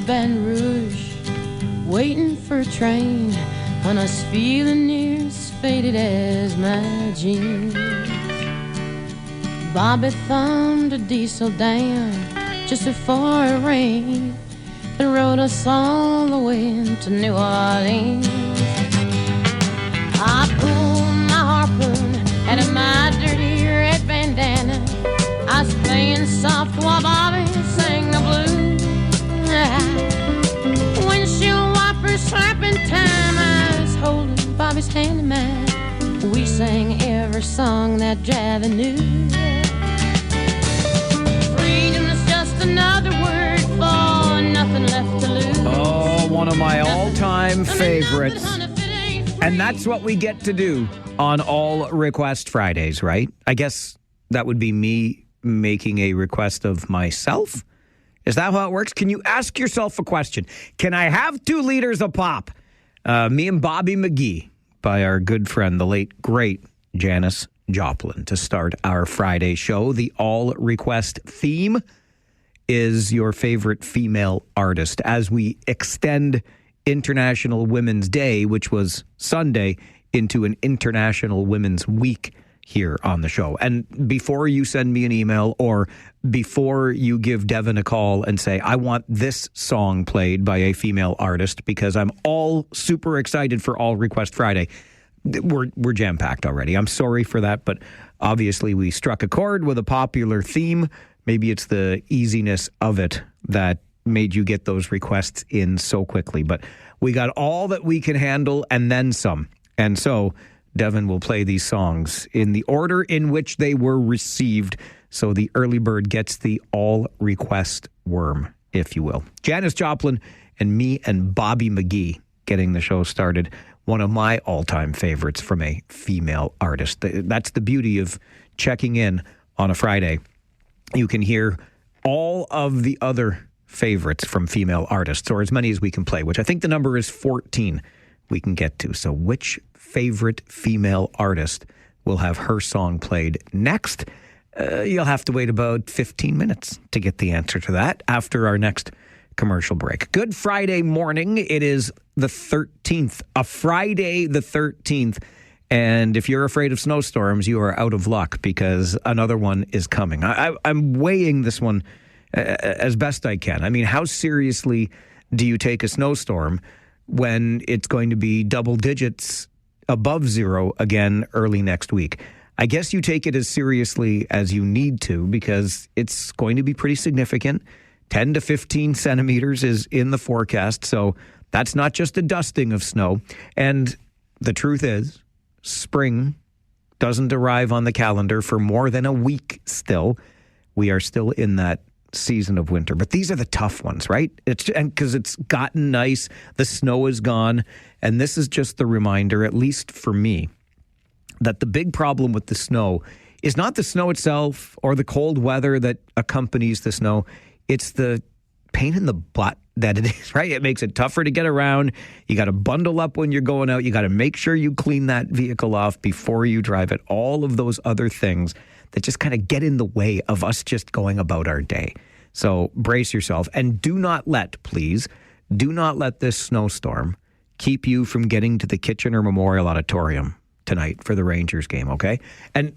Baton Rouge, waiting for a train, and I was feeling near as faded as my jeans. Bobby thumbed a diesel down just before it rained and rode us all the way to New Orleans. I pulled my harpoon out of my dirty red bandana. I was playing soft while Bobby sang the blues. Windshield wipers slapping time, I was holding Bobby's hand in mine. We sang every song that Javi knew. Freedom is just another word for nothing left to lose. Oh, one of my all-time favorites. And that's what we get to do on All Request Fridays, right? I guess that would be me making a request of myself. Is that how it works? Can you ask yourself a question? Can I have 2 liters of pop? Me and Bobby McGee by our good friend, the late, great Janis Joplin, to start our Friday show. The All Request theme is your favorite female artist as we extend International Women's Day, which was Sunday, into an International Women's Week here on the show. And before you send me an email or before you give Devin a call and say, I want this song played by a female artist, because I'm all super excited for All Request Friday. We're jam-packed already. I'm sorry for that, but obviously we struck a chord with a popular theme. Maybe it's the easiness of it that made you get those requests in so quickly. But we got all that we can handle and then some. And so Devin will play these songs in the order in which they were received. So the early bird gets the all request worm, if you will. Janis Joplin and me and Bobby McGee getting the show started. One of my all-time favorites from a female artist. That's the beauty of checking in on a Friday. You can hear all of the other favorites from female artists, or as many as we can play, which I think the number is 14 we can get to. So which favorite female artist will have her song played next? You'll have to wait about 15 minutes to get the answer to that after our next commercial break. Good Friday morning. It is the 13th, a Friday the 13th. And if you're afraid of snowstorms, you are out of luck because another one is coming. I'm weighing this one as best I can. I mean, how seriously do you take a snowstorm when it's going to be double digits above zero again early next week? I guess you take it as seriously as you need to because it's going to be pretty significant. 10 to 15 centimeters is in the forecast, so that's not just a dusting of snow. And the truth is, spring doesn't arrive on the calendar for more than a week still. We are still in that season of winter. But these are the tough ones, right? Because it's gotten nice, the snow is gone, and this is just the reminder, at least for me, that the big problem with the snow is not the snow itself or the cold weather that accompanies the snow. It's the pain in the butt that it is, right? It makes it tougher to get around. You got to bundle up when you're going out. You got to make sure you clean that vehicle off before you drive it. All of those other things that just kind of get in the way of us just going about our day. So brace yourself and do not let this snowstorm keep you from getting to the Kitchener Memorial Auditorium tonight for the Rangers game, okay? And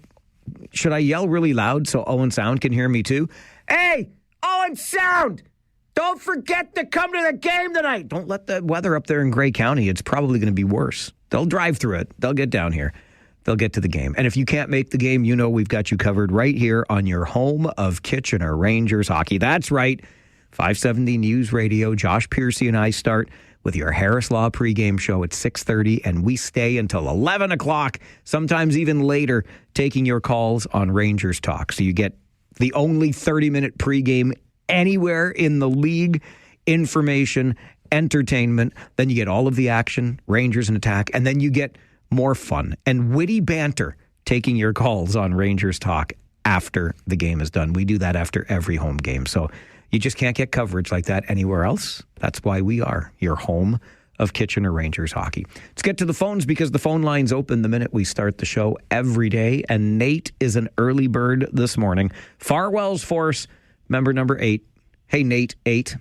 should I yell really loud so Owen Sound can hear me too? Hey, Owen Sound! Don't forget to come to the game tonight. Don't let the weather up there in Grey County. It's probably going to be worse. They'll drive through it. They'll get down here. They'll get to the game. And if you can't make the game, you know we've got you covered right here on your home of Kitchener Rangers hockey. That's right. 570 News Radio. Josh Piercy and I start with your Harris Law pregame show at 6:30, and we stay until 11 o'clock, sometimes even later, taking your calls on Rangers Talk. So you get the only 30-minute pregame anywhere in the league, information, entertainment. Then you get all of the action, Rangers and attack, and then you get more fun and witty banter taking your calls on Rangers Talk after the game is done. We do that after every home game. So you just can't get coverage like that anywhere else. That's why we are your home of Kitchener Rangers hockey. Let's get to the phones because the phone line's open the minute we start the show every day. And Nate is an early bird this morning. Farwell's Force, member number 8. Hey, Nate, 8.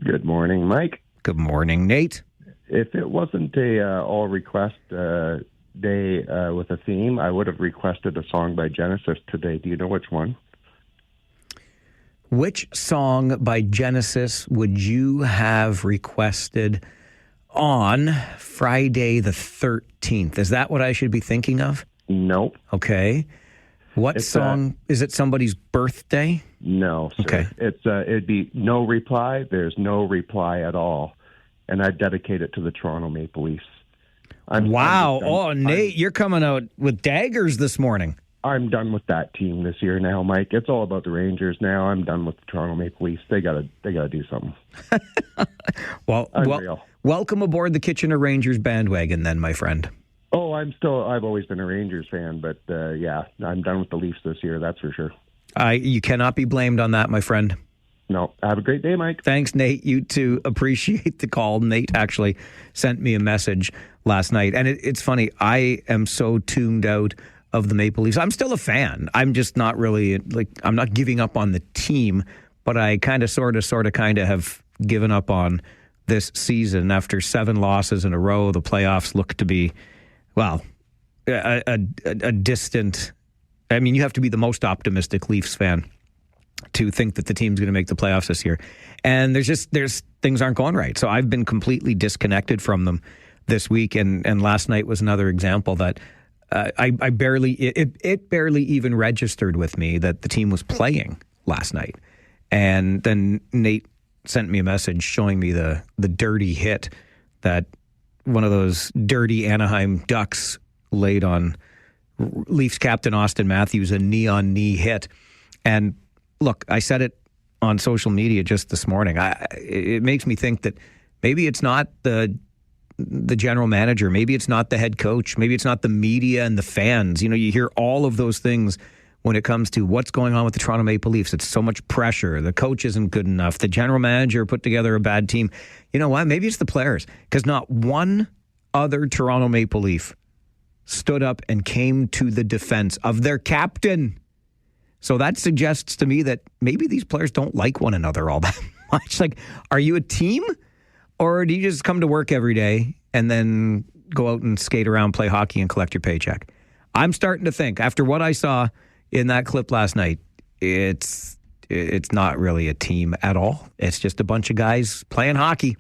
Good morning, Mike. Good morning, Nate. If it wasn't a all request day with a theme, I would have requested a song by Genesis today. Do you know which one? Which song by Genesis would you have requested on Friday the 13th? Is that what I should be thinking of? Nope. Okay. What song? Is it somebody's birthday? No, sir. Okay. It'd be No Reply. There's no reply at all. And I'd dedicate it to the Toronto Maple Leafs. Wow. Nate, you're coming out with daggers this morning. I'm done with that team this year now, Mike. It's all about the Rangers now. I'm done with the Toronto Maple Leafs. They gotta do something. Well, welcome aboard the Kitchener Rangers bandwagon then, my friend. Oh, I've always been a Rangers fan, but yeah, I'm done with the Leafs this year, that's for sure. You cannot be blamed on that, my friend. No. Have a great day, Mike. Thanks, Nate. You too. Appreciate the call. Nate actually sent me a message last night. And it's funny. I am so tuned out of the Maple Leafs. I'm still a fan. I'm just not really, I'm not giving up on the team, but I kind of, sort of have given up on this season. After 7 losses in a row, the playoffs look to be, well, a distant. I mean, you have to be the most optimistic Leafs fan to think that the team's going to make the playoffs this year. And there's things aren't going right. So I've been completely disconnected from them this week. And last night was another example that I barely even registered with me that the team was playing last night. And then Nate sent me a message showing me the dirty hit that one of those dirty Anaheim Ducks laid on Leafs captain Austin Matthews, a knee-on-knee hit. And look, I said it on social media just this morning. It makes me think that maybe it's not the general manager. Maybe it's not the head coach. Maybe it's not the media and the fans. You know, you hear all of those things when it comes to what's going on with the Toronto Maple Leafs. It's so much pressure. The coach isn't good enough. The general manager put together a bad team. You know what? Maybe it's the players, because not one other Toronto Maple Leaf stood up and came to the defense of their captain. So that suggests to me that maybe these players don't like one another all that much. Like, are you a team, or do you just come to work every day and then go out and skate around, play hockey, and collect your paycheck? I'm starting to think, after what I saw in that clip last night, it's not really a team at all. It's just a bunch of guys playing hockey,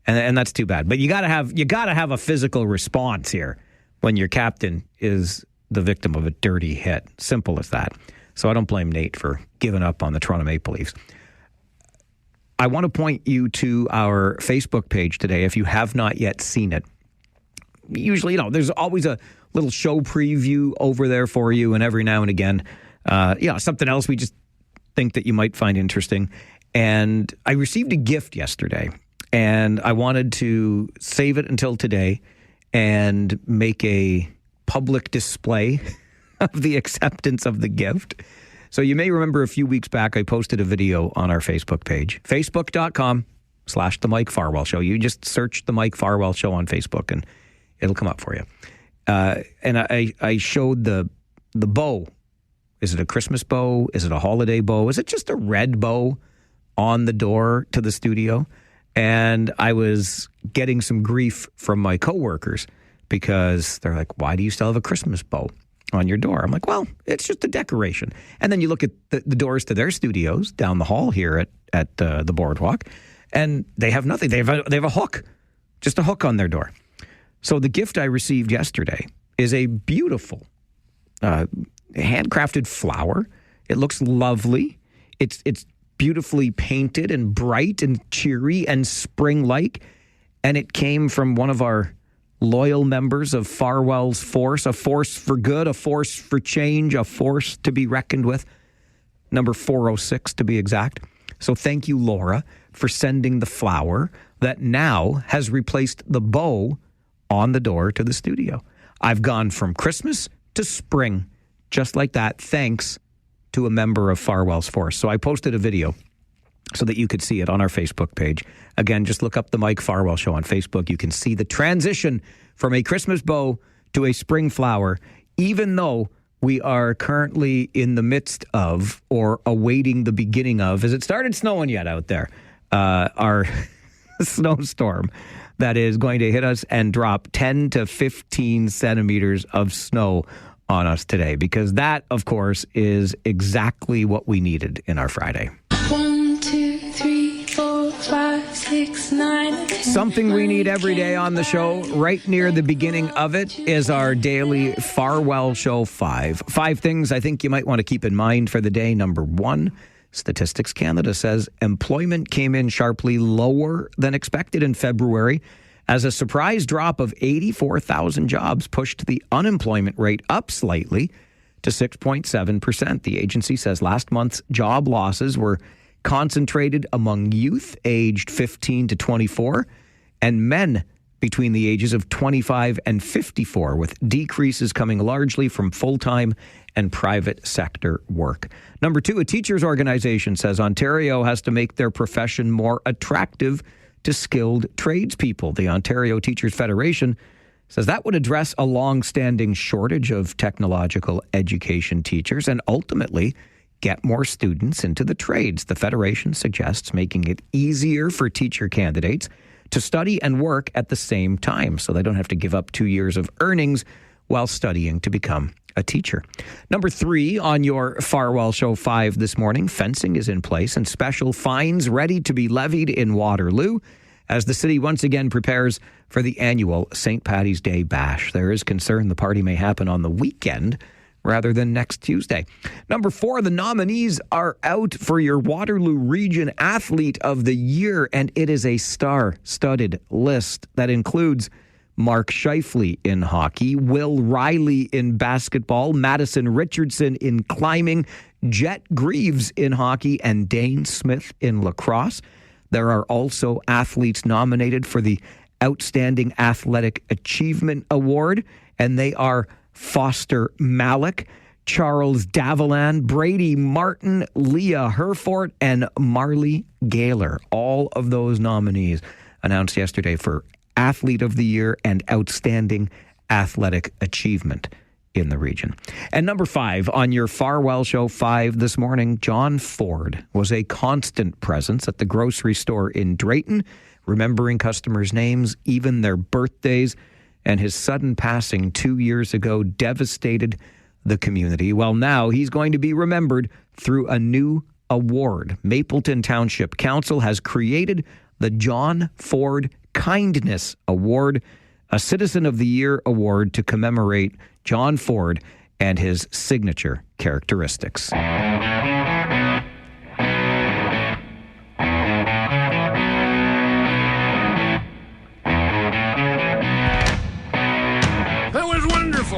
and that's too bad. But you gotta have a physical response here when your captain is the victim of a dirty hit. Simple as that. So I don't blame Nate for giving up on the Toronto Maple Leafs. I want to point you to our Facebook page today if you have not yet seen it. Usually, there's always a little show preview over there for you, and every now and again, something else we just think that you might find interesting. And I received a gift yesterday, and I wanted to save it until today and make a public display of the acceptance of the gift. So you may remember a few weeks back, I posted a video on our Facebook page, facebook.com/The Mike Farwell Show. You just search The Mike Farwell Show on Facebook and it'll come up for you. And I showed the bow. Is it a Christmas bow? Is it a holiday bow? Is it just a red bow on the door to the studio? And I was getting some grief from my coworkers because they're like, why do you still have a Christmas bow on your door? I'm like, well, it's just a decoration. And then you look at the doors to their studios down the hall here at the boardwalk, and they have nothing. They have a hook, just a hook on their door. So the gift I received yesterday is a beautiful handcrafted flower. It looks lovely. It's beautifully painted and bright and cheery and spring-like, and it came from one of our loyal members of Farwell's force, a force for good, a force for change, a force to be reckoned with, number 406 to be exact. So thank you, Laura, for sending the flower that now has replaced the bow on the door to the studio. I've gone from Christmas to spring, just like that, thanks to a member of Farwell's force. So I posted a video so that you could see it on our Facebook page. Again, just look up The Mike Farwell Show on Facebook. You can see the transition from a Christmas bow to a spring flower, even though we are currently in the midst of, or awaiting the beginning of, has it started snowing yet out there? our snowstorm that is going to hit us and drop 10 to 15 centimeters of snow on us today, because that, of course, is exactly what we needed in our Friday. 1, 2, 3, 4, 5, 6, 9, 10. Something we need every day on the show, right near the beginning of it, is our daily Farwell Show 5. 5 things I think you might want to keep in mind for the day. Number 1, Statistics Canada says employment came in sharply lower than expected in February, as a surprise drop of 84,000 jobs pushed the unemployment rate up slightly to 6.7%. The agency says last month's job losses were concentrated among youth aged 15 to 24 and men between the ages of 25 and 54, with decreases coming largely from full-time and private sector work. Number 2, a teachers' organization says Ontario has to make their profession more attractive to skilled tradespeople. The Ontario Teachers Federation says that would address a long-standing shortage of technological education teachers and ultimately get more students into the trades. The Federation suggests making it easier for teacher candidates to study and work at the same time, so they don't have to give up 2 years of earnings while studying to become a teacher. Number 3 on your Farwell Show 5 this morning, fencing is in place and special fines ready to be levied in Waterloo as the city once again prepares for the annual St. Paddy's Day Bash. There is concern the party may happen on the weekend rather than next Tuesday. Number 4, the nominees are out for your Waterloo Region Athlete of the Year, and it is a star-studded list that includes Mark Scheifele in hockey, Will Riley in basketball, Madison Richardson in climbing, Jet Greaves in hockey, and Dane Smith in lacrosse. There are also athletes nominated for the Outstanding Athletic Achievement Award, and they are Foster Malik, Charles Davilan, Brady Martin, Leah Herford, and Marley Gaylor. All of those nominees announced yesterday for Athlete of the Year and Outstanding Athletic Achievement in the region. And number 5 on your Farwell Show 5 this morning, John Ford was a constant presence at the grocery store in Drayton, remembering customers' names, even their birthdays, and his sudden passing 2 years ago devastated the community. Well, now he's going to be remembered through a new award. Mapleton Township Council has created the John Ford Kindness Award, a Citizen of the Year award to commemorate John Ford and his signature characteristics.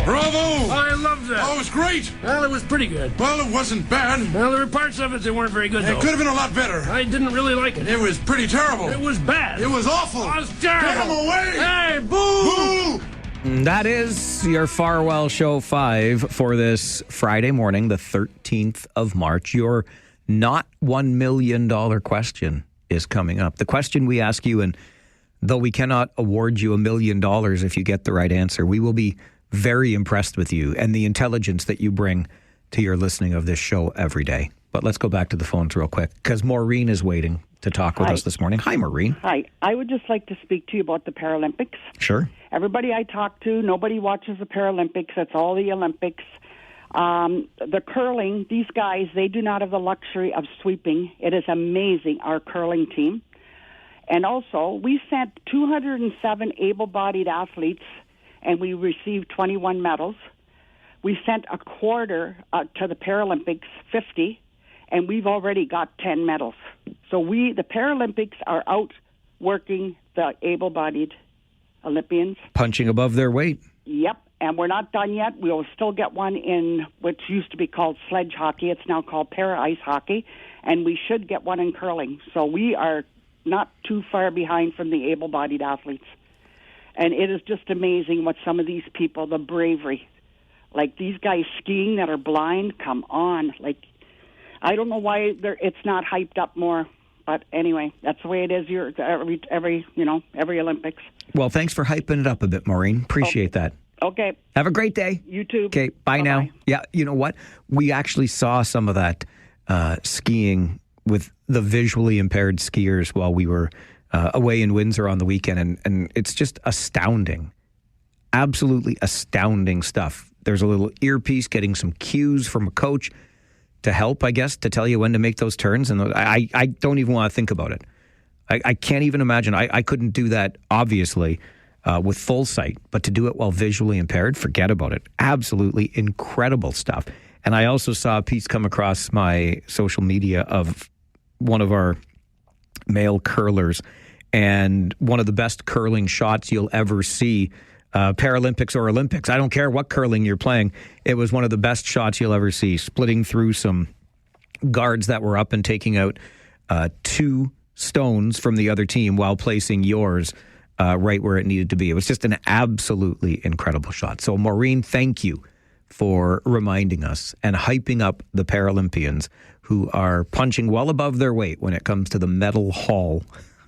Bravo! I loved that. Oh, it was great. Well, it was pretty good. Well, it wasn't bad. Well, there were parts of it that weren't very good, though. It could have been a lot better. I didn't really like it. It was pretty terrible. It was bad. It was awful. It was terrible. Get him away! Hey, boo! Boo! That is your Farwell Show 5 for this Friday morning, the 13th of March. Your not $1 million question is coming up. The question we ask you, and though we cannot award you $1 million if you get the right answer, we will be very impressed with you and the intelligence that you bring to your listening of this show every day. But let's go back to the phones real quick, because Maureen is waiting to talk with us this morning. Hi, Maureen. Hi. I would just like to speak to you about the Paralympics. Sure. Everybody I talk to, nobody watches the Paralympics. It's all the Olympics. The curling, these guys, they do not have the luxury of sweeping. It is amazing, our curling team. And also, we sent 207 able-bodied athletes, and we received 21 medals. We sent a quarter to the Paralympics, 50, and we've already got 10 medals. So the Paralympics are out working the able-bodied Olympians. Punching above their weight. Yep, and we're not done yet. We'll still get one in which used to be called sledge hockey. It's now called para-ice hockey, and we should get one in curling. So we are not too far behind from the able-bodied athletes. And it is just amazing what some of these people, the bravery. Like these guys skiing that are blind, come on. Like, I don't know why it's not hyped up more. But anyway, that's the way it is every Olympics. Well, thanks for hyping it up a bit, Maureen. Appreciate that. Okay. Have a great day. You too. Okay, bye now. Yeah, you know what? We actually saw some of that skiing with the visually impaired skiers while we were away in Windsor on the weekend, and it's just astounding. Absolutely astounding stuff. There's a little earpiece getting some cues from a coach to help, I guess, to tell you when to make those turns. And I don't even want to think about it. I can't even imagine. I couldn't do that, obviously, with full sight, but to do it while visually impaired, forget about it. Absolutely incredible stuff. And I also saw a piece come across my social media of one of our male curlers, and one of the best curling shots you'll ever see, Paralympics or Olympics. I don't care what curling you're playing. It was one of the best shots you'll ever see, splitting through some guards that were up and taking out 2 stones from the other team while placing yours right where it needed to be. It was just an absolutely incredible shot. So, Maureen, thank you for reminding us and hyping up the Paralympians who are punching well above their weight when it comes to the medal haul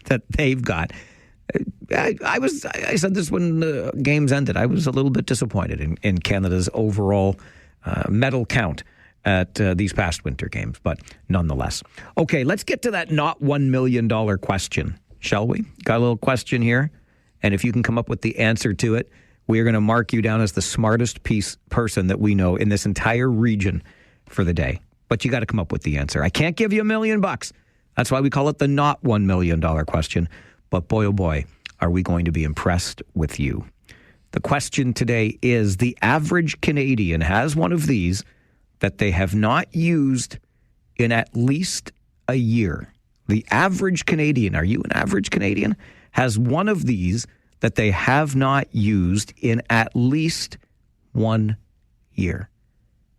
that they've got. I said this when the games ended. I was a little bit disappointed in Canada's overall medal count at these past winter games, but nonetheless. Okay, let's get to that not $1 million question, shall we? Got a little question here, and if you can come up with the answer to it, we are going to mark you down as the smartest person that we know in this entire region for the day. But you got to come up with the answer. I can't give you $1 million. That's why we call it the not $1 million question. But boy, oh boy, are we going to be impressed with you. The question today is, the average Canadian has one of these that they have not used in at least a year. The average Canadian, are you an average Canadian, has one of these that they have not used in at least 1 year.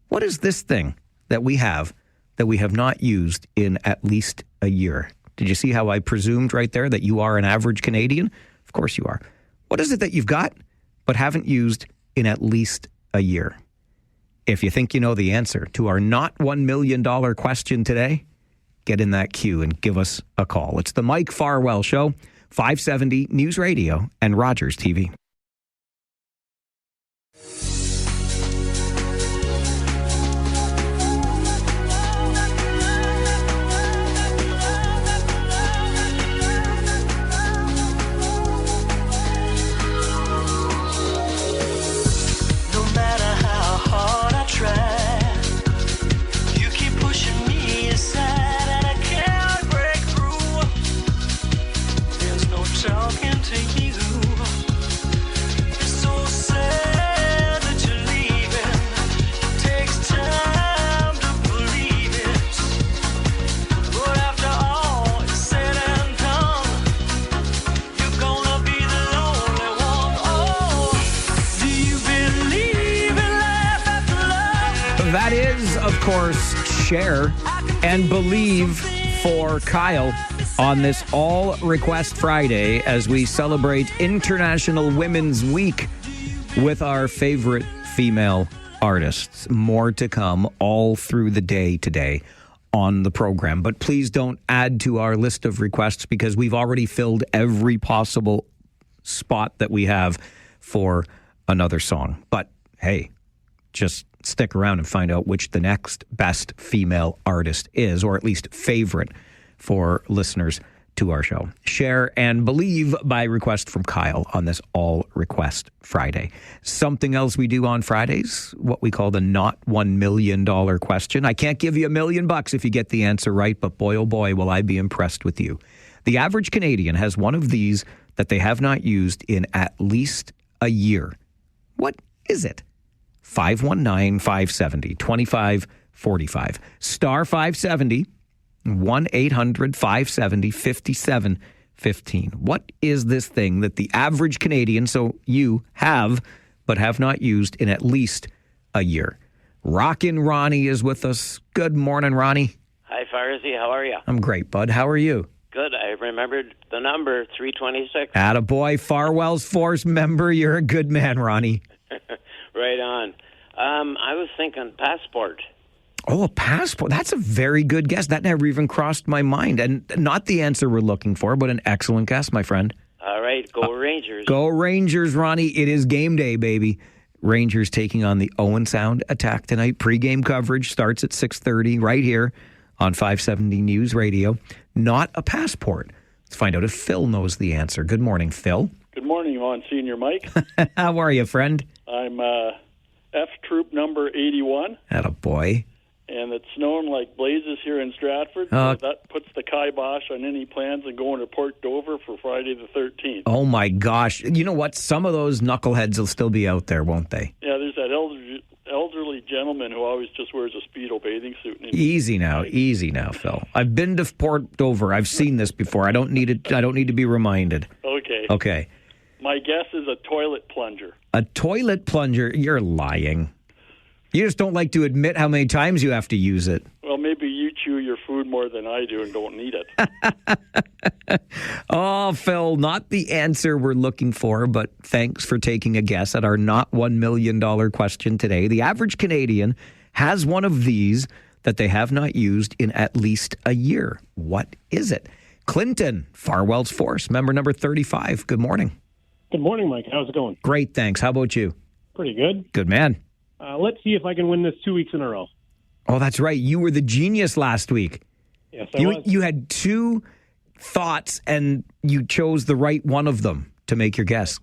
What is this thing that we have not used in at least a year? Did you see how I presumed right there that you are an average Canadian? Of course you are. What is it that you've got but haven't used in at least a year? If you think you know the answer to our not $1 million question today, get in that queue and give us a call. It's the Mike Farwell Show, 570 News Radio and Rogers TV. That is, of course, Share and Believe for Kyle on this All Request Friday as we celebrate International Women's Week with our favorite female artists. More to come all through the day today on the program. But please don't add to our list of requests because we've already filled every possible spot that we have for another song. But hey, just stick around and find out which the next best female artist is, or at least favorite for listeners to our show. Share and Believe by request from Kyle on this All Request Friday. Something else we do on Fridays, what we call the not $1 million question. I can't give you $1 million if you get the answer right, but boy, oh boy, will I be impressed with you. The average Canadian has one of these that they have not used in at least a year. What is it? 519-570-2545. Star 570, 1-800-570-5715. What is this thing that the average Canadian, so you have, but have not used in at least a year? Rockin' Ronnie is with us. Good morning, Ronnie. Hi, Farzi. How are you? I'm great, bud. How are you? Good. I remembered the number, 326. Attaboy, Farwell's Force member. You're a good man, Ronnie. Right on. I was thinking passport. Oh, a passport. That's a very good guess. That never even crossed my mind. And not the answer we're looking for, but an excellent guess, my friend. All right. Go Rangers. Go Rangers, Ronnie. It is game day, baby. Rangers taking on the Owen Sound Attack tonight. Pre-game coverage starts at 6:30 right here on 570 News Radio. Not a passport. Let's find out if Phil knows the answer. Good morning, Phil. Good morning, on Senior Mike. How are you, friend? I'm F Troop number 81. Attaboy. And it's snowing like blazes here in Stratford. So that puts the kibosh on any plans of going to Port Dover for Friday the 13th. Oh, my gosh. You know what? Some of those knuckleheads will still be out there, won't they? Yeah, there's that elderly gentleman who always just wears a Speedo bathing suit. Easy now, Phil. I've been to Port Dover. I've seen this before. I don't need to be reminded. Okay. My guess is a toilet plunger. A toilet plunger? You're lying. You just don't like to admit how many times you have to use it. Well, maybe you chew your food more than I do and don't need it. Oh, Phil, not the answer we're looking for, but thanks for taking a guess at our not $1 million question today. The average Canadian has one of these that they have not used in at least a year. What is it? Clinton, Farwell's Force, member number 35. Good morning. Good morning, Mike. How's it going? Great, thanks. How about you? Pretty good. Good man. Let's see if I can win this 2 weeks in a row. Oh, that's right. You were the genius last week. Yes, I was. You had two thoughts, and you chose the right one of them to make your guess.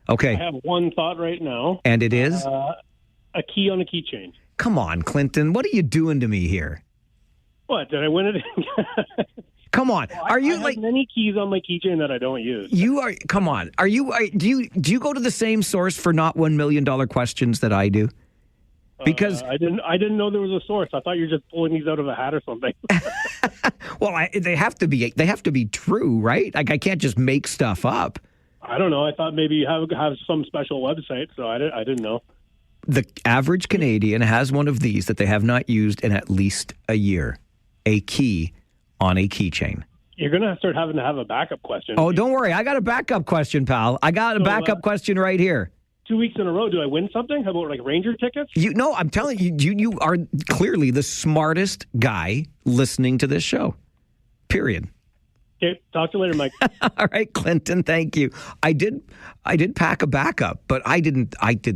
Okay. I have one thought right now. And it is? A key on a keychain. Come on, Clinton. What are you doing to me here? What? Did I win it? Come on. Well, are you I have many keys on my keychain that I don't use? You are. Come on. Do you go to the same source for not $1 million questions that I do? Because I didn't know there was a source. I thought you were just pulling these out of a hat or something. Well, they have to be true, right? Like I can't just make stuff up. I don't know. I thought maybe you have some special website, so I didn't know. The average Canadian has one of these that they have not used in at least a year. A key on a keychain. You're going to start having to have a backup question. Oh, don't worry. I got a backup question, pal. I got a backup question right here. 2 weeks in a row, do I win something? How about like Ranger tickets? No, I'm telling you, you are clearly the smartest guy listening to this show. Period. Okay, talk to you later, Mike. All right, Clinton, thank you. I did pack a backup, but I didn't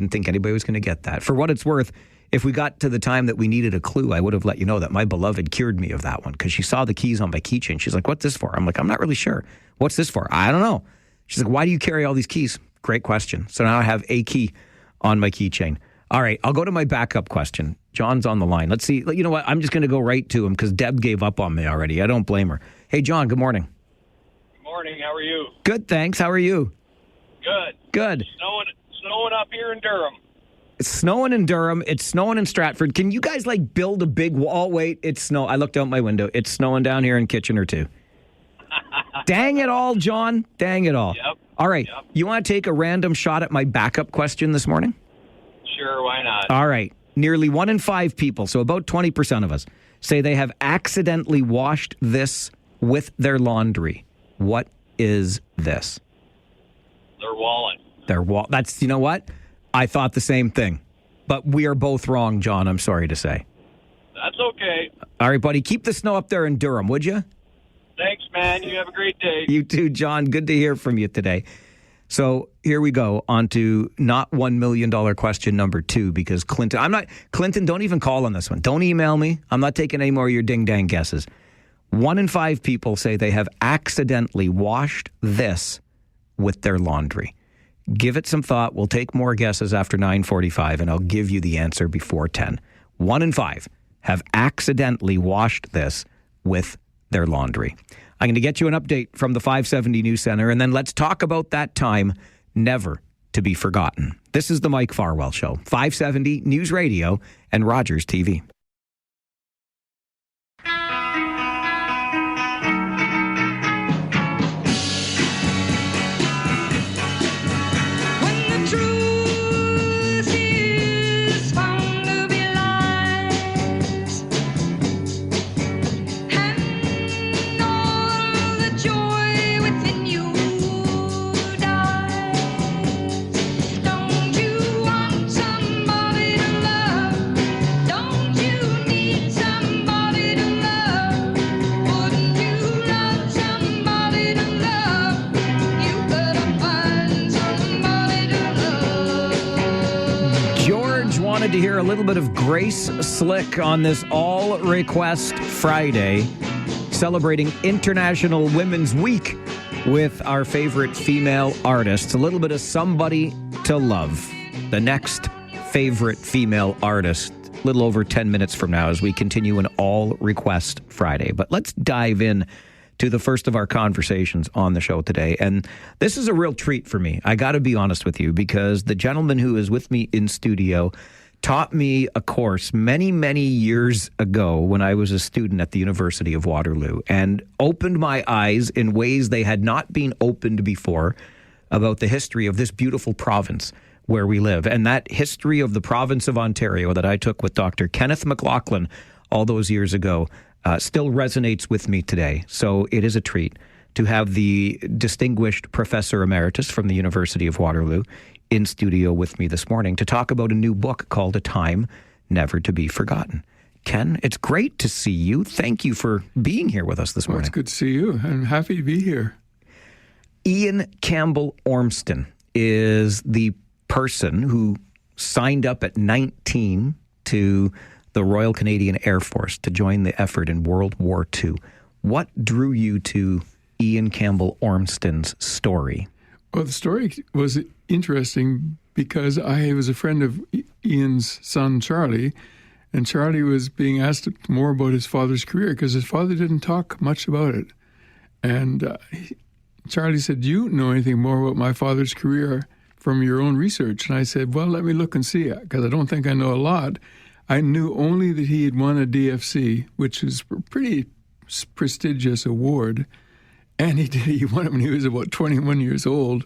think anybody was going to get that. For what it's worth, if we got to the time that we needed a clue, I would have let you know that my beloved cured me of that one because she saw the keys on my keychain. She's like, "What's this for?" I'm like, "I'm not really sure. What's this for?" "I don't know." She's like, "Why do you carry all these keys?" Great question. So now I have a key on my keychain. All right, I'll go to my backup question. John's on the line. Let's see. You know what? I'm just going to go right to him because Deb gave up on me already. I don't blame her. Hey, John, good morning. Good morning. How are you? Good, thanks. How are you? Good. Snowing up here in Durham. It's snowing in Durham. It's snowing in Stratford. Can you guys build a big wall? Wait, it's snow. I looked out my window. It's snowing down here in Kitchener too. Dang it all, John. Dang it all. Yep. All right. Yep. You want to take a random shot at my backup question this morning? Sure, why not? All right. Nearly 1 in 5 people, so about 20% of us, say they have accidentally washed this with their laundry. What is this? Their wallet. That's, you know what? I thought the same thing. But we are both wrong, John, I'm sorry to say. That's okay. All right, buddy. Keep the snow up there in Durham, would you? Thanks, man. You have a great day. You too, John. Good to hear from you today. So here we go on to not $1 million question number 2 because Clinton, don't even call on this one. Don't email me. I'm not taking any more of your ding-dang guesses. 1 in 5 people say they have accidentally washed this with their laundry. Give it some thought. We'll take more guesses after 9:45, and I'll give you the answer before 10. 1 in 5 have accidentally washed this with their laundry. I'm going to get you an update from the 570 News Center, and then let's talk about that time never to be forgotten. This is the Mike Farwell Show, 570 News Radio and Rogers TV. Don't you share a little bit of Grace Slick on this All Request Friday, celebrating International Women's Week with our favorite female artists. A little bit of Somebody to Love, the next favorite female artist, a little over 10 minutes from now as we continue an All Request Friday. But let's dive in to the first of our conversations on the show today. And this is a real treat for me. I got to be honest with you, because the gentleman who is with me in studio taught me a course many, many years ago when I was a student at the University of Waterloo, and opened my eyes in ways they had not been opened before about the history of this beautiful province where we live. And that history of the province of Ontario that I took with Dr. Kenneth McLaughlin all those years ago still resonates with me today. So it is a treat to have the distinguished Professor Emeritus from the University of Waterloo in studio with me this morning to talk about a new book called A Time Never to Be Forgotten. Ken, it's great to see you. Thank you for being here with us this morning. It's good to see you. I'm happy to be here. Ian Campbell Ormston is the person who signed up at 19 to the Royal Canadian Air Force to join the effort in World War II. What drew you to Ian Campbell Ormston's story? Well, the story was interesting because I was a friend of Ian's son, Charlie, and Charlie was being asked more about his father's career because his father didn't talk much about it. And Charlie said, "Do you know anything more about my father's career from your own research?" And I said, "Well, let me look and see, because I don't think I know a lot." I knew only that he had won a DFC, which is a pretty prestigious award. And he won it when he was about 21 years old.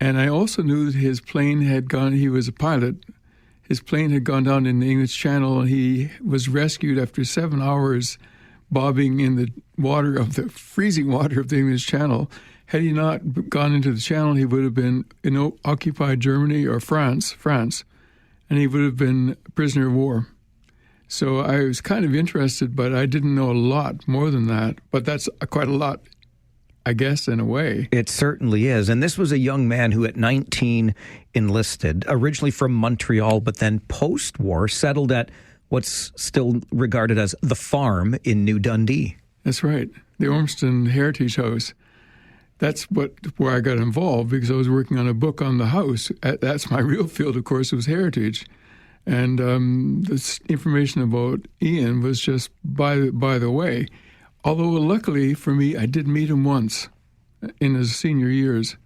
And I also knew that his plane had gone, he was a pilot, his plane had gone down in the English Channel, and he was rescued after 7 hours bobbing in the water of the freezing water of the English Channel. Had he not gone into the channel, he would have been in occupied Germany or France, and he would have been a prisoner of war. So I was kind of interested, but I didn't know a lot more than that. But that's quite a lot, I guess, in a way. It certainly is. And this was a young man who at 19 enlisted, originally from Montreal, but then post-war settled at what's still regarded as the farm in New Dundee. That's right, the Ormston Heritage House. That's where I got involved because I was working on a book on the house. That's my real field, of course, was heritage. And this information about Ian was just by the way. Although luckily for me, I did meet him once in his senior years.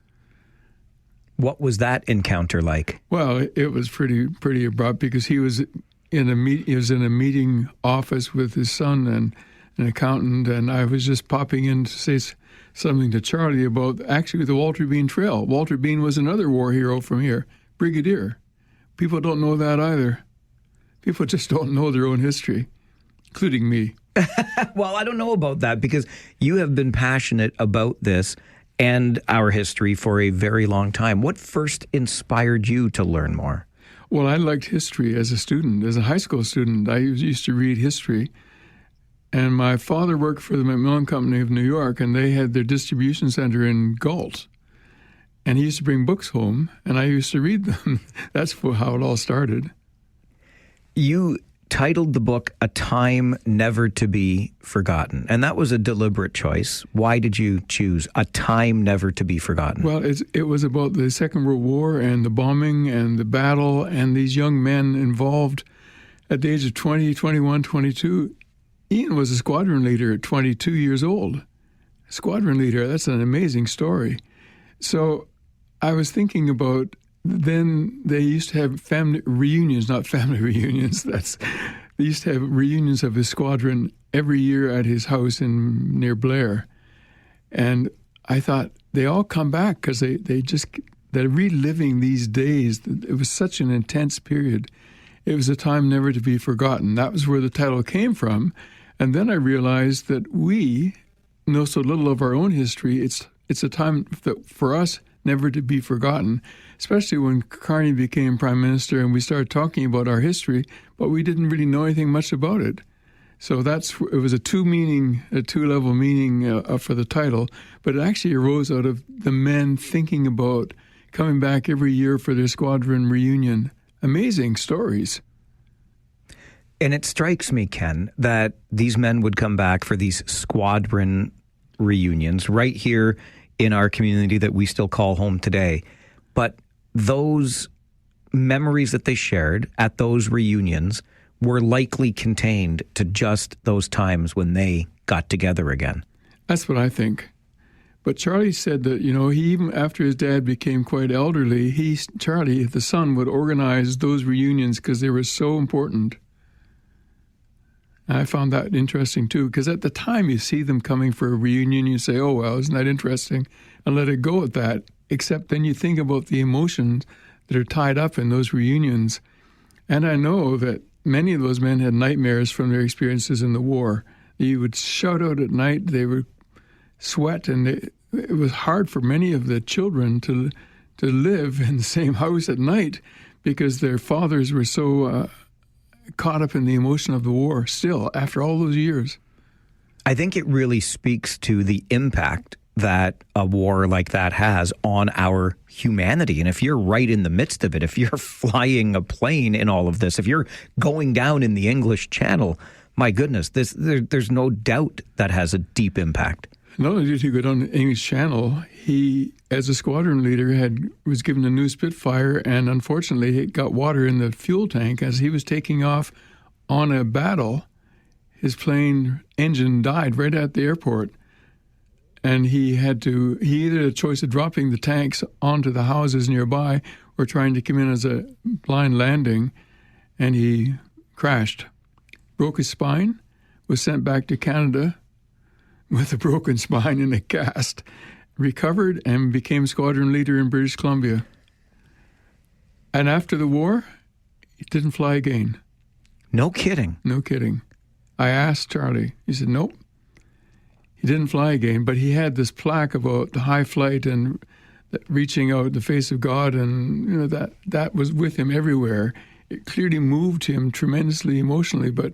What was that encounter like? Well, it was pretty abrupt because he was in a meeting office with his son and an accountant, and I was just popping in to say something to Charlie about actually the Walter Bean Trail. Walter Bean was another war hero from here, brigadier. People don't know that either. People just don't know their own history, including me. Well, I don't know about that because you have been passionate about this and our history for a very long time. What first inspired you to learn more? Well, I liked history as a student. As a high school student, I used to read history. And my father worked for the Macmillan Company of New York, and they had their distribution center in Galt. And he used to bring books home, and I used to read them. That's how it all started. You titled the book A Time Never to Be Forgotten, and that was a deliberate choice. Why did you choose A Time Never to Be Forgotten? Well, it was about the Second World War and the bombing and the battle and these young men involved at the age of 20, 21, 22. Ian was a squadron leader at 22 years old. Squadron leader, that's an amazing story. So I was thinking about, then they used to have family reunions, not family reunions. They used to have reunions of his squadron every year at his house near Blair. And I thought, they all come back because they're reliving these days. It was such an intense period. It was a time never to be forgotten. That was where the title came from. And then I realized that we know so little of our own history. It's a time that for us never to be forgotten, especially when Carney became Prime Minister and we started talking about our history, but we didn't really know anything much about it. So it was a two-level meaning for the title, but it actually arose out of the men thinking about coming back every year for their squadron reunion. Amazing stories. And it strikes me, Ken, that these men would come back for these squadron reunions right here in our community that we still call home today. But those memories that they shared at those reunions were likely contained to just those times when they got together again. That's what I think. But Charlie said that, he even after his dad became quite elderly, Charlie, the son, would organize those reunions because they were so important. I found that interesting, too, because at the time you see them coming for a reunion, you say, oh, well, isn't that interesting? And let it go at that, except then you think about the emotions that are tied up in those reunions. And I know that many of those men had nightmares from their experiences in the war. You would shout out at night, they would sweat, and it was hard for many of the children to live in the same house at night because their fathers were so caught up in the emotion of the war still after all those years. I think it really speaks to the impact that a war like that has on our humanity. And if you're right in the midst of it, if you're flying a plane in all of this, if you're going down in the English Channel, my goodness, there's no doubt that has a deep impact. Not only did he go down the English Channel, he, as a squadron leader, was given a new Spitfire, and unfortunately it got water in the fuel tank as he was taking off on a battle. His plane engine died right at the airport, and he either had a choice of dropping the tanks onto the houses nearby or trying to come in as a blind landing, and he crashed. Broke his spine, was sent back to Canada with a broken spine and a cast, recovered and became squadron leader in British Columbia. And after the war, he didn't fly again. No kidding. No kidding. I asked Charlie. He said, nope. He didn't fly again, but he had this plaque about the high flight and reaching out the face of God, and that was with him everywhere. It clearly moved him tremendously emotionally, but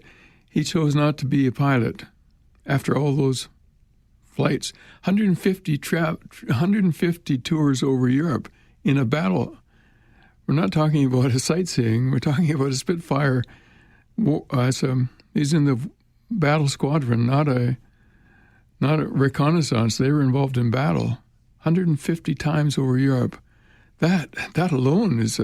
he chose not to be a pilot after all those flights. 150 tours over Europe in a battle. We're not talking about a sightseeing. We're talking about a Spitfire. He's in the battle squadron, not a reconnaissance. They were involved in battle. 150 times over Europe. That alone is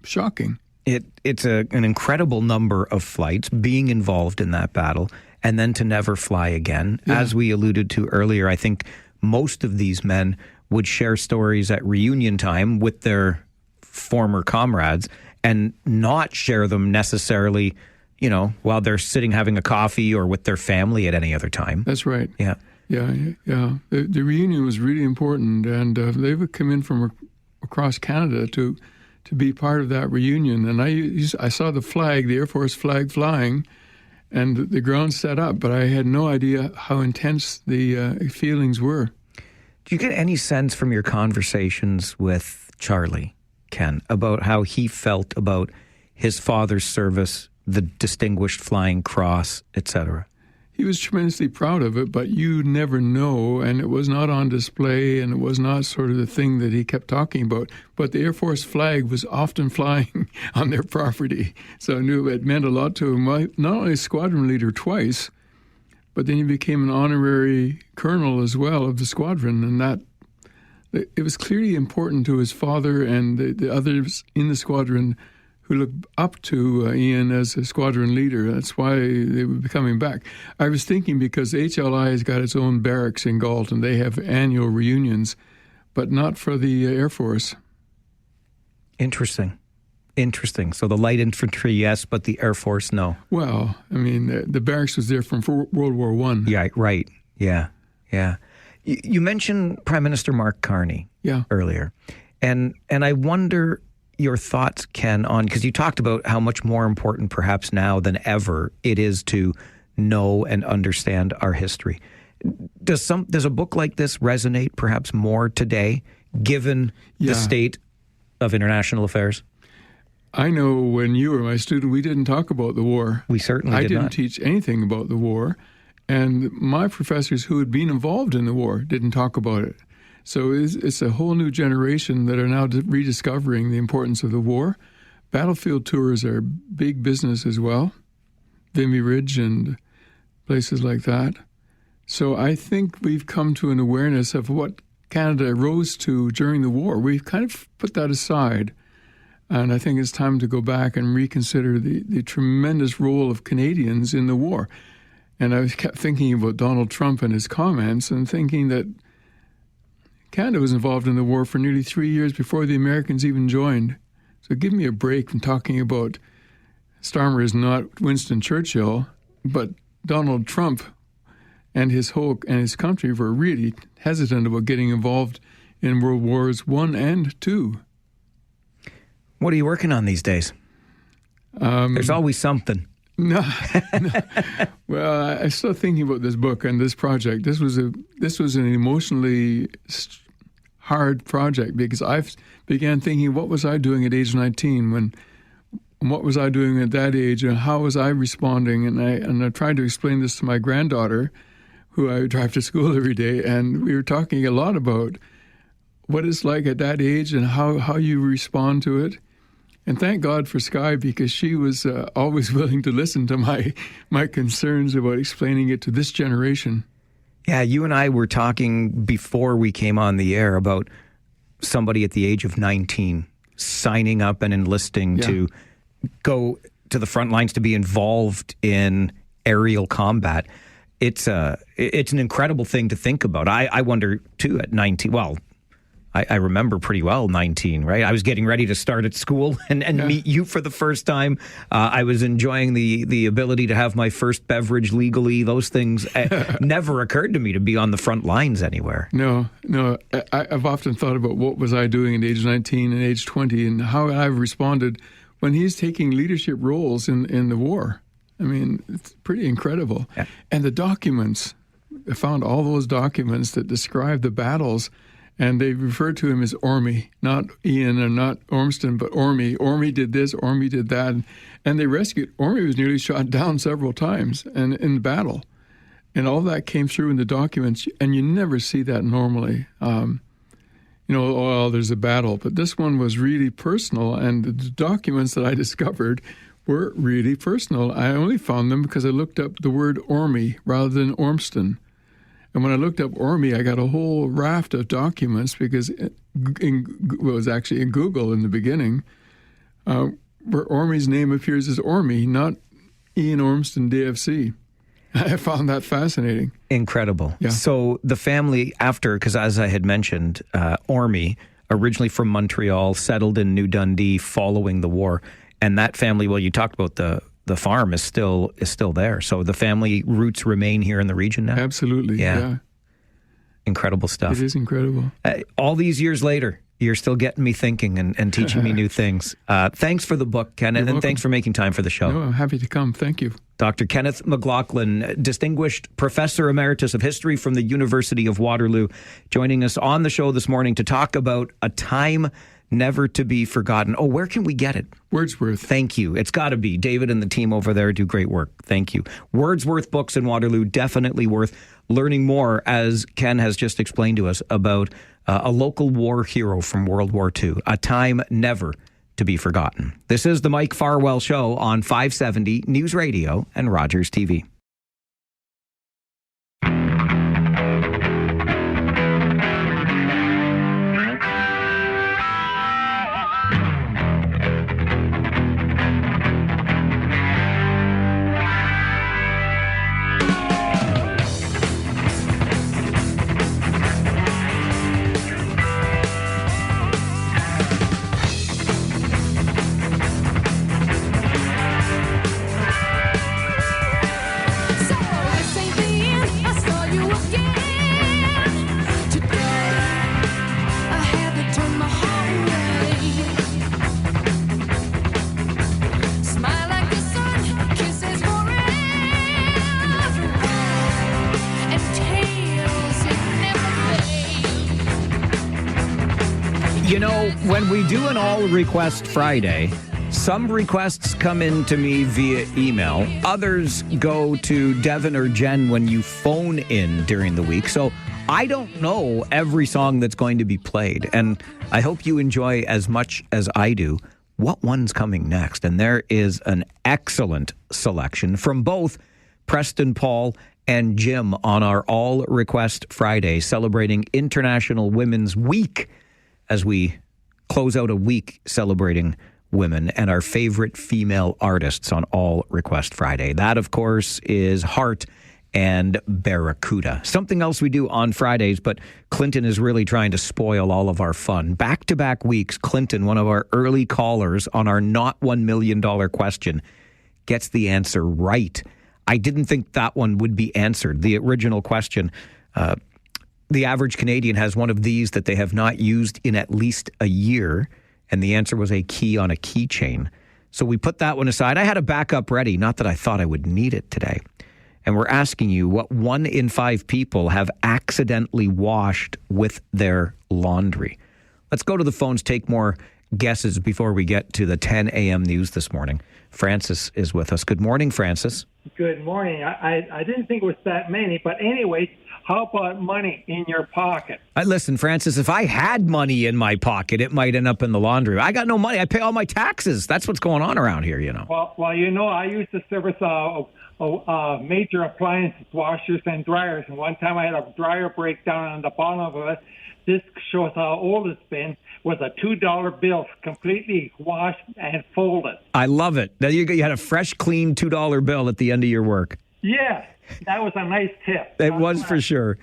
shocking. It's an incredible number of flights being involved in that battle, and then to never fly again. Yeah. As we alluded to earlier, I think most of these men would share stories at reunion time with their former comrades and not share them necessarily, while they're sitting having a coffee or with their family at any other time. That's right. Yeah. Yeah. The reunion was really important, and they would come in from across Canada to be part of that reunion. And I saw the flag, the Air Force flag flying, and the ground set up, but I had no idea how intense the feelings were. Do you get any sense from your conversations with Charlie, Ken, about how he felt about his father's service, the Distinguished Flying Cross, etc.? He was tremendously proud of it, but you never know, and it was not on display, and it was not sort of the thing that he kept talking about. But the Air Force flag was often flying on their property, so I knew it meant a lot to him. Not only a squadron leader twice, but then he became an honorary colonel as well of the squadron, and that it was clearly important to his father and the others in the squadron who looked up to Ian as a squadron leader. That's why they would be coming back. I was thinking because HLI has got its own barracks in Galton. They have annual reunions, but not for the Air Force. Interesting. So the light infantry, yes, but the Air Force, no. Well, I mean, the barracks was there from World War I. Yeah, right. Yeah. You mentioned Prime Minister Mark Carney earlier, and I wonder your thoughts, Ken, on, because you talked about how much more important perhaps now than ever it is to know and understand our history. Does a book like this resonate perhaps more today, given the state of international affairs? I know when you were my student, we didn't talk about the war. We certainly did not. I didn't teach anything about the war, and my professors who had been involved in the war didn't talk about it. So it's a whole new generation that are now rediscovering the importance of the war. Battlefield tours are big business as well. Vimy Ridge and places like that. So I think we've come to an awareness of what Canada rose to during the war. We've kind of put that aside. And I think it's time to go back and reconsider the tremendous role of Canadians in the war. And I kept thinking about Donald Trump and his comments and thinking that Canada was involved in the war for nearly 3 years before the Americans even joined. So give me a break from talking about Starmer is not Winston Churchill, but Donald Trump and his country were really hesitant about getting involved in World Wars I and II. What are you working on these days? There's always something. No. Well, I'm still thinking about this book and this project. This was an emotionally hard project because I began thinking, what was I doing at age 19 what was I doing at that age and how was I responding? And I tried to explain this to my granddaughter, who I drive to school every day, and we were talking a lot about what it's like at that age and how you respond to it. And thank God for Sky, because she was always willing to listen to my concerns about explaining it to this generation. Yeah, you and I were talking before we came on the air about somebody at the age of 19 signing up and enlisting to go to the front lines to be involved in aerial combat. It's an incredible thing to think about. I wonder, too, at 19, well, I remember pretty well 19, right? I was getting ready to start at school and meet you for the first time. I was enjoying the ability to have my first beverage legally. Those things never occurred to me to be on the front lines anywhere. No. I've often thought about what was I doing at age 19 and age 20 and how I've responded when he's taking leadership roles in the war. I mean, it's pretty incredible. Yeah. And the documents, I found all those documents that describe the battles. And they referred to him as Ormy, not Ian and not Ormston, but Ormy. Ormy did this, Ormy did that. And they rescued. Ormy was nearly shot down several times and in battle. And all that came through in the documents. And you never see that normally. There's a battle. But this one was really personal. And the documents that I discovered were really personal. I only found them because I looked up the word Ormy rather than Ormston. And when I looked up Ormy, I got a whole raft of documents because it was actually in Google in the beginning, where Ormy's name appears as Ormy, not Ian Ormston DFC. I found that fascinating. Incredible. Yeah. So the family because as I had mentioned, Ormy, originally from Montreal, settled in New Dundee following the war. And that family, well, you talked about the farm is still there. So the family roots remain here in the region now? Absolutely, yeah. Incredible stuff. It is incredible. All these years later, you're still getting me thinking and teaching me new things. Thanks for the book, Kenneth, and thanks for making time for the show. No, I'm happy to come. Thank you. Dr. Kenneth McLaughlin, Distinguished Professor Emeritus of History from the University of Waterloo, joining us on the show this morning to talk about a time never to be forgotten. Oh, where can we get it? Wordsworth. Thank you. It's got to be. David and the team over there do great work. Thank you. Wordsworth books in Waterloo, definitely worth learning more, as Ken has just explained to us, about a local war hero from World War II, a time never to be forgotten. This is the Mike Farwell Show on 570 News Radio and Rogers TV. You know, when we do an All Request Friday, some requests come in to me via email. Others go to Devin or Jen when you phone in during the week. So I don't know every song that's going to be played. And I hope you enjoy as much as I do what one's coming next? And there is an excellent selection from both Preston Paul and Jim on our All Request Friday, celebrating International Women's Week as we close out a week celebrating women and our favorite female artists on All Request Friday. That, of course, is Heart and Barracuda. Something else we do on Fridays, but Clinton is really trying to spoil all of our fun. Back-to-back weeks, Clinton, one of our early callers on our not $1 million question, gets the answer right. I didn't think that one would be answered. The original question, the average Canadian has one of these that they have not used in at least a year, and the answer was a key on a keychain. So we put that one aside. I had a backup ready, not that I thought I would need it today. And we're asking you what 1 in 5 people have accidentally washed with their laundry. Let's go to the phones, take more guesses before we get to the 10 a.m. news this morning. Francis is with us. Good morning, Francis. Good morning. I didn't think it was that many, but anyway, how about money in your pocket? Listen, Francis, if I had money in my pocket, it might end up in the laundry. I got no money. I pay all my taxes. That's what's going on around here, you know. Well, you know, I used to service major appliances, washers and dryers, and one time I had a dryer breakdown on the bottom of it. This shows how old it's been, with a $2 bill completely washed and folded. I love it. Now you had a fresh, clean $2 bill at the end of your work. Yes, that was a nice tip. It was for sure.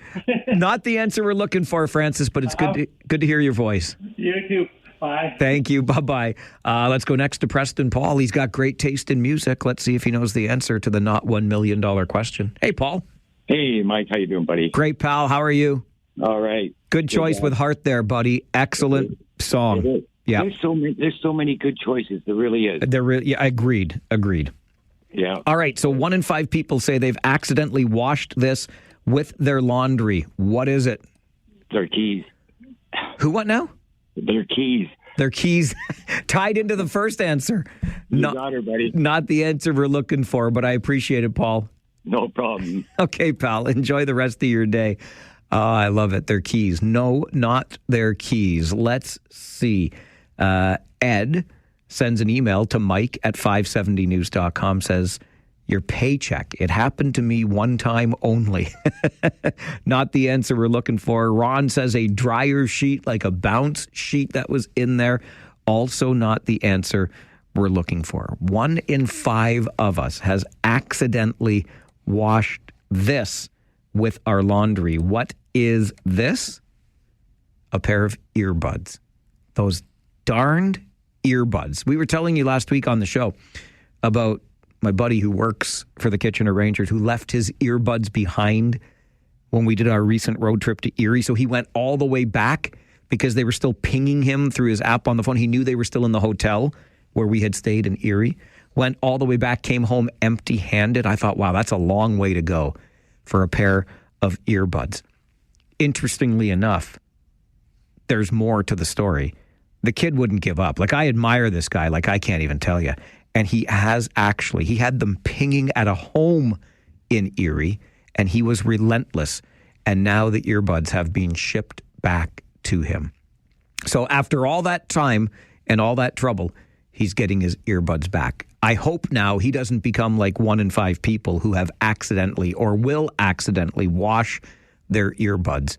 Not the answer we're looking for, Francis, but it's good to hear your voice. You too. Bye. Thank you. Bye-bye. Let's go next to Preston Paul. He's got great taste in music. Let's see if he knows the answer to the not $1 million question. Hey, Paul. Hey, Mike. How you doing, buddy? Great, pal. How are you? All right. Good choice with Heart there, buddy. Excellent song. Yeah. There's so many good choices. There really is. Yeah, agreed. Yeah. All right. So 1 in 5 people say they've accidentally washed this with their laundry. What is it? Their keys. Who? What now? Their keys. Their keys tied into the first answer. You got her, buddy. Not the answer we're looking for, but I appreciate it, Paul. No problem. Okay, pal. Enjoy the rest of your day. I love it. Their keys. No, not their keys. Let's see. Ed sends an email to Mike at 570news.com, says, your paycheck. It happened to me one time only. Not the answer we're looking for. Ron says a dryer sheet, like a bounce sheet that was in there. Also not the answer we're looking for. 1 in 5 of us has accidentally washed this with our laundry. What is this? A pair of earbuds. Those darned earbuds. We were telling you last week on the show about my buddy who works for the Kitchener Rangers who left his earbuds behind when we did our recent road trip to Erie. So he went all the way back because they were still pinging him through his app on the phone. He knew they were still in the hotel where we had stayed in Erie. Went all the way back, came home empty-handed. I thought, wow, that's a long way to go for a pair of earbuds. Interestingly enough, there's more to the story. The kid wouldn't give up. Like, I admire this guy, like I can't even tell you. And he had them pinging at a home in Erie, and he was relentless. And now the earbuds have been shipped back to him. So after all that time and all that trouble, he's getting his earbuds back. I hope now he doesn't become like 1 in 5 people who have accidentally or will accidentally wash their earbuds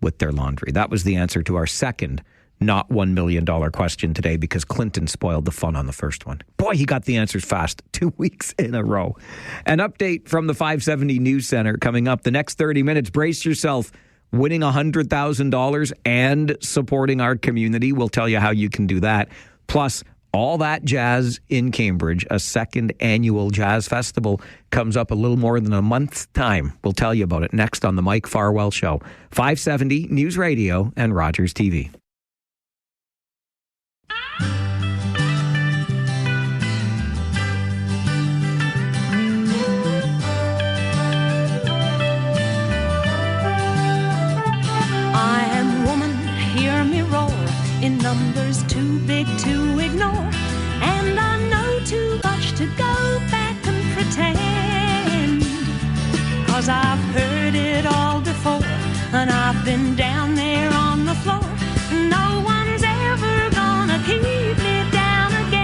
with their laundry. That was the answer to our second not $1 million question today, because Clinton spoiled the fun on the first one. Boy, he got the answers fast 2 weeks in a row. An update from the 570 News Center coming up. The next 30 minutes, brace yourself. Winning $100,000 and supporting our community. We'll tell you how you can do that. Plus, all that jazz in Cambridge, a second annual jazz festival, comes up a little more than a month's time. We'll tell you about it next on the Mike Farwell Show. 570 News Radio and Rogers TV. I am woman, hear me roar, in numbers too big to ignore, and I know too much to go back and pretend, 'cause I've heard it all before, and I've been down there on the floor. No one's ever gonna keep me down again.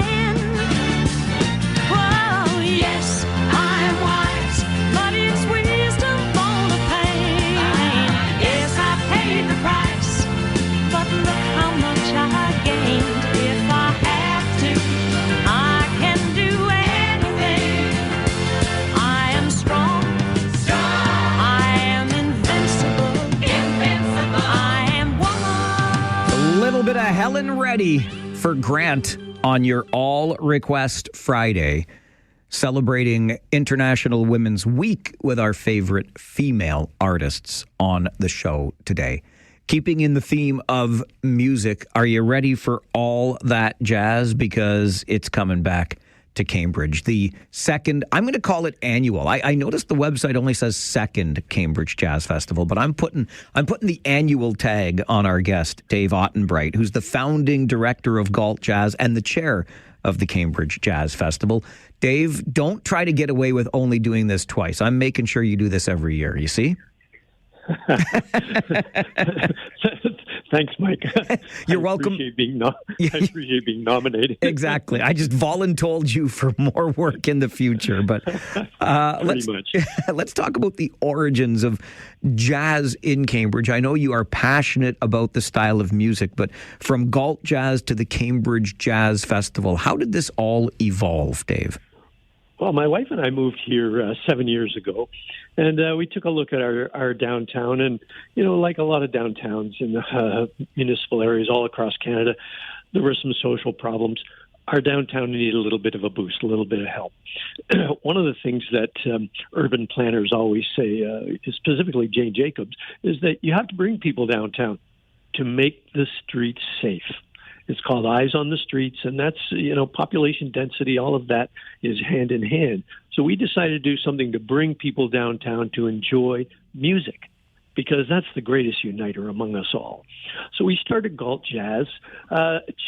Helen Reddy for Grant on your All Request Friday, celebrating International Women's Week with our favorite female artists on the show today. Keeping in the theme of music, are you ready for All That Jazz? Because it's coming back to Cambridge. The second, I'm going to call it annual. I noticed the website only says second Cambridge Jazz Festival, but I'm putting the annual tag on our guest, Dave Ottenbright, who's the founding director of Galt Jazz and the chair of the Cambridge Jazz Festival. Dave, don't try to get away with only doing this twice. I'm making sure you do this every year, you see? Thanks, Mike. You're welcome. I appreciate being nominated. Exactly. I just voluntold you for more work in the future. But let's talk about the origins of jazz in Cambridge. I know you are passionate about the style of music, but from Galt Jazz to the Cambridge Jazz Festival, how did this all evolve, Dave? Well, my wife and I moved here 7 years ago, and we took a look at our downtown. And, you know, like a lot of downtowns in municipal areas all across Canada, there were some social problems. Our downtown needed a little bit of a boost, a little bit of help. One of the things that urban planners always say, specifically Jane Jacobs, is that you have to bring people downtown to make the streets safe. It's called Eyes on the Streets, and that's, you know, population density, all of that is hand in hand. So we decided to do something to bring people downtown to enjoy music, because that's the greatest uniter among us all. So we started Galt Jazz.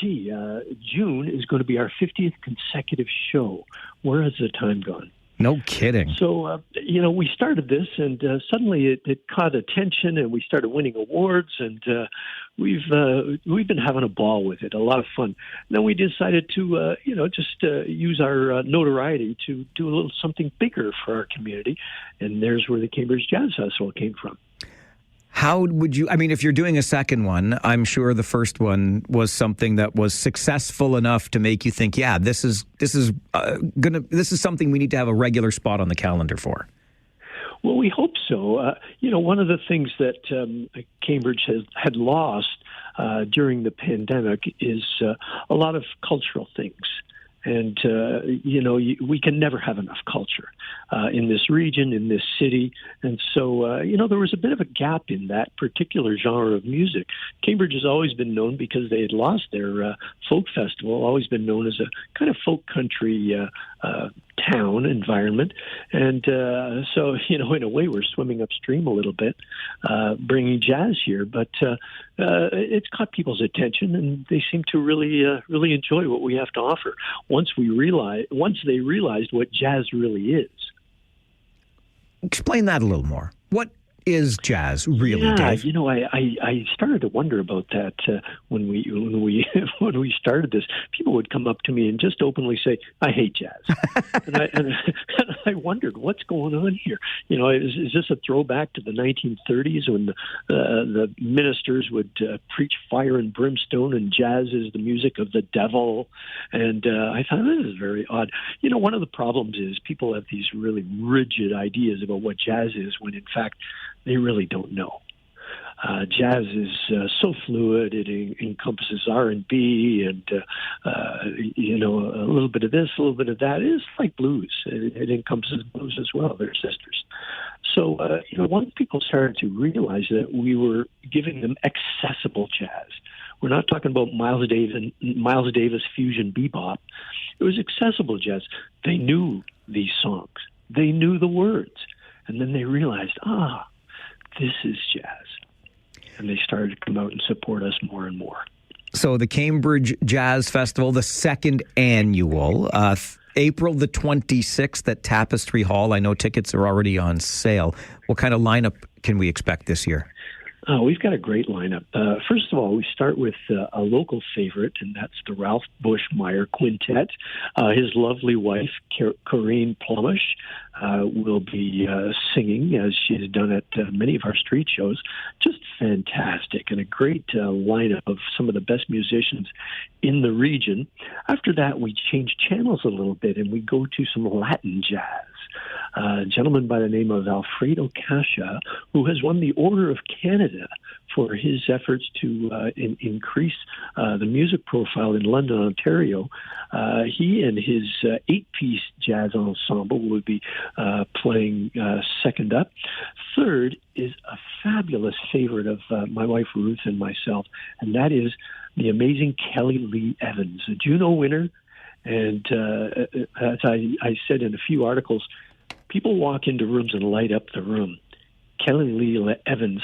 June is going to be our 50th consecutive show. Where has the time gone? No kidding. So, you know, we started this, and suddenly it caught attention, and we started winning awards, and we've been having a ball with it, a lot of fun. And then we decided to, use our notoriety to do a little something bigger for our community, and there's where the Cambridge Jazz Festival came from. How would you, I mean, if you're doing a second one, I'm sure the first one was something that was successful enough to make you think, yeah, this is something we need to have a regular spot on the calendar for. Well, we hope so. One of the things that Cambridge had lost during the pandemic is a lot of cultural things. And, we can never have enough culture in this region, in this city. And so, there was a bit of a gap in that particular genre of music. Cambridge has always been known, because they had lost their folk festival, always been known as a kind of folk country town environment. And so, in a way, we're swimming upstream a little bit, bringing jazz here. But it's caught people's attention, and they seem to really enjoy what we have to offer. Once they realized what jazz really is. Explain that a little more. What is jazz really, Dave? I started to wonder about that when we started this. People would come up to me and just openly say, "I hate jazz," and I wondered what's going on here. Is this a throwback to the 1930s when the ministers would preach fire and brimstone, and jazz is the music of the devil? And I thought, this is very odd. One of the problems is people have these really rigid ideas about what jazz is, when in fact they really don't know. Jazz is so fluid; it encompasses R&B and a little bit of this, a little bit of that. It's like blues; it encompasses blues as well. They're sisters. So once people started to realize that we were giving them accessible jazz, we're not talking about Miles Davis fusion bebop. It was accessible jazz. They knew these songs. They knew the words, and then they realized, this is jazz. And they started to come out and support us more and more. So the Cambridge Jazz Festival, the second annual, April the 26th at Tapestry Hall. I know tickets are already on sale. What kind of lineup can we expect this year? We've got a great lineup. First of all, we start with a local favorite, and that's the Ralph Bushmeyer Quintet. His lovely wife, Corinne Plumish, will be singing, as she has done at many of our street shows. Just fantastic, and a great lineup of some of the best musicians in the region. After that, we change channels a little bit, and we go to some Latin jazz. A gentleman by the name of Alfredo Cascia, who has won the Order of Canada for his efforts to increase the music profile in London, Ontario. He and his 8-piece jazz ensemble would be playing second up. Third is a fabulous favorite of my wife Ruth and myself, and that is the amazing Kelly Lee Evans, a Juno winner. And as I said in a few articles, people walk into rooms and light up the room. Kelly Lee Evans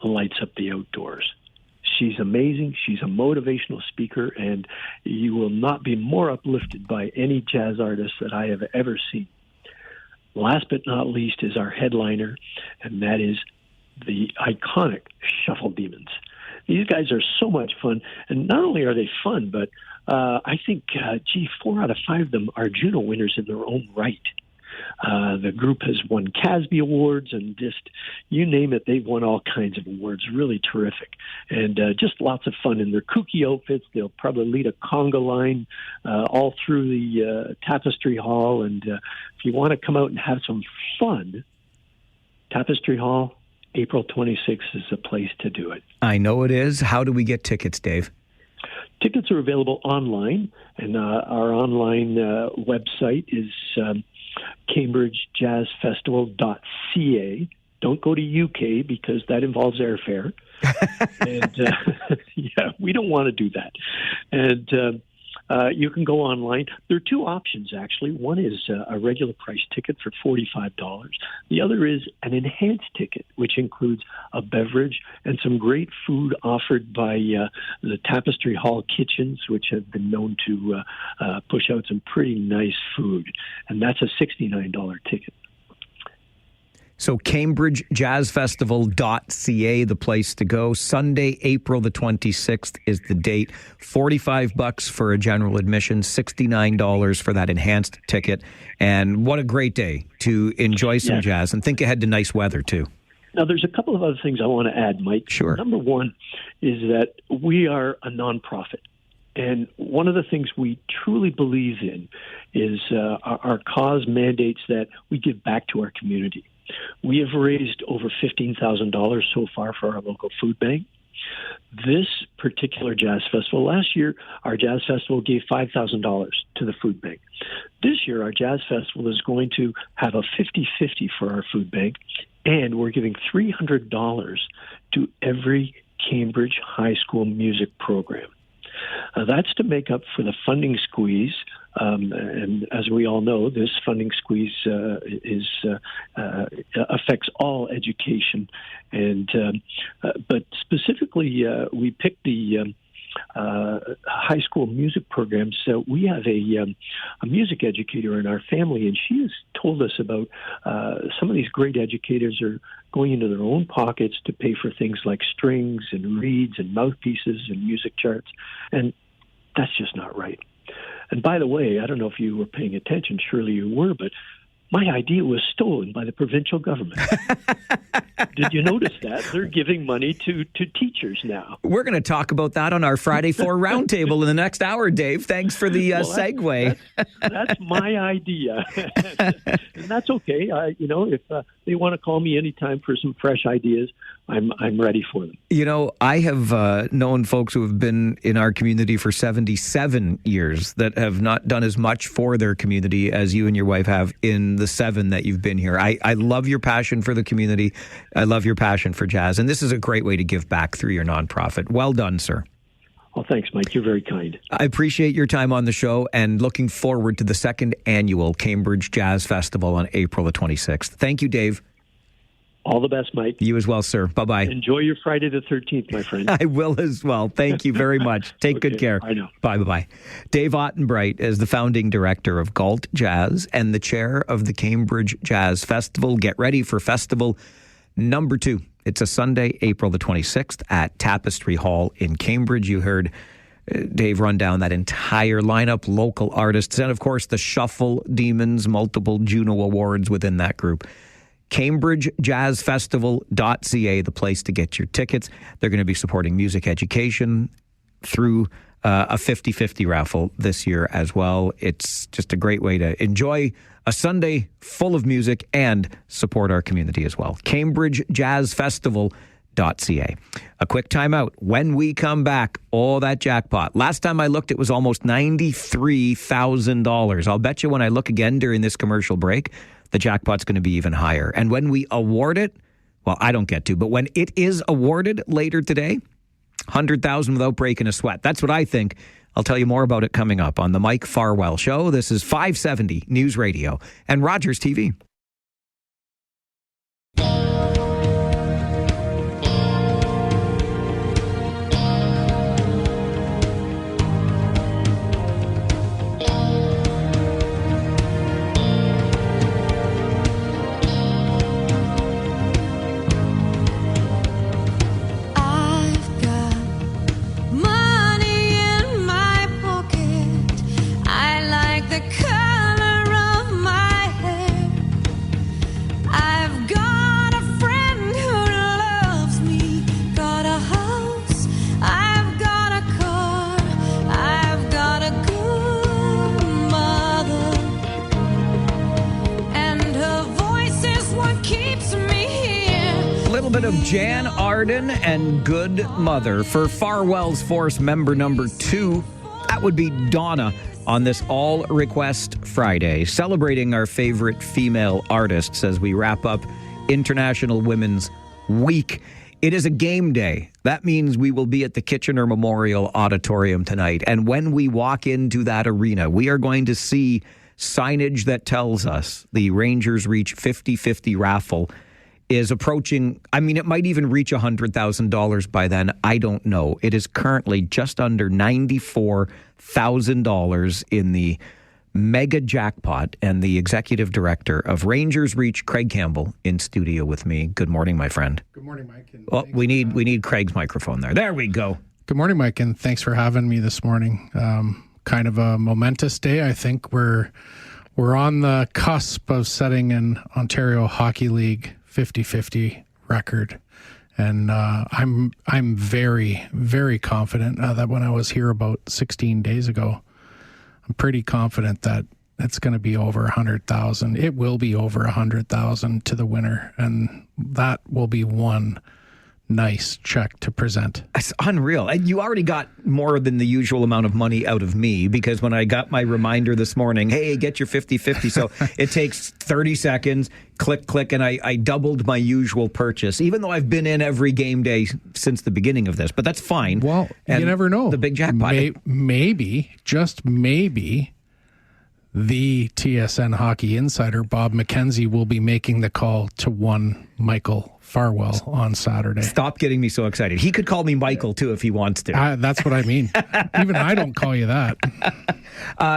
lights up the outdoors. She's amazing. She's a motivational speaker, and you will not be more uplifted by any jazz artist that I have ever seen. Last but not least is our headliner, and that is the iconic Shuffle Demons. These guys are so much fun, and not only are they fun, but I think, 4 out of 5 of them are Juno winners in their own right. The group has won Casby Awards, and just, you name it, they've won all kinds of awards. Really terrific. And just lots of fun in their kooky outfits. They'll probably lead a conga line all through the Tapestry Hall. And if you want to come out and have some fun, Tapestry Hall, April 26th is the place to do it. I know it is. How do we get tickets, Dave? Tickets are available online, and our online website is CambridgeJazzFestival.ca. Don't go to UK because that involves airfare. And yeah, we don't want to do that. And you can go online. There are 2 options, actually. One is a regular price ticket for $45. The other is an enhanced ticket, which includes a beverage and some great food offered by the Tapestry Hall kitchens, which have been known to push out some pretty nice food. And that's a $69 ticket. So CambridgeJazzFestival.ca, the place to go. Sunday, April the 26th is the date. $45 for a general admission, $69 for that enhanced ticket. And what a great day to enjoy some jazz and think ahead to nice weather, too. Now, there's a couple of other things I want to add, Mike. Sure. Number one is that we are a nonprofit. And one of the things we truly believe in is our cause mandates that we give back to our community. We have raised over $15,000 so far for our local food bank. This particular jazz festival, last year, our jazz festival gave $5,000 to the food bank. This year, our jazz festival is going to have a 50-50 for our food bank, and we're giving $300 to every Cambridge High School music program. That's to make up for the funding squeeze. And as we all know, this funding squeeze affects all education. And but specifically, we picked the high school music programs. So we have a music educator in our family, and she has told us about some of these great educators are going into their own pockets to pay for things like strings and reeds and mouthpieces and music charts. And that's just not right. And by the way, I don't know if you were paying attention, surely you were, but my idea was stolen by the provincial government. Did you notice that? They're giving money to teachers now. We're going to talk about that on our Friday 4 roundtable in the next hour, Dave. Thanks for the segue. That's my idea. And that's okay. If they want to call me anytime for some fresh ideas, I'm ready for them. You know, I have known folks who have been in our community for 77 years that have not done as much for their community as you and your wife have in the 7 that you've been here. I love your passion for the community. I love your passion for jazz. And this is a great way to give back through your nonprofit. Well done, sir. Well, thanks, Mike. You're very kind. I appreciate your time on the show and looking forward to the 2nd annual Cambridge Jazz Festival on April the 26th. Thank you, Dave. All the best, Mike. You as well, sir. Bye-bye. Enjoy your Friday the 13th, my friend. I will as well. Thank you very much. Take good care. I know. Bye-bye. Dave Ottenbright is the founding director of Galt Jazz and the chair of the Cambridge Jazz Festival. Get ready for Festival number 2. It's a Sunday, April the 26th at Tapestry Hall in Cambridge. You heard Dave run down that entire lineup, local artists, and of course the Shuffle Demons, multiple Juno Awards within that group. CambridgeJazzFestival.ca, the place to get your tickets. They're going to be supporting music education through a 50-50 raffle this year as well. It's just a great way to enjoy a Sunday full of music and support our community as well. CambridgeJazzFestival.ca. A quick timeout. When we come back, that jackpot. Last time I looked, it was almost $93,000. I'll bet you when I look again during this commercial break, the jackpot's going to be even higher. And when we award it, well, I don't get to, but when it is awarded later today, 100,000 without breaking a sweat. That's what I think. I'll tell you more about it coming up on the Mike Farwell Show. This is 570 News Radio and Rogers TV. Of Jan Arden and Good Mother. For Farwell's Force member number 2, that would be Donna on this All Request Friday, celebrating our favorite female artists as we wrap up International Women's Week. It is a game day. That means we will be at the Kitchener Memorial Auditorium tonight. And when we walk into that arena, we are going to see signage that tells us the Rangers Reach 50-50 raffle is approaching, it might even reach $100,000 by then. I don't know. It is currently just under $94,000 in the mega jackpot, and the executive director of Rangers Reach, Craig Campbell, in studio with me. Good morning, my friend. Good morning, Mike. Well, we need Craig's microphone there. There we go. Good morning, Mike, and thanks for having me this morning. Kind of a momentous day. I think we're on the cusp of setting an Ontario Hockey League 50-50 record. And I'm very, very confident that when I was here about 16 days ago, I'm pretty confident that it's going to be over 100,000. It will be over 100,000 to the winner, and that will be one nice check to present. It's unreal. And you already got more than the usual amount of money out of me, because when I got my reminder this morning, hey, get your 50-50. So it takes 30 seconds, click, and I doubled my usual purchase, even though I've been in every game day since the beginning of this. But that's fine. Well, and you never know. The big jackpot. Maybe, just maybe, the TSN Hockey Insider, Bob McKenzie, will be making the call to one Michael Farwell on Saturday. Stop getting me so excited. He could call me Michael, too, if he wants to. That's what I mean. Even I don't call you that.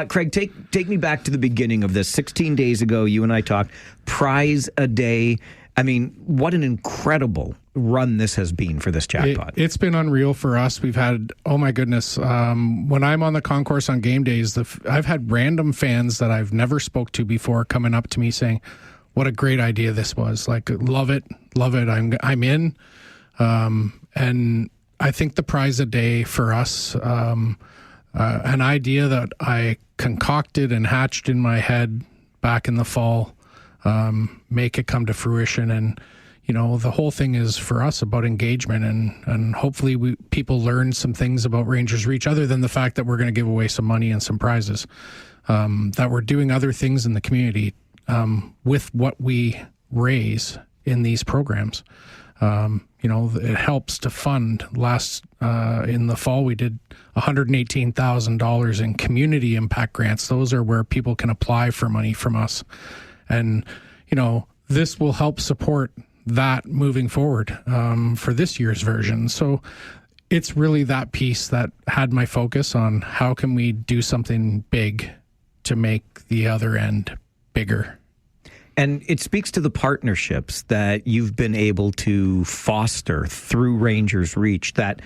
Craig, take me back to the beginning of this. 16 days ago, you and I talked prize a day. I mean, what an incredible run this has been for this jackpot. It's been unreal for us. We've had, oh my goodness, when I'm on the concourse on game days, I've had random fans that I've never spoke to before coming up to me saying, what a great idea this was. Like, love it. I'm in. And I think the prize a day for us, an idea that I concocted and hatched in my head back in the fall, make it come to fruition. And, the whole thing is for us about engagement, and hopefully people learn some things about Rangers Reach, other than the fact that we're going to give away some money and some prizes, that we're doing other things in the community with what we raise in these programs. It helps to fund. In the fall, we did $118,000 in community impact grants. Those are where people can apply for money from us. And, this will help support that moving forward for this year's version. So it's really that piece that had my focus on how can we do something big to make the other end bigger. And it speaks to the partnerships that you've been able to foster through Rangers Reach, that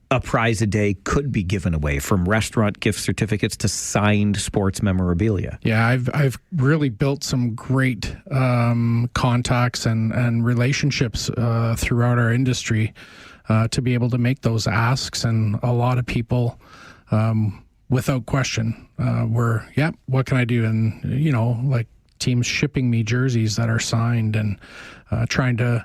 a prize a day could be given away, from restaurant gift certificates to signed sports memorabilia. Yeah, I've really built some great contacts and relationships throughout our industry to be able to make those asks. And a lot of people without question. What can I do? And, like teams shipping me jerseys that are signed and trying to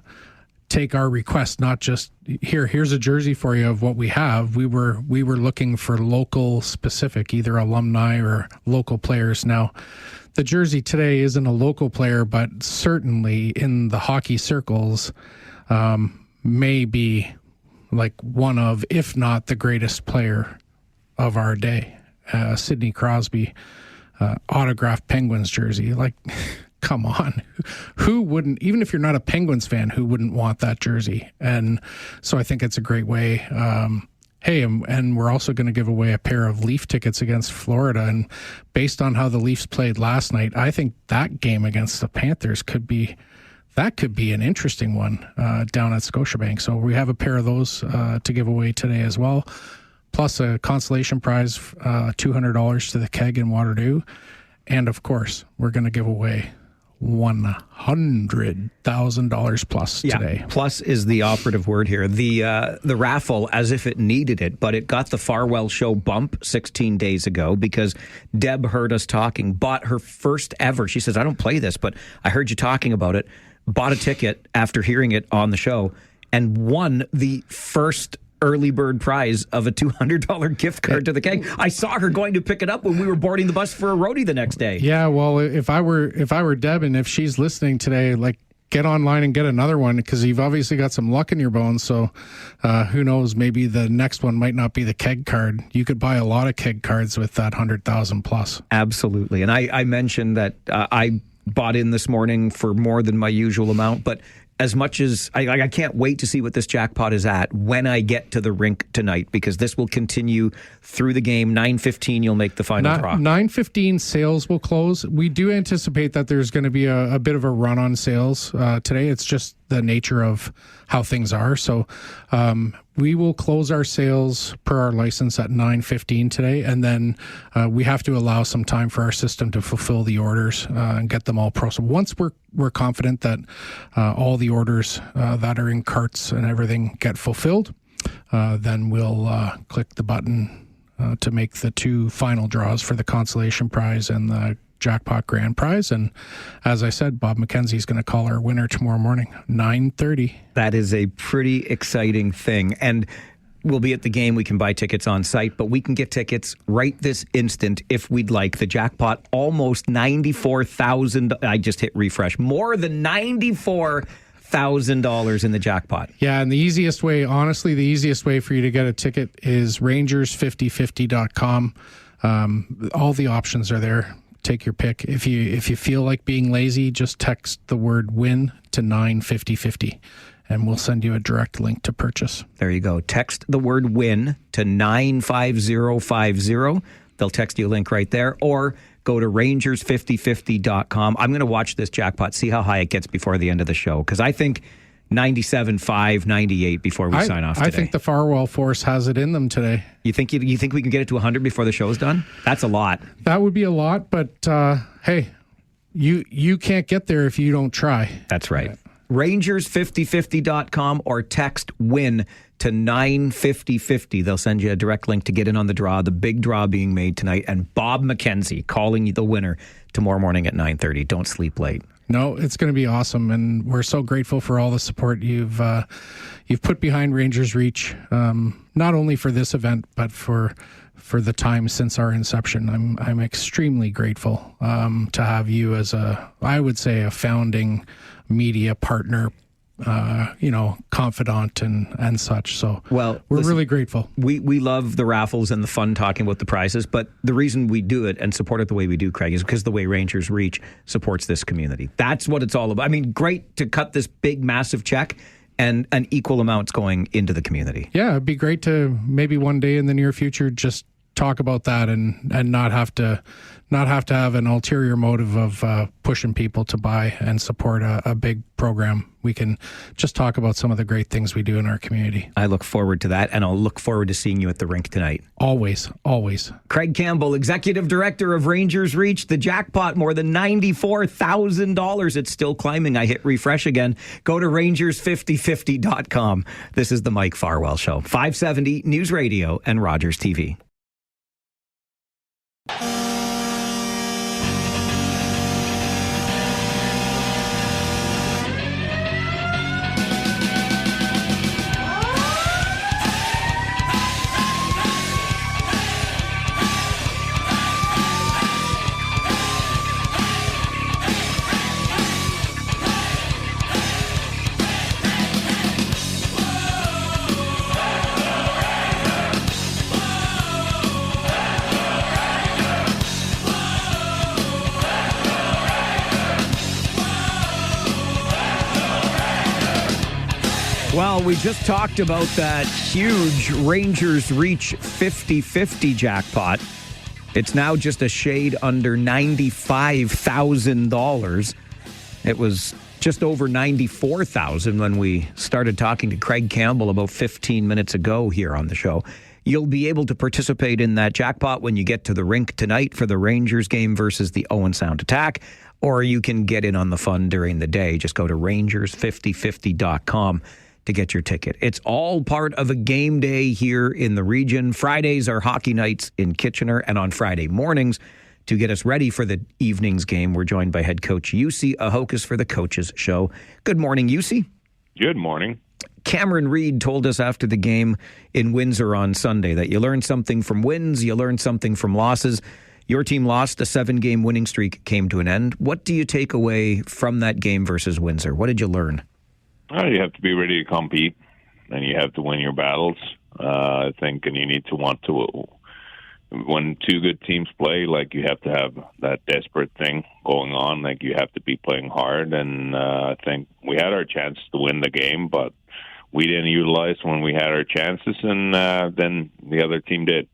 take our request, not just here's a jersey for you of what we have. We were looking for local specific, either alumni or local players. Now, the jersey today isn't a local player, but certainly in the hockey circles, may be like one of, if not the greatest player of our day. Sidney Crosby, autographed Penguins jersey. Like, come on. Who wouldn't, even if you're not a Penguins fan, who wouldn't want that jersey? And so I think it's a great way. And we're also going to give away a pair of Leaf tickets against Florida. And based on how the Leafs played last night, I think that game against the Panthers could be an interesting one down at Scotiabank. So we have a pair of those to give away today as well, plus a consolation prize, $200 to the Keg in Waterloo. And, of course, we're going to give away $100,000 plus today. Yeah, plus is the operative word here. The raffle, as if it needed it, but it got the Farwell show bump 16 days ago because Deb heard us talking, bought her first ever. She says, I don't play this, but I heard you talking about it. Bought a ticket after hearing it on the show and won the first early bird prize of a $200 gift card to the Keg. I saw her going to pick it up when we were boarding the bus for a roadie the next day. Yeah, well, if I were Deb, and if she's listening today, like, get online and get another one, because you've obviously got some luck in your bones. So who knows, maybe the next one might not be the Keg card. You could buy a lot of Keg cards with that 100,000 plus. Absolutely. And I mentioned that I bought in this morning for more than my usual amount, but as much as I can't wait to see what this jackpot is at when I get to the rink tonight, because this will continue through the game. 9:15, you'll make the final draw. 9:15 sales will close. We do anticipate that there's going to be a bit of a run on sales today. It's just the nature of how things are. So we will close our sales per our license at 9:15 today, and then we have to allow some time for our system to fulfill the orders and get them all processed. Once we're confident that all the orders that are in carts and everything get fulfilled, then we'll click the button to make the two final draws for the consolation prize and the jackpot grand prize. And as I said, Bob McKenzie is going to call our winner tomorrow morning, 9:30. That is a pretty exciting thing. And we'll be at the game. We can buy tickets on site, but we can get tickets right this instant if we'd like. The jackpot, almost 94,000. I just hit refresh. More than $94,000 in the jackpot. Yeah, and the easiest way for you to get a ticket is rangers5050.com. All the options are there. Take your pick. If you feel like being lazy, just text the word WIN to 95050 and we'll send you a direct link to purchase. There you go. Text the word WIN to 95050. They'll text you a link right there, or go to rangers5050.com. I'm going to watch this jackpot, see how high it gets before the end of the show, because I think 97.5, 98 before we sign off today. I think the Farwell force has it in them today. You think we can get it to 100 before the show's done? That's a lot. That would be a lot, but hey, you can't get there if you don't try. That's right. Rangers5050.com or text WIN to 95050. They'll send you a direct link to get in on the draw, the big draw being made tonight, and Bob McKenzie calling you the winner tomorrow morning at 9:30. Don't sleep late. No, it's going to be awesome, and we're so grateful for all the support you've put behind Rangers Reach, not only for this event but for the time since our inception. I'm extremely grateful to have you as I would say a founding media partner, confidant and such. So we're really grateful. We love the raffles and the fun talking about the prizes, but the reason we do it and support it the way we do, Craig, is because the way Rangers Reach supports this community. That's what it's all about. I mean, great to cut this big, massive check and an equal amount's going into the community. Yeah, it'd be great to maybe one day in the near future just talk about that and not have to have an ulterior motive of pushing people to buy and support a big program. We can just talk about some of the great things we do in our community. I look forward to that, and I'll look forward to seeing you at the rink tonight. Always. Craig Campbell, Executive Director of Rangers Reach. The jackpot, more than $94,000. It's still climbing. I hit refresh again. Go to rangers5050.com. This is the Mike Farwell Show. 570 News Radio and Rogers TV. Well, we just talked about that huge Rangers Reach 50-50 jackpot. It's now just a shade under $95,000. It was just over $94,000 when we started talking to Craig Campbell about 15 minutes ago here on the show. You'll be able to participate in that jackpot when you get to the rink tonight for the Rangers game versus the Owen Sound Attack, or you can get in on the fun during the day. Just go to Rangers5050.com to get your ticket. It's all part of a game day here in the region. Fridays are hockey nights in Kitchener, and on Friday mornings, to get us ready for the evening's game, we're joined by head coach Jussi Ahokas for the Coaches Show. Good morning, Jussi. Good morning. Cameron Reid told us after the game in Windsor on Sunday that you learn something from wins, you learn something from losses. Your team lost, a 7-game winning streak came to an end. What do you take away from that game versus Windsor? What did you learn? You have to be ready to compete, and you have to win your battles, I think, and you need to want to. When two good teams play, like, you have to have that desperate thing going on, like, you have to be playing hard, and I think we had our chance to win the game, but we didn't utilize when we had our chances, and then the other team did.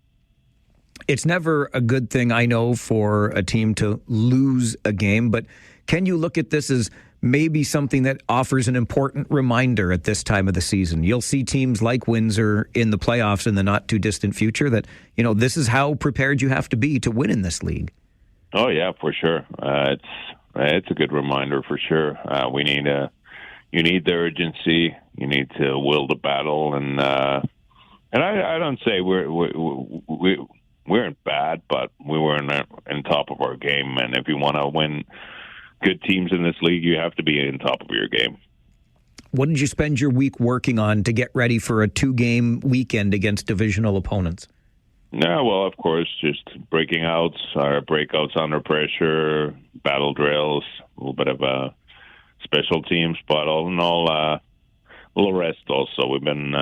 It's never a good thing, I know, for a team to lose a game, but can you look at this as maybe something that offers an important reminder at this time of the season? You'll see teams like Windsor in the playoffs in the not-too-distant future that, you know, this is how prepared you have to be to win in this league. Oh, yeah, for sure. It's a good reminder for sure. You need the urgency. You need to will the battle. And I don't say we weren't bad, but we weren't in top of our game. And if you want to win good teams in this league, you have to be in top of your game. What did you spend your week working on to get ready for a 2-game weekend against divisional opponents? Yeah, well, of course, just breakouts under pressure, battle drills, a little bit of special teams, but all in all, a little rest also. We've been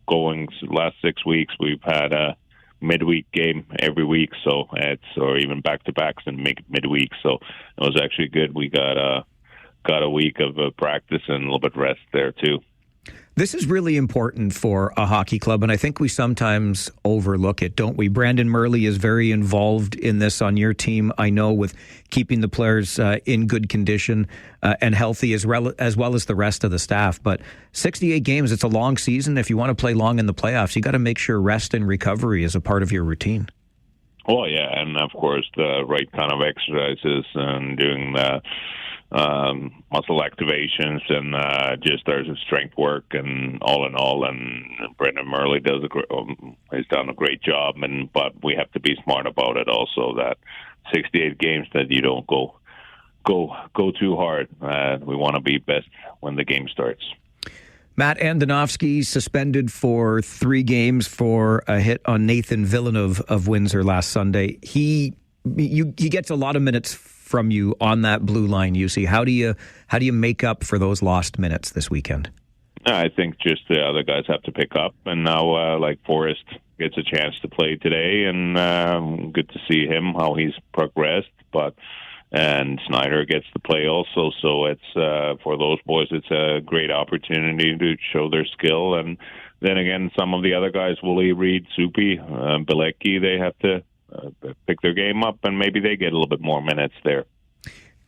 going the last 6 weeks. We've had a midweek game every week, or even back-to-backs in midweek, so it was actually good. We got a week of practice and a little bit of rest there too. This is really important for a hockey club, and I think we sometimes overlook it, don't we? Brandon Murley is very involved in this on your team, I know, with keeping the players in good condition and healthy as well as the rest of the staff. But 68 games, it's a long season. If you want to play long in the playoffs, you got to make sure rest and recovery is a part of your routine. Oh, yeah, and of course the right kind of exercises and doing the muscle activations and just there's a strength work and all in all, and Brendan Murley has done a great job, but we have to be smart about it also, that 68 games that you don't go too hard. We want to be best when the game starts. Matt Andonovski suspended for 3 games for a hit on Nathan Villeneuve of Windsor last Sunday. He gets a lot of minutes from you on that blue line, Jussi. How do you make up for those lost minutes this weekend? I think just the other guys have to pick up, and now like Forrest gets a chance to play today, and good to see him how he's progressed. And Snyder gets to play also, so it's for those boys, it's a great opportunity to show their skill. And then again, some of the other guys, Woolley, Reed, Soupy, Bilecki, they have to pick their game up, and maybe they get a little bit more minutes there.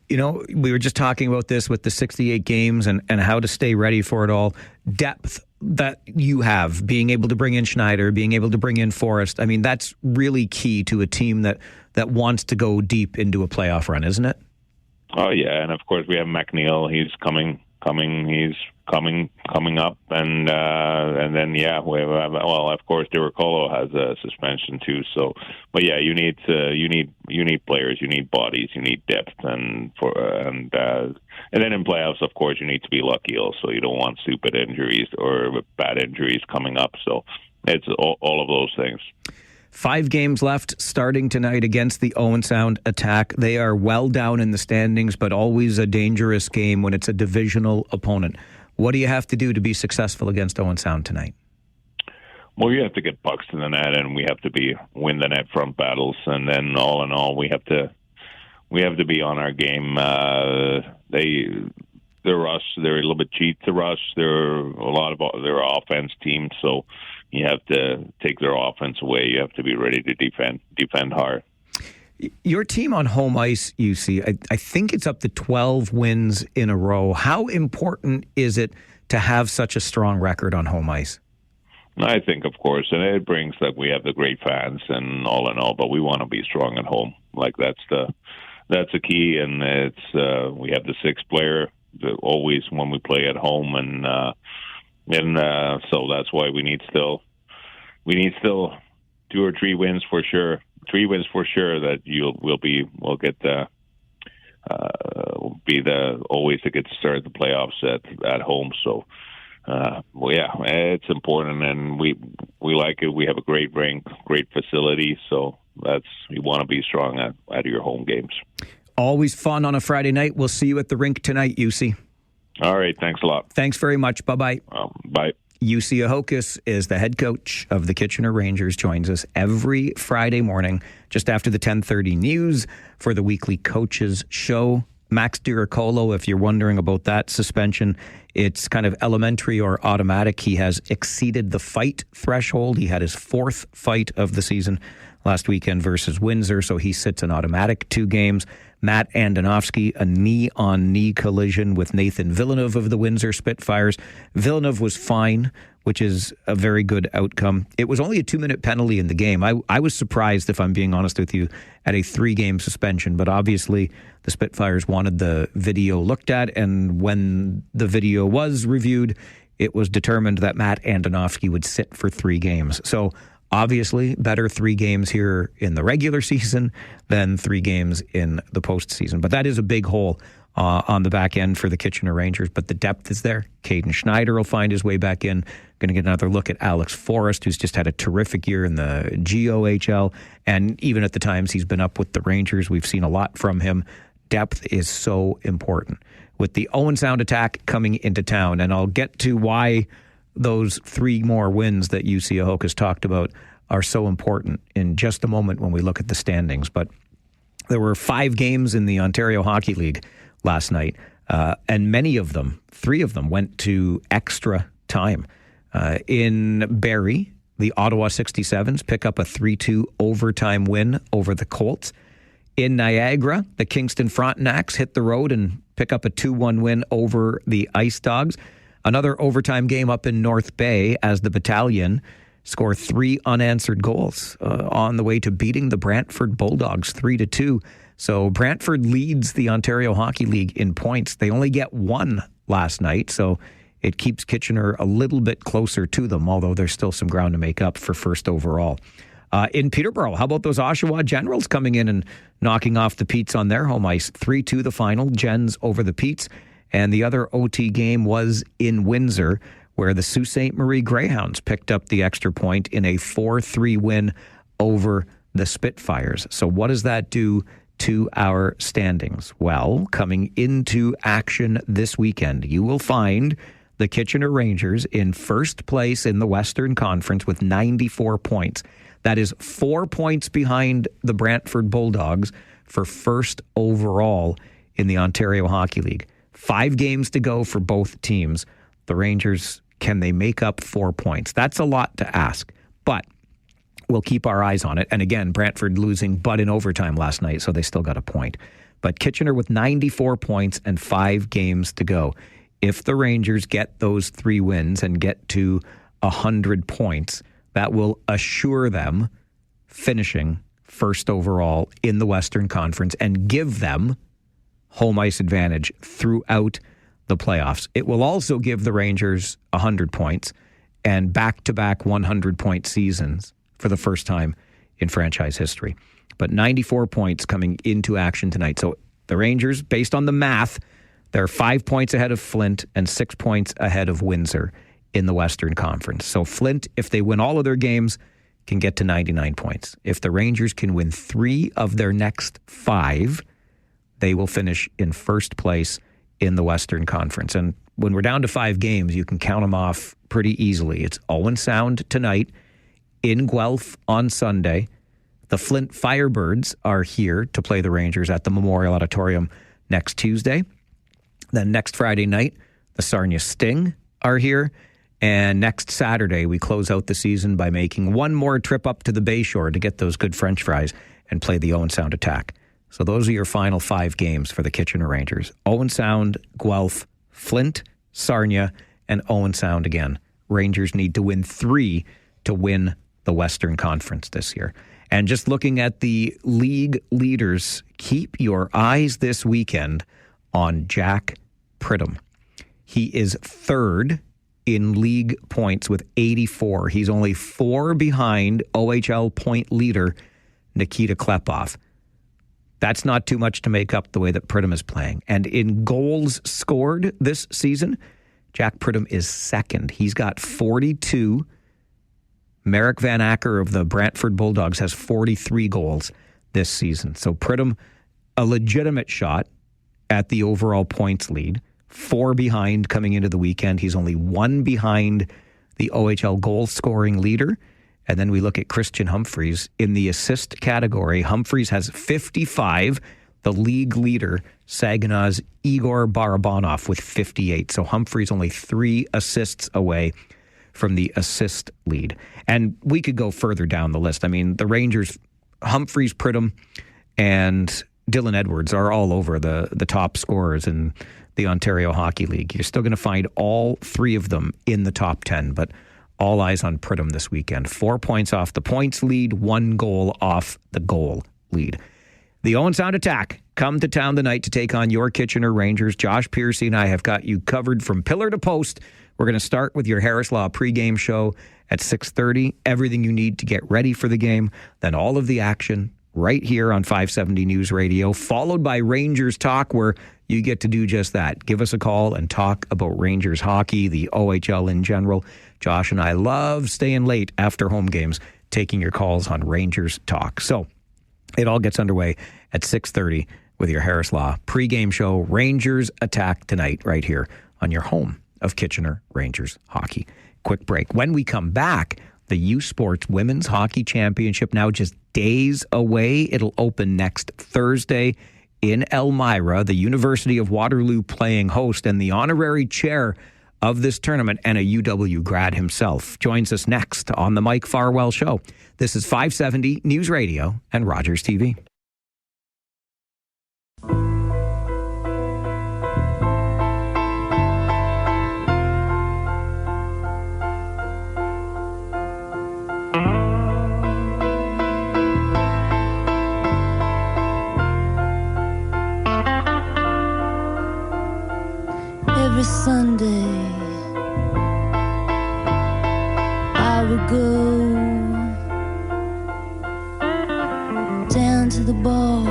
You know, we were just talking about this with the 68 games and how to stay ready for it all. Depth that you have, being able to bring in Schneider, being able to bring in Forrest, I mean, that's really key to a team that wants to go deep into a playoff run, isn't it? Oh, yeah, and of course we have McNeil. He's coming. He's coming up, and then we have, well, of course, DeRicolo has a suspension too. So, but yeah, you need players, you need bodies, you need depth, and then in playoffs, of course, you need to be lucky. Also, you don't want stupid injuries or bad injuries coming up. So it's all of those things. 5 games left starting tonight against the Owen Sound Attack. They are well down in the standings, but always a dangerous game when it's a divisional opponent. What do you have to do to be successful against Owen Sound tonight? Well, you have to get pucks to the net, and we have to win the net front battles. And then, all in all, we have to be on our game. They're a little bit cheap to rush. They're offense team, so you have to take their offense away. You have to be ready to defend hard. Your team on home ice, UC, I think it's up to 12 wins in a row. How important is it to have such a strong record on home ice? I think, of course, and it brings that we have the great fans and all in all, but we want to be strong at home. Like that's the key, and it's we have the 6th player always when we play at home, and so that's why we need still 2 or 3 wins for sure. 3 wins for sure that we'll get always to get to start the playoffs at home. So it's important, and we like it. We have a great rink, great facility, so we want to be strong at your home games. Always fun on a Friday night. We'll see you at the rink tonight, UC. All right, thanks a lot. Thanks very much. Bye-bye. Bye. UC Ahokas is the head coach of the Kitchener Rangers, joins us every Friday morning just after the 10:30 news for the weekly coaches show. Max DiRicolo, if you're wondering about that suspension, it's kind of elementary or automatic. He has exceeded the fight threshold. He had his 4th fight of the season last weekend versus Windsor, so he sits an automatic 2 games. Matt Andonovski, a knee-on-knee collision with Nathan Villeneuve of the Windsor Spitfires. Villeneuve was fine, which is a very good outcome. It was only a 2-minute penalty in the game. I was surprised, if I'm being honest with you, at a 3-game suspension, but obviously the Spitfires wanted the video looked at, and when the video was reviewed, it was determined that Matt Andonovski would sit for 3 games. So obviously, better 3 games here in the regular season than 3 games in the postseason. But that is a big hole on the back end for the Kitchener Rangers. But the depth is there. Caden Schneider will find his way back in. Going to get another look at Alex Forrest, who's just had a terrific year in the GOHL. And even at the times he's been up with the Rangers, we've seen a lot from him. Depth is so important. With the Owen Sound Attack coming into town, and I'll get to why those 3 more wins that UC Ahokas talked about are so important in just a moment when we look at the standings. But there were 5 games in the Ontario Hockey League last night, and many of them, 3 of them, went to extra time. In Barrie, the Ottawa 67s pick up a 3-2 overtime win over the Colts. In Niagara, the Kingston Frontenacs hit the road and pick up a 2-1 win over the Ice Dogs. Another overtime game up in North Bay as the Battalion score 3 unanswered goals on the way to beating the Brantford Bulldogs 3-2. So Brantford leads the Ontario Hockey League in points. They only get 1 last night, so it keeps Kitchener a little bit closer to them, although there's still some ground to make up for first overall. In Peterborough, how about those Oshawa Generals coming in and knocking off the Petes on their home ice? 3-2 the final, Gens over the Petes. And the other OT game was in Windsor, where the Sault Ste. Marie Greyhounds picked up the extra point in a 4-3 win over the Spitfires. So what does that do to our standings? Well, coming into action this weekend, you will find the Kitchener Rangers in first place in the Western Conference with 94 points. That is 4 points behind the Brantford Bulldogs for first overall in the Ontario Hockey League. 5 games to go for both teams. The Rangers, can they make up 4 points? That's a lot to ask, but we'll keep our eyes on it. And again, Brantford losing but in overtime last night, so they still got a point. But Kitchener with 94 points and 5 games to go. If the Rangers get those 3 wins and get to 100 points, that will assure them finishing first overall in the Western Conference and give them home ice advantage throughout the playoffs. It will also give the Rangers 100 points and back-to-back 100-point seasons for the first time in franchise history. But 94 points coming into action tonight. So the Rangers, based on the math, they're 5 points ahead of Flint and 6 points ahead of Windsor in the Western Conference. So Flint, if they win all of their games, can get to 99 points. If the Rangers can win 3 of their next 5, they will finish in first place in the Western Conference. And when we're down to 5 games, you can count them off pretty easily. It's Owen Sound tonight, in Guelph on Sunday. The Flint Firebirds are here to play the Rangers at the Memorial Auditorium next Tuesday. Then next Friday night, the Sarnia Sting are here. And next Saturday, we close out the season by making one more trip up to the Bayshore to get those good French fries and play the Owen Sound Attack. So those are your final 5 games for the Kitchener Rangers. Owen Sound, Guelph, Flint, Sarnia, and Owen Sound again. Rangers need to win 3 to win the Western Conference this year. And just looking at the league leaders, keep your eyes this weekend on Jack Pridham. He is 3rd in league points with 84. He's only 4 behind OHL point leader Nikita Klepov. That's not too much to make up the way that Pridham is playing. And in goals scored this season, Jack Pridham is 2nd. He's got 42. Merrick Van Acker of the Brantford Bulldogs has 43 goals this season. So Pridham, a legitimate shot at the overall points lead. 4 behind coming into the weekend. He's only 1 behind the OHL goal scoring leader. And then we look at Christian Humphreys in the assist category. Humphreys has 55. The league leader, Saginaw's Igor Barabanov, with 58. So Humphreys only 3 assists away from the assist lead. And we could go further down the list. I mean, the Rangers, Humphreys, Pridham, and Dylan Edwards are all over the top scorers in the Ontario Hockey League. You're still going to find all 3 of them in the top 10, but all eyes on Pridham this weekend. 4 points off the points lead, 1 goal off the goal lead. The Owen Sound Attack come to town tonight to take on your Kitchener Rangers. Josh Piercy and I have got you covered from pillar to post. We're going to start with your Harris Law pregame show at 6:30. Everything you need to get ready for the game. Then all of the action right here on 570 News Radio, followed by Rangers Talk, where you get to do just that. Give us a call and talk about Rangers hockey, the OHL in general. Josh and I love staying late after home games, taking your calls on Rangers Talk. So it all gets underway at 6:30 with your Harris Law pregame show. Rangers Attack tonight right here on your home of Kitchener Rangers hockey. Quick break. When we come back, the USports Women's Hockey Championship now just days away. It'll open next Thursday in Elmira, the University of Waterloo playing host, and the honorary chair of this tournament and a UW grad himself joins us next on the Mike Farwell Show. This is 570 News Radio and Rogers TV. Every Sunday I would go down to the bar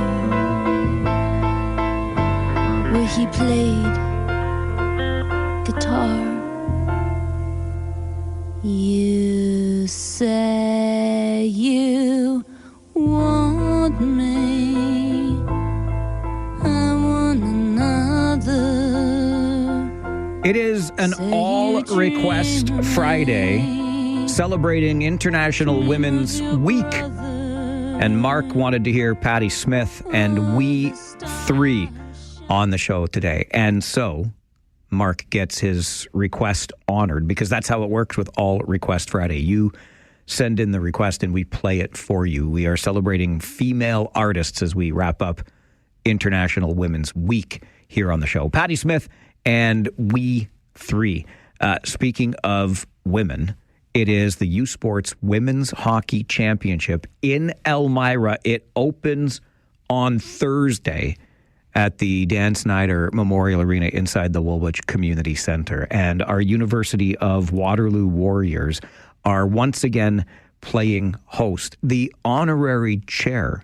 where he played guitar. You say you want me, I want another. It is an all-request Friday celebrating International Women's Week. And Mark wanted to hear Patti Smith and We 3 on the show today. And so Mark gets his request honored because that's how it works with All Request Friday. You send in the request and we play it for you. We are celebrating female artists as we wrap up International Women's Week here on the show. Patti Smith and We 3. Speaking of women, it is the USports Women's Hockey Championship in Elmira. It opens on Thursday at the Dan Snyder Memorial Arena inside the Woolwich Community Centre. And our University of Waterloo Warriors are once again playing host. The honorary chair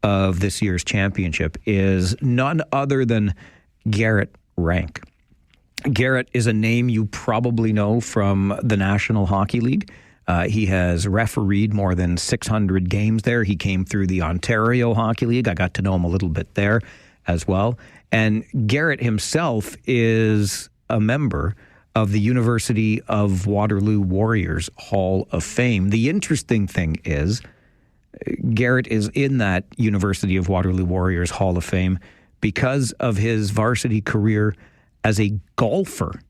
of this year's championship is none other than Garrett Rank. Garrett is a name you probably know from the National Hockey League. He has refereed more than 600 games there. He came through the Ontario Hockey League. I got to know him a little bit there as well. And Garrett himself is a member of the University of Waterloo Warriors Hall of Fame. The interesting thing is Garrett is in that University of Waterloo Warriors Hall of Fame because of his varsity career as a golfer.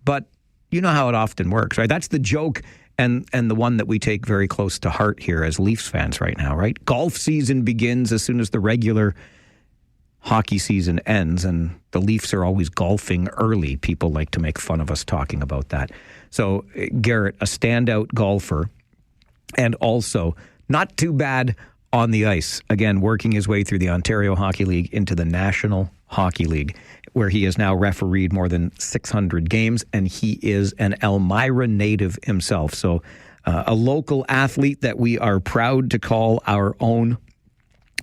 But you know how it often works, right? That's the joke and the one that we take very close to heart here as Leafs fans right now, right? Golf season begins as soon as the regular hockey season ends, and the Leafs are always golfing early. People like to make fun of us talking about that. So Garrett, a standout golfer, and also not too bad on the ice. Again, working his way through the Ontario Hockey League into the National Hockey League, where he has now refereed more than 600 games, and he is an Elmira native himself. So a local athlete that we are proud to call our own,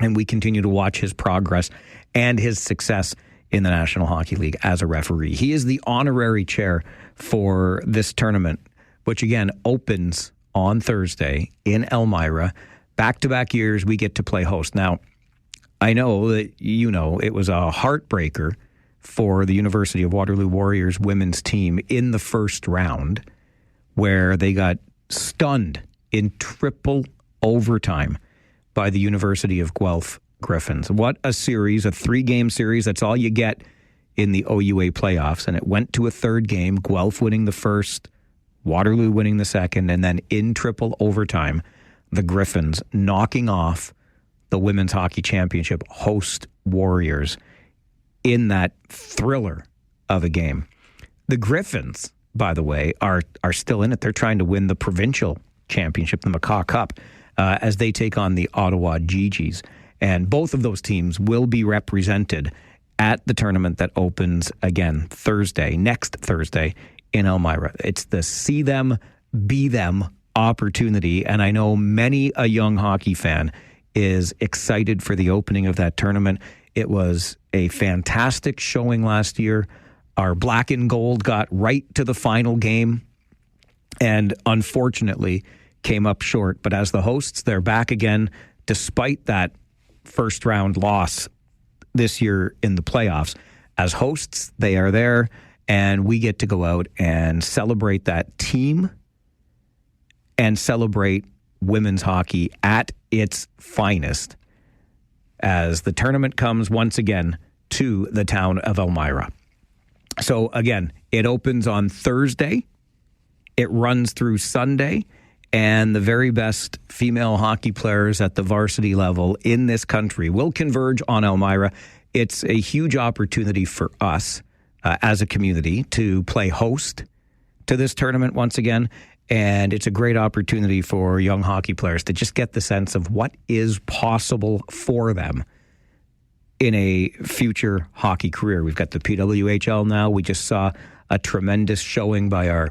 and we continue to watch his progress and his success in the National Hockey League as a referee. He is the honorary chair for this tournament, which again opens on Thursday in Elmira. Back-to-back years, we get to play host. Now, I know that it was a heartbreaker for the University of Waterloo Warriors women's team in the first round, where they got stunned in triple overtime by the University of Guelph Griffins. What a series, a 3-game series. That's all you get in the OUA playoffs. And it went to a third game, Guelph winning the first, Waterloo winning the second, and then in triple overtime, the Griffins knocking off the Women's Hockey Championship host Warriors in that thriller of a game. The Griffins, by the way, are still in it. They're trying to win the provincial championship, the Macaw Cup, as they take on the Ottawa Gee-Gees. And both of those teams will be represented at the tournament that opens again next Thursday in Elmira. It's the see them, be them opportunity. And I know many a young hockey fan is excited for the opening of that tournament. It was a fantastic showing last year. Our black and gold got right to the final game and unfortunately came up short. But as the hosts, they're back again despite that first round loss this year in the playoffs. As hosts, they are there, and we get to go out and celebrate that team and celebrate women's hockey at its finest as the tournament comes once again to the town of Elmira. So again, it opens on Thursday. It runs through Sunday. And the very best female hockey players at the varsity level in this country will converge on Elmira. It's a huge opportunity for us as a community to play host to this tournament once again. And it's a great opportunity for young hockey players to just get the sense of what is possible for them in a future hockey career. We've got the PWHL now. We just saw a tremendous showing by our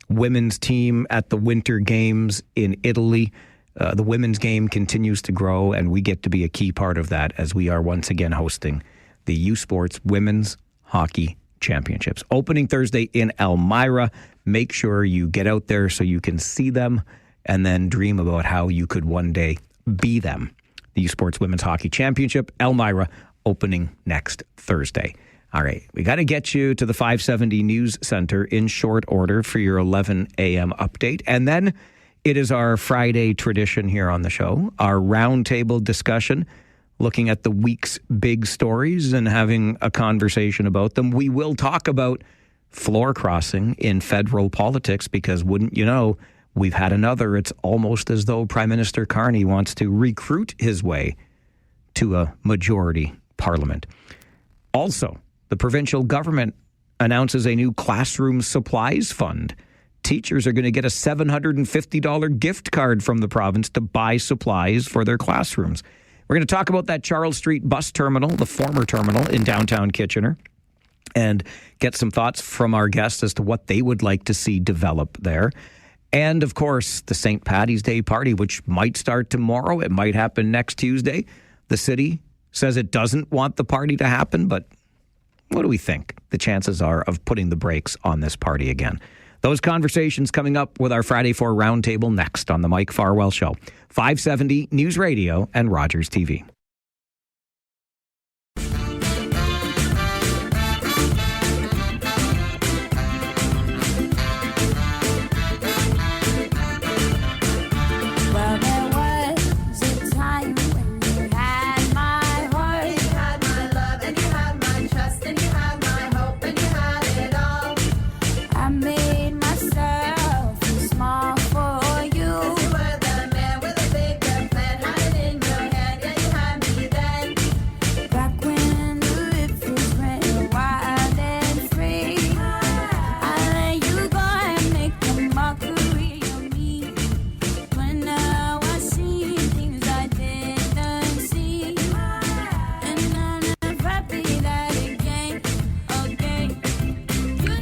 women's team at the Winter Games in Italy. The women's game continues to grow, and we get to be a key part of that as we are once again hosting the USports Women's Hockey Championships. Opening Thursday in Elmira. Make sure you get out there so you can see them and then dream about how you could one day be them. The USports Women's Hockey Championship, Elmira, opening next Thursday. All right, we got to get you to the 570 News Center in short order for your 11 a.m. update. And then it is our Friday tradition here on the show, our roundtable discussion, looking at the week's big stories and having a conversation about them. We will talk about floor crossing in federal politics because, wouldn't you know, we've had another. It's almost as though Prime Minister Carney wants to recruit his way to a majority parliament. Also, the provincial government announces a new classroom supplies fund. Teachers are going to get a $750 gift card from the province to buy supplies for their classrooms. We're going to talk about that Charles Street bus terminal, the former terminal in downtown Kitchener, and get some thoughts from our guests as to what they would like to see develop there. And, of course, the St. Paddy's Day party, which might start tomorrow. It might happen next Tuesday. The city says it doesn't want the party to happen, but what do we think the chances are of putting the brakes on this party again? Those conversations coming up with our Friday 4 Roundtable next on the Mike Farwell Show. 570 News Radio and Rogers TV.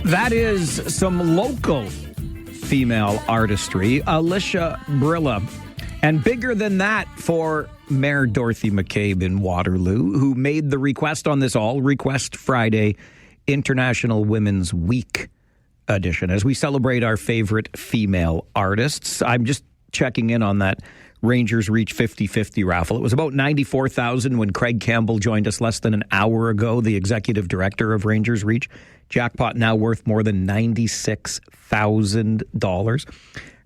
That is some local female artistry. Alicia Brilla. And bigger than that for Mayor Dorothy McCabe in Waterloo, who made the request on this All Request Friday International Women's Week edition as we celebrate our favorite female artists. I'm just checking in on that Rangers Reach 50-50 raffle. It was about $94,000 when Craig Campbell joined us less than an hour ago, the executive director of Rangers Reach. Jackpot now worth more than $96,000.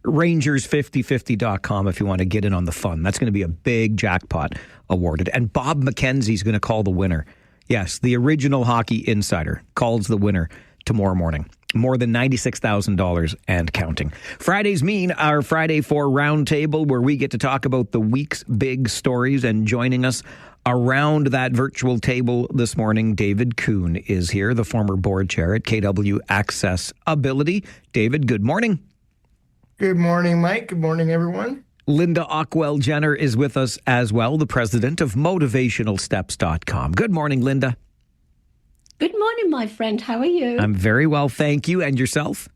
Rangers5050.com if you want to get in on the fun. That's going to be a big jackpot awarded. And Bob McKenzie's going to call the winner. Yes, the original hockey insider calls the winner tomorrow morning. More than $96,000 and counting. Fridays mean our Friday 4 Roundtable, where we get to talk about the week's big stories. And joining us around that virtual table this morning, David Kuhn is here, the former board chair at KW Accessibility. David, good morning. Good morning, Mike. Good morning, everyone. Linda Ockwell-Jenner is with us as well, the president of MotivationalSteps.com. Good morning, Linda. Good morning, my friend. How are you? I'm very well, thank you. And yourself?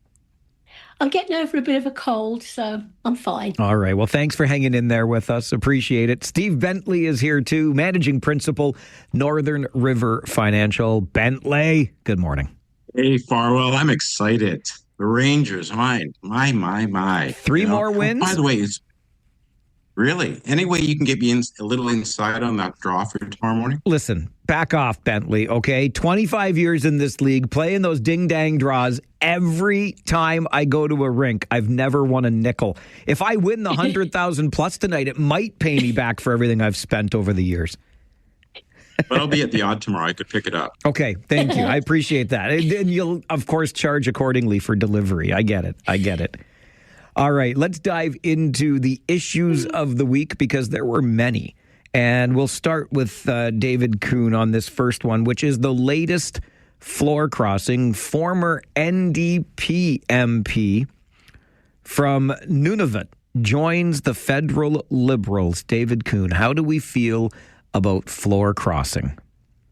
I'm getting over a bit of a cold, so I'm fine. All right. Well, thanks for hanging in there with us. Appreciate it. Steve Bentley is here too, managing principal, Northern River Financial. Bentley, good morning. Hey, Farwell. I'm excited. The Rangers, my. Three more wins? By the way, it's really any way you can get me a little inside on that draw for tomorrow morning? Listen, back off, Bentley, okay? 25 years in this league, playing those ding-dang draws every time I go to a rink. I've never won a nickel. If I win the 100,000 plus tonight, it might pay me back for everything I've spent over the years. But I'll be at the odd tomorrow. I could pick it up. Okay, thank you. I appreciate that. And you'll, of course, charge accordingly for delivery. I get it. All right, let's dive into the issues of the week because there were many. And we'll start with David Kuhn on this first one, which is the latest floor crossing. Former NDP MP from Nunavut joins the federal Liberals. David Kuhn, how do we feel about floor crossing?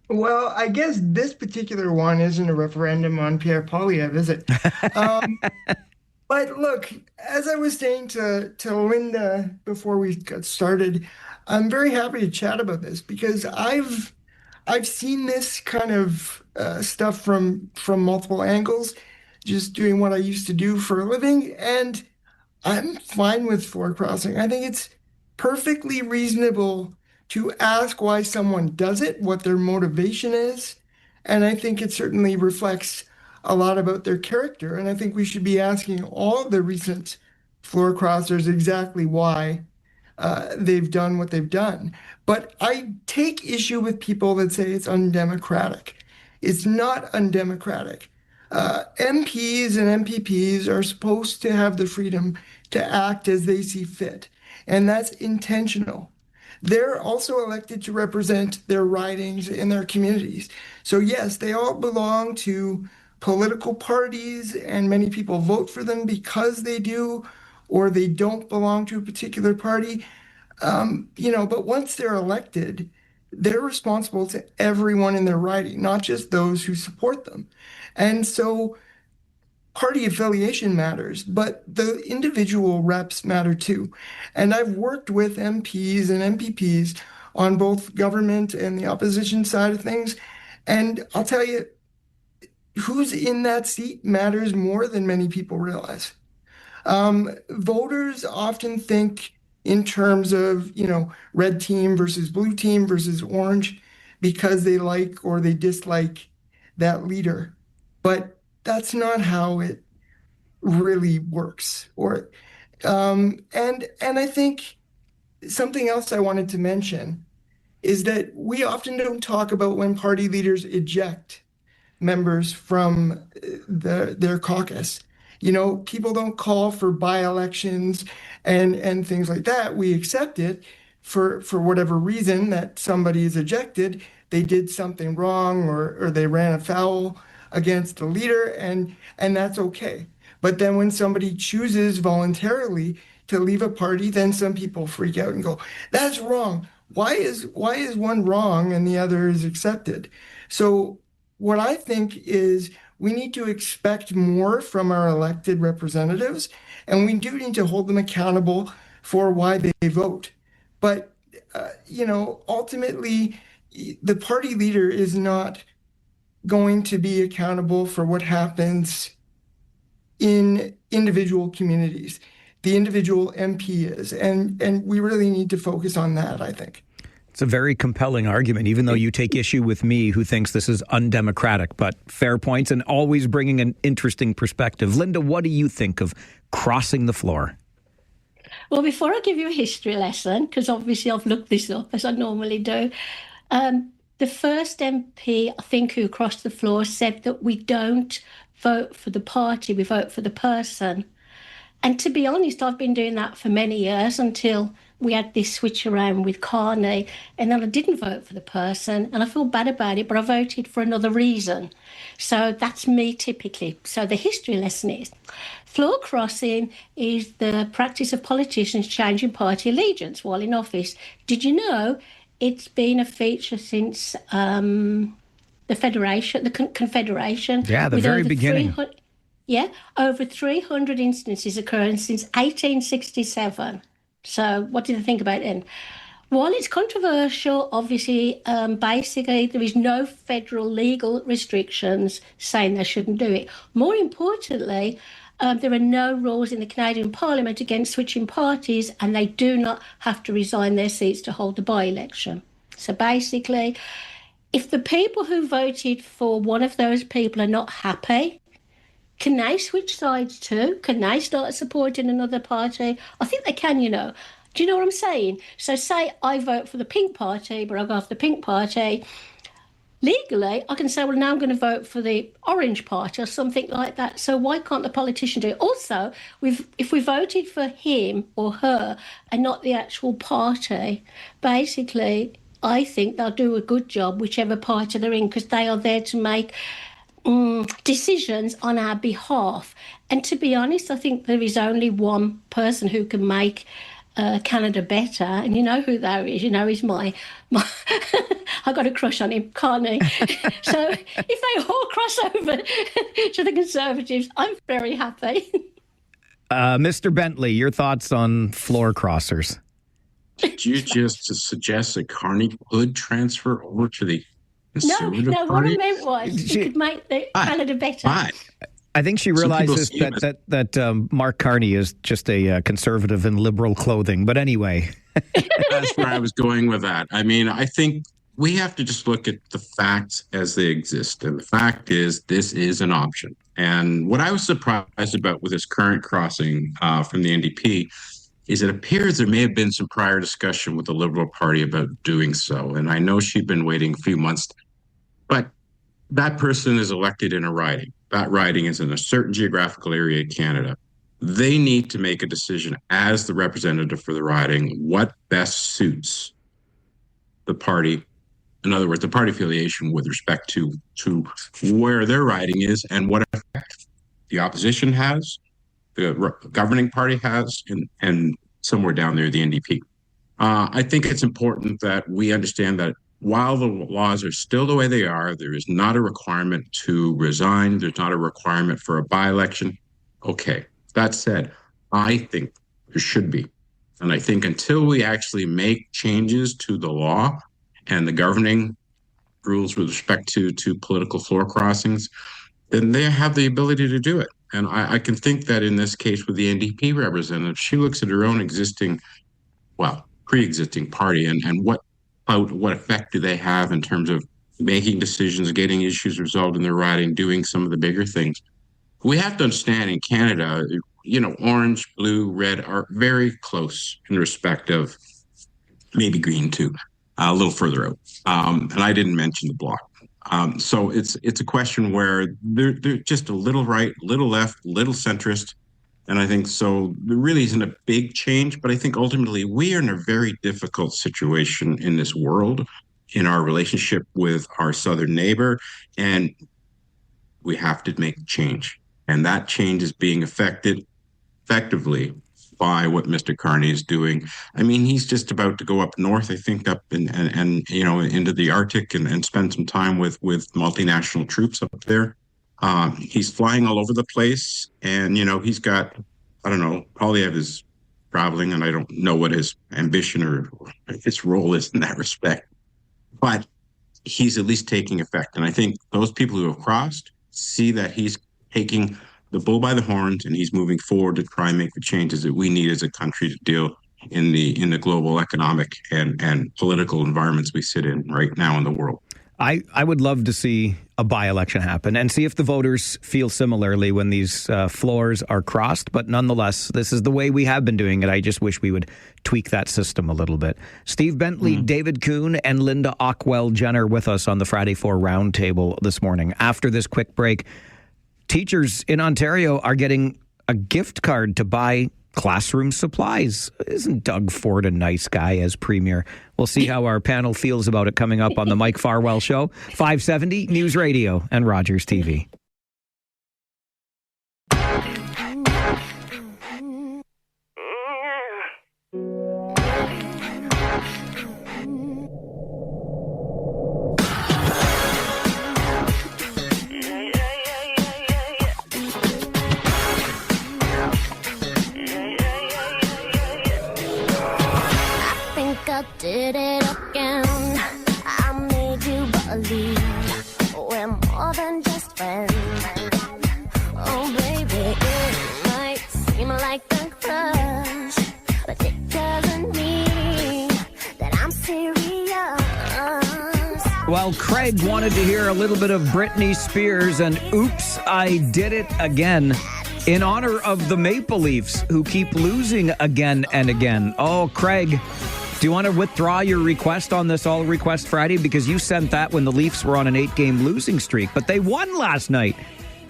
Well, I guess this particular one isn't a referendum on Pierre Poilievre, is it? But look, as I was saying to Linda before we got started, I'm very happy to chat about this because I've seen this kind of stuff from multiple angles, just doing what I used to do for a living, and I'm fine with floor crossing. I think it's perfectly reasonable to ask why someone does it, what their motivation is, and I think it certainly reflects a lot about their character. And I think we should be asking all the recent floor crossers exactly why they've done what they've done. But I take issue with people that say it's undemocratic. It's not undemocratic. MPs and MPPs are supposed to have the freedom to act as they see fit, and that's intentional. They're also elected to represent their ridings in their communities. So yes, they all belong to political parties, and many people vote for them because they do, or they don't belong to a particular party. But once they're elected, they're responsible to everyone in their riding, not just those who support them. And so party affiliation matters, but the individual reps matter too. And I've worked with MPs and MPPs on both government and the opposition side of things. And I'll tell you, who's in that seat matters more than many people realize. Voters often think in terms of, red team versus blue team versus orange because they like or they dislike that leader. But that's not how it really works. And I think something else I wanted to mention is that we often don't talk about when party leaders eject members from their caucus. People don't call for by-elections and things like that. We accept it for whatever reason that somebody is ejected. They did something wrong or they ran afoul against the leader, and that's okay. But then when somebody chooses voluntarily to leave a party, then some people freak out and go, that's wrong. Why is one wrong and the other is accepted? So what I think is we need to expect more from our elected representatives, and we do need to hold them accountable for why they vote. But, ultimately, the party leader is not going to be accountable for what happens in individual communities. The individual MP is, and we really need to focus on that, I think. It's a very compelling argument, even though you take issue with me, who thinks this is undemocratic, but fair points and always bringing an interesting perspective. Linda, what do you think of crossing the floor? Well, before I give you a history lesson, because obviously I've looked this up as I normally do, the first MP, I think, who crossed the floor said that we don't vote for the party, we vote for the person. And to be honest, I've been doing that for many years until we had this switch around with Carney, and then I didn't vote for the person, and I feel bad about it, but I voted for another reason. So that's me typically. So the history lesson is, floor crossing is the practice of politicians changing party allegiance while in office. Did you know it's been a feature since the Federation, the Confederation? Yeah, the very beginning. Over 300 instances occurring since 1867. So what did I think about it then? While it's controversial, obviously, basically, there is no federal legal restrictions saying they shouldn't do it. More importantly, there are no rules in the Canadian Parliament against switching parties, and they do not have to resign their seats to hold the by-election. So basically, if the people who voted for one of those people are not happy, can they switch sides too? Can they start supporting another party? I think they can, Do you know what I'm saying? So say I vote for the Pink Party, but I go off the Pink Party. Legally, I can say, well, now I'm going to vote for the Orange Party or something like that. So why can't the politician do it? Also, if we voted for him or her and not the actual party, basically, I think they'll do a good job, whichever party they're in, because they are there to make decisions on our behalf. And to be honest, I think there is only one person who can make Canada better, and you know who that is. He's my I got a crush on him, Carney. So if they all cross over to the Conservatives, I'm very happy. Mr. Bentley, your thoughts on floor crossers? Did you just suggest that Carney could transfer over to the Conservative No, what Party? I meant was it could make Canada better. I think she realizes that Mark Carney is just a conservative in liberal clothing. But anyway. That's where I was going with that. I mean, I think we have to just look at the facts as they exist. And the fact is, this is an option. And what I was surprised about with this current crossing from the NDP is it appears there may have been some prior discussion with the Liberal Party about doing so. And I know she'd been waiting a few months, but that person is elected in a riding. That riding is in a certain geographical area of Canada. They need to make a decision as the representative for the riding, what best suits the party. In other words, the party affiliation with respect to where their riding is and what effect the opposition has, the governing party has, and somewhere down there, the NDP. I think it's important that we understand that while the laws are still the way they are, there is not a requirement to resign. There's not a requirement for a by-election. Okay. That said, I think there should be. And I think until we actually make changes to the law and the governing rules with respect to political floor crossings, then they have the ability to do it. And I can think that in this case with the NDP representative, she looks at her own pre-existing party and what effect do they have in terms of making decisions, getting issues resolved in their riding, doing some of the bigger things. We have to understand in Canada, orange, blue, red are very close in respect of maybe green too, a little further out. And I didn't mention the bloc. So it's a question where they're just a little right, little left, little centrist. And I think so there really isn't a big change, but I think ultimately we are in a very difficult situation in this world, in our relationship with our southern neighbor, and we have to make change. And that change is being affected effectively by what Mr. Carney is doing. I mean, he's just about to go up north, I think, up and into the Arctic and spend some time with multinational troops up there. He's flying all over the place, and he's got, I don't know, Polyev is traveling, and I don't know what his ambition or his role is in that respect, but he's at least taking effect. And I think those people who have crossed see that he's taking the bull by the horns, and he's moving forward to try and make the changes that we need as a country to deal in the global economic and political environments we sit in right now in the world. I would love to see a by-election happen and see if the voters feel similarly when these floors are crossed. But nonetheless, this is the way we have been doing it. I just wish we would tweak that system a little bit. Steve Bentley, David Kuhn, and Linda Ockwell-Jenner with us on the Friday 4 Roundtable this morning. After this quick break, teachers in Ontario are getting a gift card to buy classroom supplies. Isn't Doug Ford a nice guy as premier? We'll see how our panel feels about it coming up on the Mike Farwell Show, 570 News Radio and Rogers TV. Did it again. I made you believe we're more than just friends. Oh, baby, it might seem like a crush, but it doesn't mean that I'm serious. Well, Craig wanted to hear a little bit of Britney Spears and Oops, I Did It Again in honor of the Maple Leafs, who keep losing again and again. Oh, Craig, do you want to withdraw your request on this All Request Friday? Because you sent that when the Leafs were on an 8-game losing streak, but they won last night.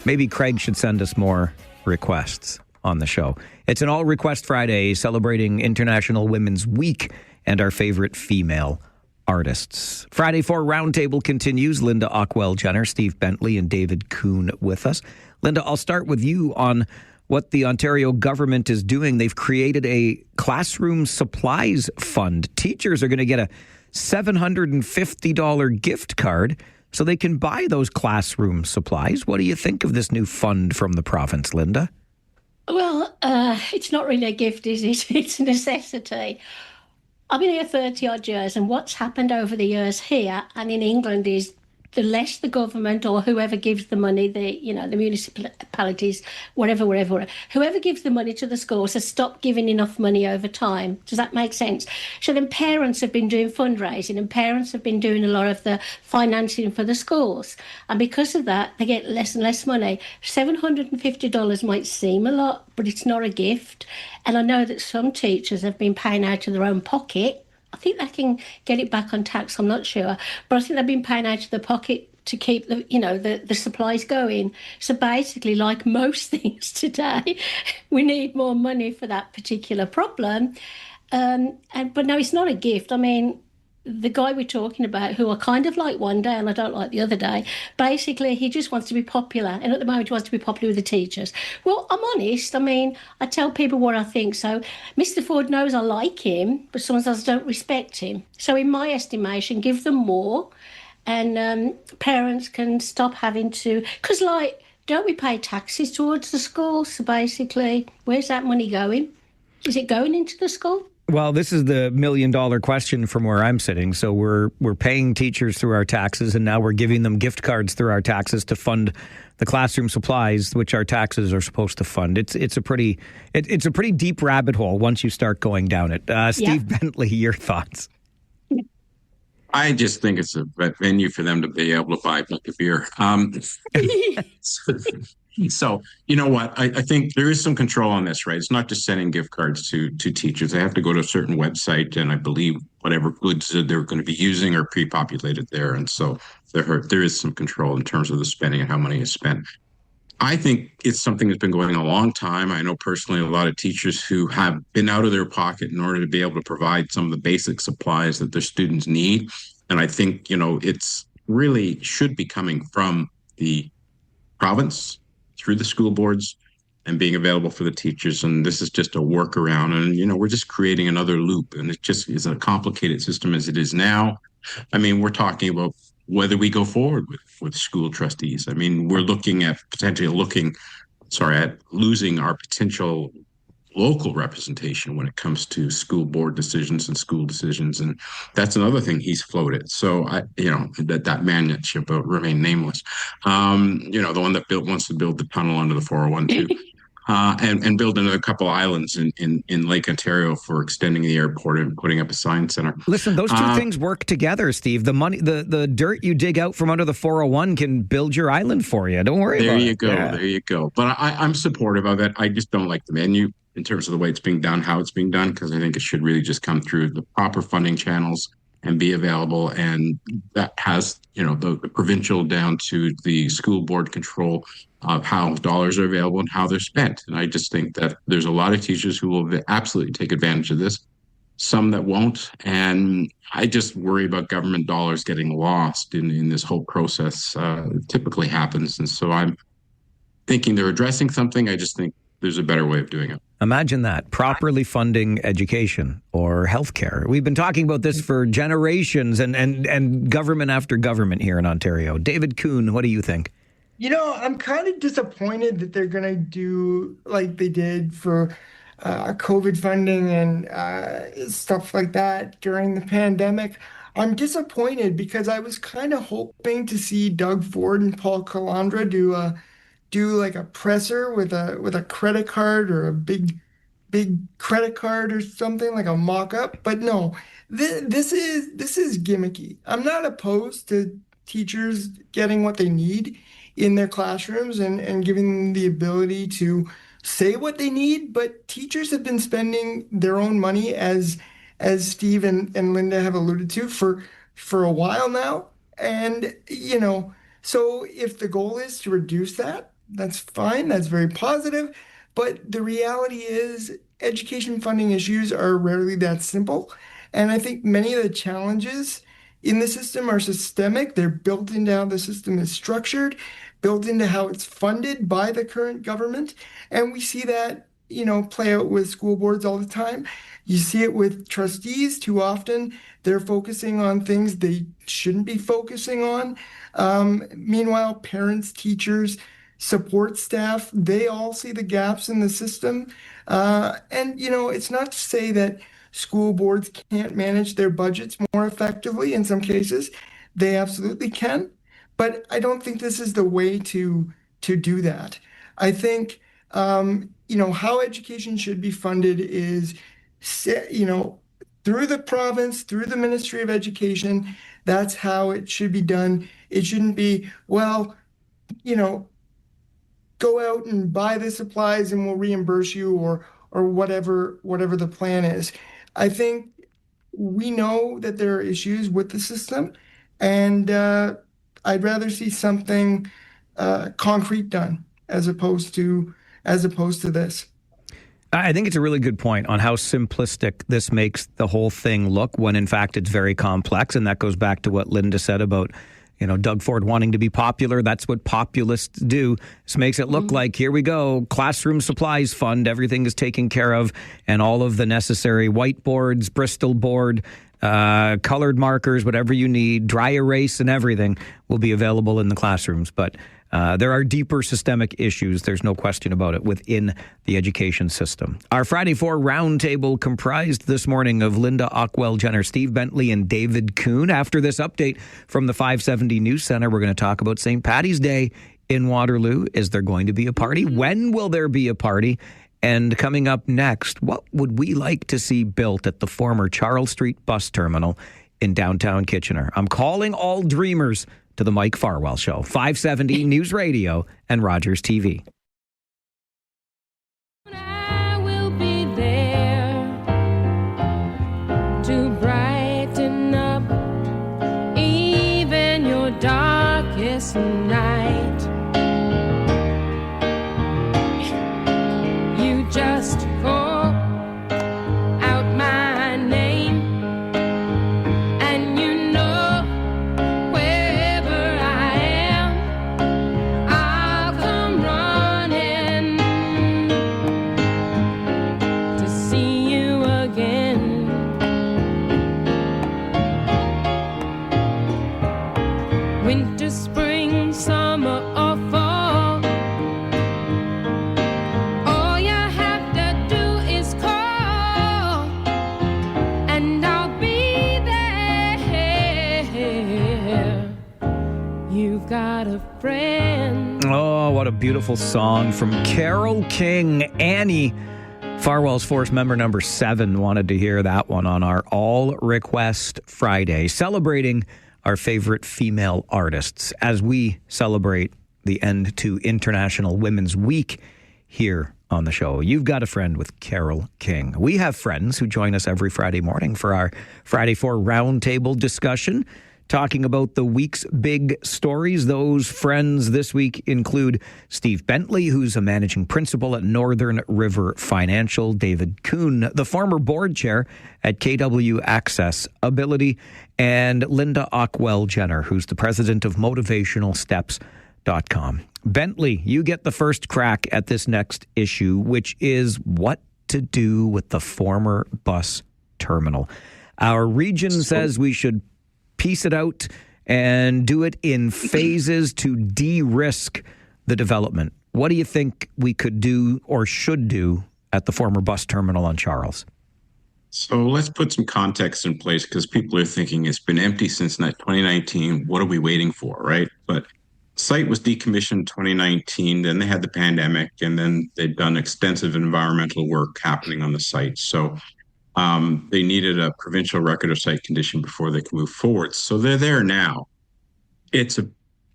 Maybe Craig should send us more requests on the show. It's an All Request Friday celebrating International Women's Week and our favorite female artists. Friday 4 Roundtable continues. Linda Ockwell-Jenner, Steve Bentley, and David Kuhn with us. Linda, I'll start with you on what the Ontario government is doing. They've created a classroom supplies fund. Teachers are going to get a $750 gift card so they can buy those classroom supplies. What do you think of this new fund from the province, Linda? Well, it's not really a gift, is it? It's a necessity. I've been here 30-odd years, and what's happened over the years here and in England is the less the government or whoever gives the money, the municipalities, whatever, whoever gives the money to the schools has stopped giving enough money over time. Does that make sense? So then parents have been doing fundraising, and parents have been doing a lot of the financing for the schools. And because of that, they get less and less money. $750 might seem a lot, but it's not a gift. And I know that some teachers have been paying out of their own pocket. I think they can get it back on tax, I'm not sure. But I think they've been paying out of their pocket to keep the supplies going. So basically, like most things today, we need more money for that particular problem. But no, it's not a gift. I mean, the guy we're talking about, who I kind of like one day and I don't like the other day, basically he just wants to be popular. And at the moment he wants to be popular with the teachers. Well, I'm honest. I mean, I tell people what I think. So Mr. Ford knows I like him, but sometimes I don't respect him. So in my estimation, give them more, and parents can stop having to... Because, like, don't we pay taxes towards the school? So basically, where's that money going? Is it going into the school? Well, this is the million-dollar question from where I'm sitting. So we're paying teachers through our taxes, and now we're giving them gift cards through our taxes to fund the classroom supplies, which our taxes are supposed to fund. It's a pretty deep rabbit hole once you start going down it. Steve Bentley, your thoughts? I just think it's a venue for them to be able to buy a bucket of beer. So, you know what? I think there is some control on this, right? It's not just sending gift cards to teachers. They have to go to a certain website, and I believe whatever goods they're going to be using are pre-populated there. And so there is some control in terms of the spending and how money is spent. I think it's something that's been going on a long time. I know personally a lot of teachers who have been out of their pocket in order to be able to provide some of the basic supplies that their students need. And I think, it's really should be coming from the province through the school boards and being available for the teachers. And this is just a workaround. And, we're just creating another loop. And it just is a complicated system as it is now. I mean, we're talking about whether we go forward with school trustees. I mean, we're looking at at losing our potential local representation when it comes to school board decisions and school decisions. And that's another thing he's floated. So that man that will remain nameless, the one that wants to build the tunnel under the 401 too. And build another couple islands in Lake Ontario for extending the airport and putting up a science center. Listen, those two things work together, Steve. The money, the dirt you dig out from under the 401 can build your island for you. Don't worry about it. There you go. But I'm supportive of it. I just don't like the menu in terms of the way it's being done, how it's being done, because I think it should really just come through the proper funding channels and be available. And that has, the provincial down to the school board control of how dollars are available and how they're spent. And I just think that there's a lot of teachers who will absolutely take advantage of this, some that won't. And I just worry about government dollars getting lost in this whole process. It typically happens. And so I'm thinking they're addressing something. I just think there's a better way of doing it. Imagine that, properly funding education or healthcare. We've been talking about this for generations and government after government here in Ontario. David Kuhn, what do you think? I'm kind of disappointed that they're going to do like they did for COVID funding and stuff like that during the pandemic. I'm disappointed because I was kind of hoping to see Doug Ford and Paul Calandra do like a presser with a credit card or a big credit card or something, like a mock-up. But no, this is gimmicky. I'm not opposed to teachers getting what they need in their classrooms and giving them the ability to say what they need, but teachers have been spending their own money, as Steve and Linda have alluded to, for a while now. And, so if the goal is to reduce that, that's fine. That's very positive. But the reality is education funding issues are rarely that simple. And I think many of the challenges in the system are systemic. They're built into how the system is structured, built into how it's funded by the current government. And we see that, play out with school boards all the time. You see it with trustees. Too often they're focusing on things they shouldn't be focusing on. Meanwhile, parents, teachers, support staff, they all see the gaps in the system. And it's not to say that school boards can't manage their budgets more effectively. In some cases, they absolutely can. But I don't think this is the way to do that. I think, how education should be funded is, through the province, through the Ministry of Education. That's how it should be done. It shouldn't be, go out and buy the supplies and we'll reimburse you or whatever the plan is. I think we know that there are issues with the system, and I'd rather see something concrete done as opposed to this. I think it's a really good point on how simplistic this makes the whole thing look when, in fact, it's very complex. And that goes back to what Linda said about, Doug Ford wanting to be popular. That's what populists do. This makes it look like, here we go, classroom supplies fund, everything is taken care of, and all of the necessary whiteboards, Bristol board, colored markers, whatever you need, dry erase and everything will be available in the classrooms. But there are deeper systemic issues, there's no question about it, within the education system. Our Friday 4 roundtable comprised this morning of Linda Ockwell-Jenner, Steve Bentley, and David Kuhn. After this update from the 570 News Center, we're going to talk about St. Paddy's Day in Waterloo. Is there going to be a party? When will there be a party? And coming up next, what would we like to see built at the former Charles Street bus terminal in downtown Kitchener? I'm calling all dreamers to the Mike Farwell Show, 570 News Radio and Rogers TV. I will be there to brighten up even your darkest night. You just call out my name, and you know wherever I am, I'll come running to see you again. Winter, spring, summer, or fall, all you have to do is call, and I'll be there. You've got a friend. Oh, what a beautiful song from Carole King. Annie, Farwell's Force member number 7, wanted to hear that one on our All Request Friday, celebrating our favorite female artists as we celebrate the end to International Women's Week here on the show. You've got a friend with Carole King. We have friends who join us every Friday morning for our Friday 4 roundtable discussion, talking about the week's big stories. Those friends this week include Steve Bentley, who's a managing principal at Northern River Financial, David Kuhn, the former board chair at KW Access Ability, and Linda Ockwell-Jenner, who's the president of motivationalsteps.com. Bentley, you get the first crack at this next issue, which is what to do with the former bus terminal. Our region says we should piece it out and do it in phases to de-risk the development. What do you think we could do or should do at the former bus terminal on Charles? So let's put some context in place, because people are thinking it's been empty since 2019. What are we waiting for, right? But the site was decommissioned in 2019. Then they had the pandemic, and then they'd done extensive environmental work happening on the site. So they needed a provincial record of site condition before they could move forward. So they're there now. It's a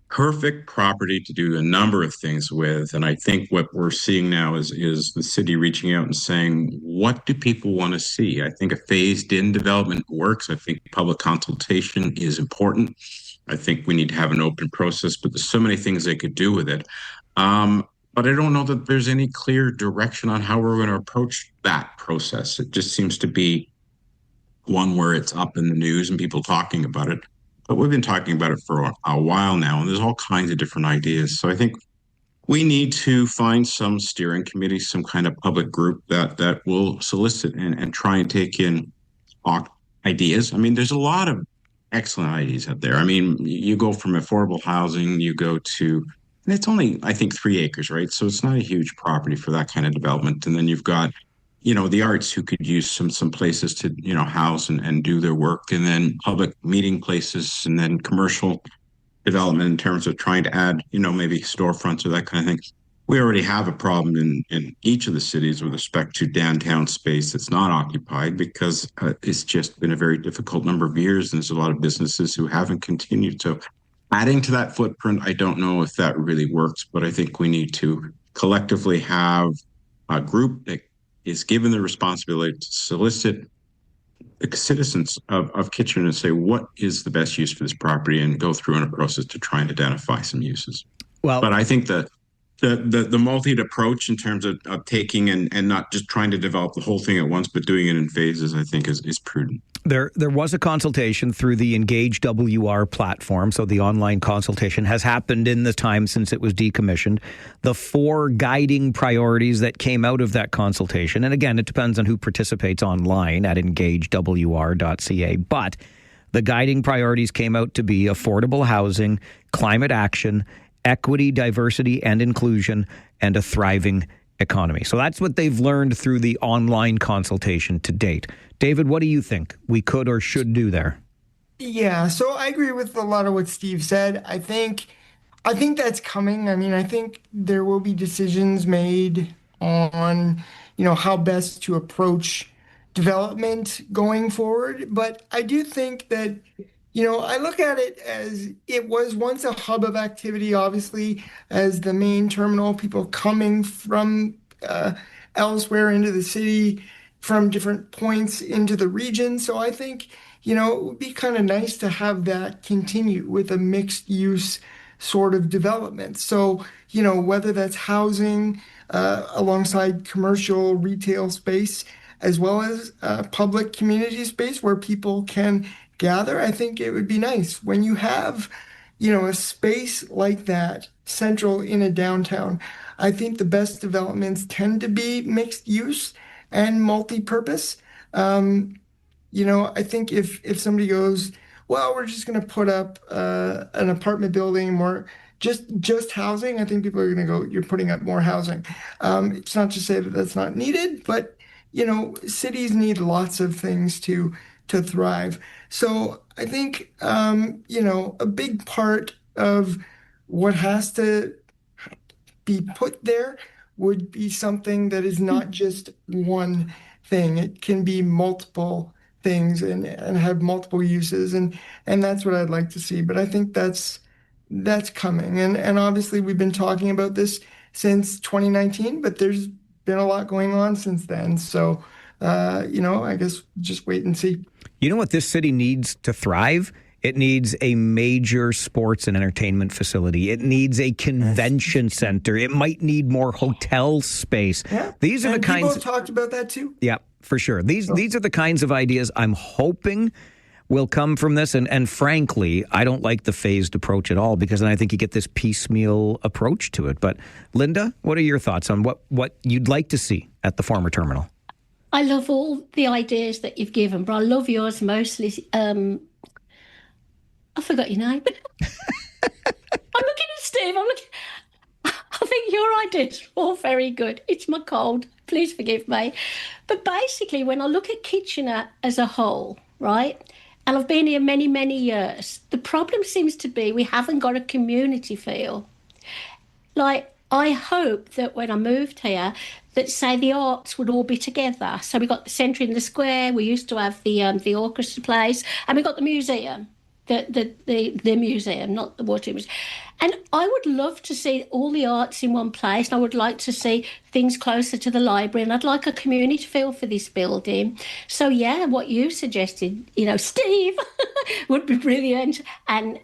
perfect property to do a number of things with. And I think what we're seeing now is the city reaching out and saying, what do people want to see? I think a phased-in development works. I think public consultation is important. I think we need to have an open process, but there's so many things they could do with it. But I don't know that there's any clear direction on how we're going to approach that process. It just seems to be one where it's up in the news and people talking about it. But we've been talking about it for a while now, and there's all kinds of different ideas. So I think we need to find some steering committee, some kind of public group that will solicit and try and take in ideas. I mean, there's a lot of excellent ideas out there. I mean, you go from affordable housing, you go to, and it's only, I think, 3 acres, right? So it's not a huge property for that kind of development. And then you've got, the arts who could use some places to, house and do their work, and then public meeting places, and then commercial development in terms of trying to add, maybe storefronts or that kind of thing. We already have a problem in each of the cities with respect to downtown space that's not occupied, because it's just been a very difficult number of years, and there's a lot of businesses who haven't continued. So adding to that footprint, I don't know if that really works, but I think we need to collectively have a group that is given the responsibility to solicit the citizens of Kitchener and say, what is the best use for this property, and go through in a process to try and identify some uses. Well, but I think that the multi approach in terms of taking and not just trying to develop the whole thing at once, but doing it in phases, I think is prudent. There was a consultation through the Engage WR platform, so the online consultation has happened in the time since it was decommissioned. The 4 guiding priorities that came out of that consultation, and again, it depends on who participates online at engagewr.ca, but the guiding priorities came out to be affordable housing, climate action, equity, diversity, and inclusion, and a thriving economy. So that's what they've learned through the online consultation to date. David, what do you think we could or should do there? Yeah, so I agree with a lot of what Steve said. I think that's coming. I mean, I think there will be decisions made on, how best to approach development going forward. But I do think that, I look at it as it was once a hub of activity, obviously, as the main terminal, people coming from elsewhere into the city, from different points into the region. So I think, it would be kind of nice to have that continue with a mixed use sort of development. So, whether that's housing alongside commercial retail space, as well as public community space where people can gather, I think it would be nice when you have, a space like that central in a downtown. I think the best developments tend to be mixed use and multi-purpose. I think if somebody goes, well, we're just going to put up an apartment building or just housing, I think people are going to go, you're putting up more housing. It's not to say that that's not needed, but cities need lots of things to thrive. So I think a big part of what has to be put there would be something that is not just one thing. It can be multiple things and have multiple uses, and that's what I'd like to see. But I think that's coming, and obviously we've been talking about this since 2019, but there's been a lot going on since then. So I guess just wait and see. You know what this city needs to thrive? It needs a major sports and entertainment facility. It needs a convention center. It might need more hotel space. Yeah. These are the kinds. People have talked about that too. Yeah, for sure. These are the kinds of ideas I'm hoping will come from this. And frankly, I don't like the phased approach at all, because then I think you get this piecemeal approach to it. But Linda, what are your thoughts on what you'd like to see at the former terminal? I love all the ideas that you've given, but I love yours mostly. I forgot your name. I'm looking at Steve. I think your ideas are all very good. It's my cold. Please forgive me. But basically, when I look at Kitchener as a whole, right, and I've been here many, many years, the problem seems to be we haven't got a community feel. Like, I hope that when I moved here, that, say, the arts would all be together. So we got the centre in the square. We used to have the orchestra place, and we got the museum, the museum, not the Waterloo Museum. And I would love to see all the arts in one place, and I would like to see things closer to the library, and I'd like a community feel for this building. So, yeah, what you suggested, Steve, would be brilliant, and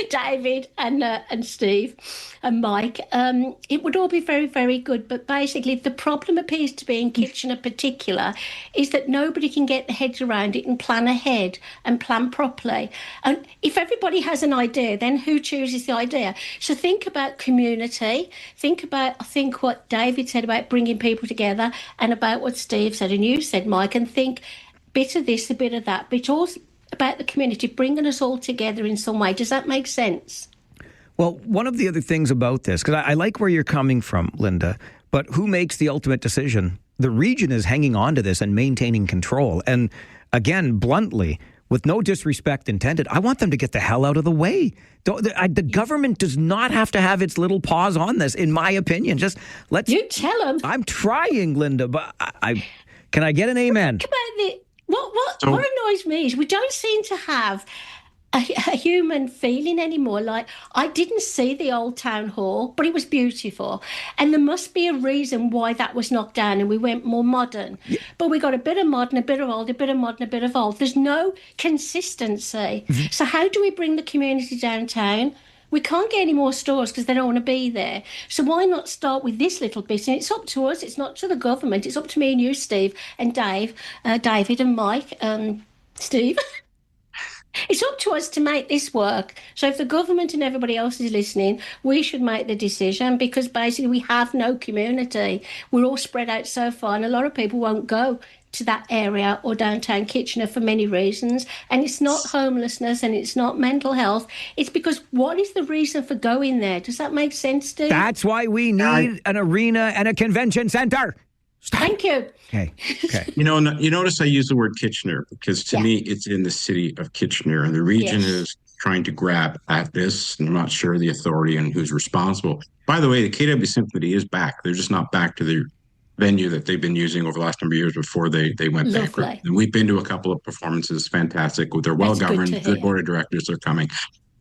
David and Steve and Mike. It would all be very, very good. But basically, the problem appears to be in Kitchener particular is that nobody can get their heads around it and plan ahead and plan properly. And if everybody has an idea, then who chooses the idea? So think about community. Think about, I think, what David said about bringing people together, and about what Steve said and you said, Mike, and think a bit of this, a bit of that, but it's all about the community, bringing us all together in some way. Does that make sense? Well, one of the other things about this, because I like where you're coming from, Linda, but who makes the ultimate decision? The region is hanging on to this and maintaining control. And again, bluntly, with no disrespect intended, I want them to get the hell out of the way. The government does not have to have its little paws on this, in my opinion. Just let's. You tell them. I'm trying, Linda, but can I get an amen? What annoys me is we don't seem to have a human feeling anymore. Like, I didn't see the old town hall, but it was beautiful. And there must be a reason why that was knocked down and we went more modern. Yeah. But we got a bit of modern, a bit of old, a bit of modern, a bit of old. There's no consistency. Mm-hmm. So how do we bring the community downtown We can't get any more stores because they don't want to be there. So why not start with this little bit? And it's up to us. It's not to the government. It's up to me and you, Steve, and Dave, David and Mike, Steve. It's up to us to make this work. So if the government and everybody else is listening, we should make the decision, because basically we have no community. We're all spread out so far, and a lot of people won't go to that area or downtown Kitchener for many reasons. And it's not homelessness and it's not mental health. It's because what is the reason for going there? Does that make sense, Steve? That's why we need an arena and a convention center. Thank you. Okay. You notice I use the word Kitchener because to me it's in the city of Kitchener, and the region is trying to grab at this. And I'm not sure the authority and who's responsible. By the way, the KW Symphony is back. They're just not back to the venue that they've been using over the last number of years before they went bankrupt. And we've been to a couple of performances, fantastic. They're well governed. Good board of directors are coming.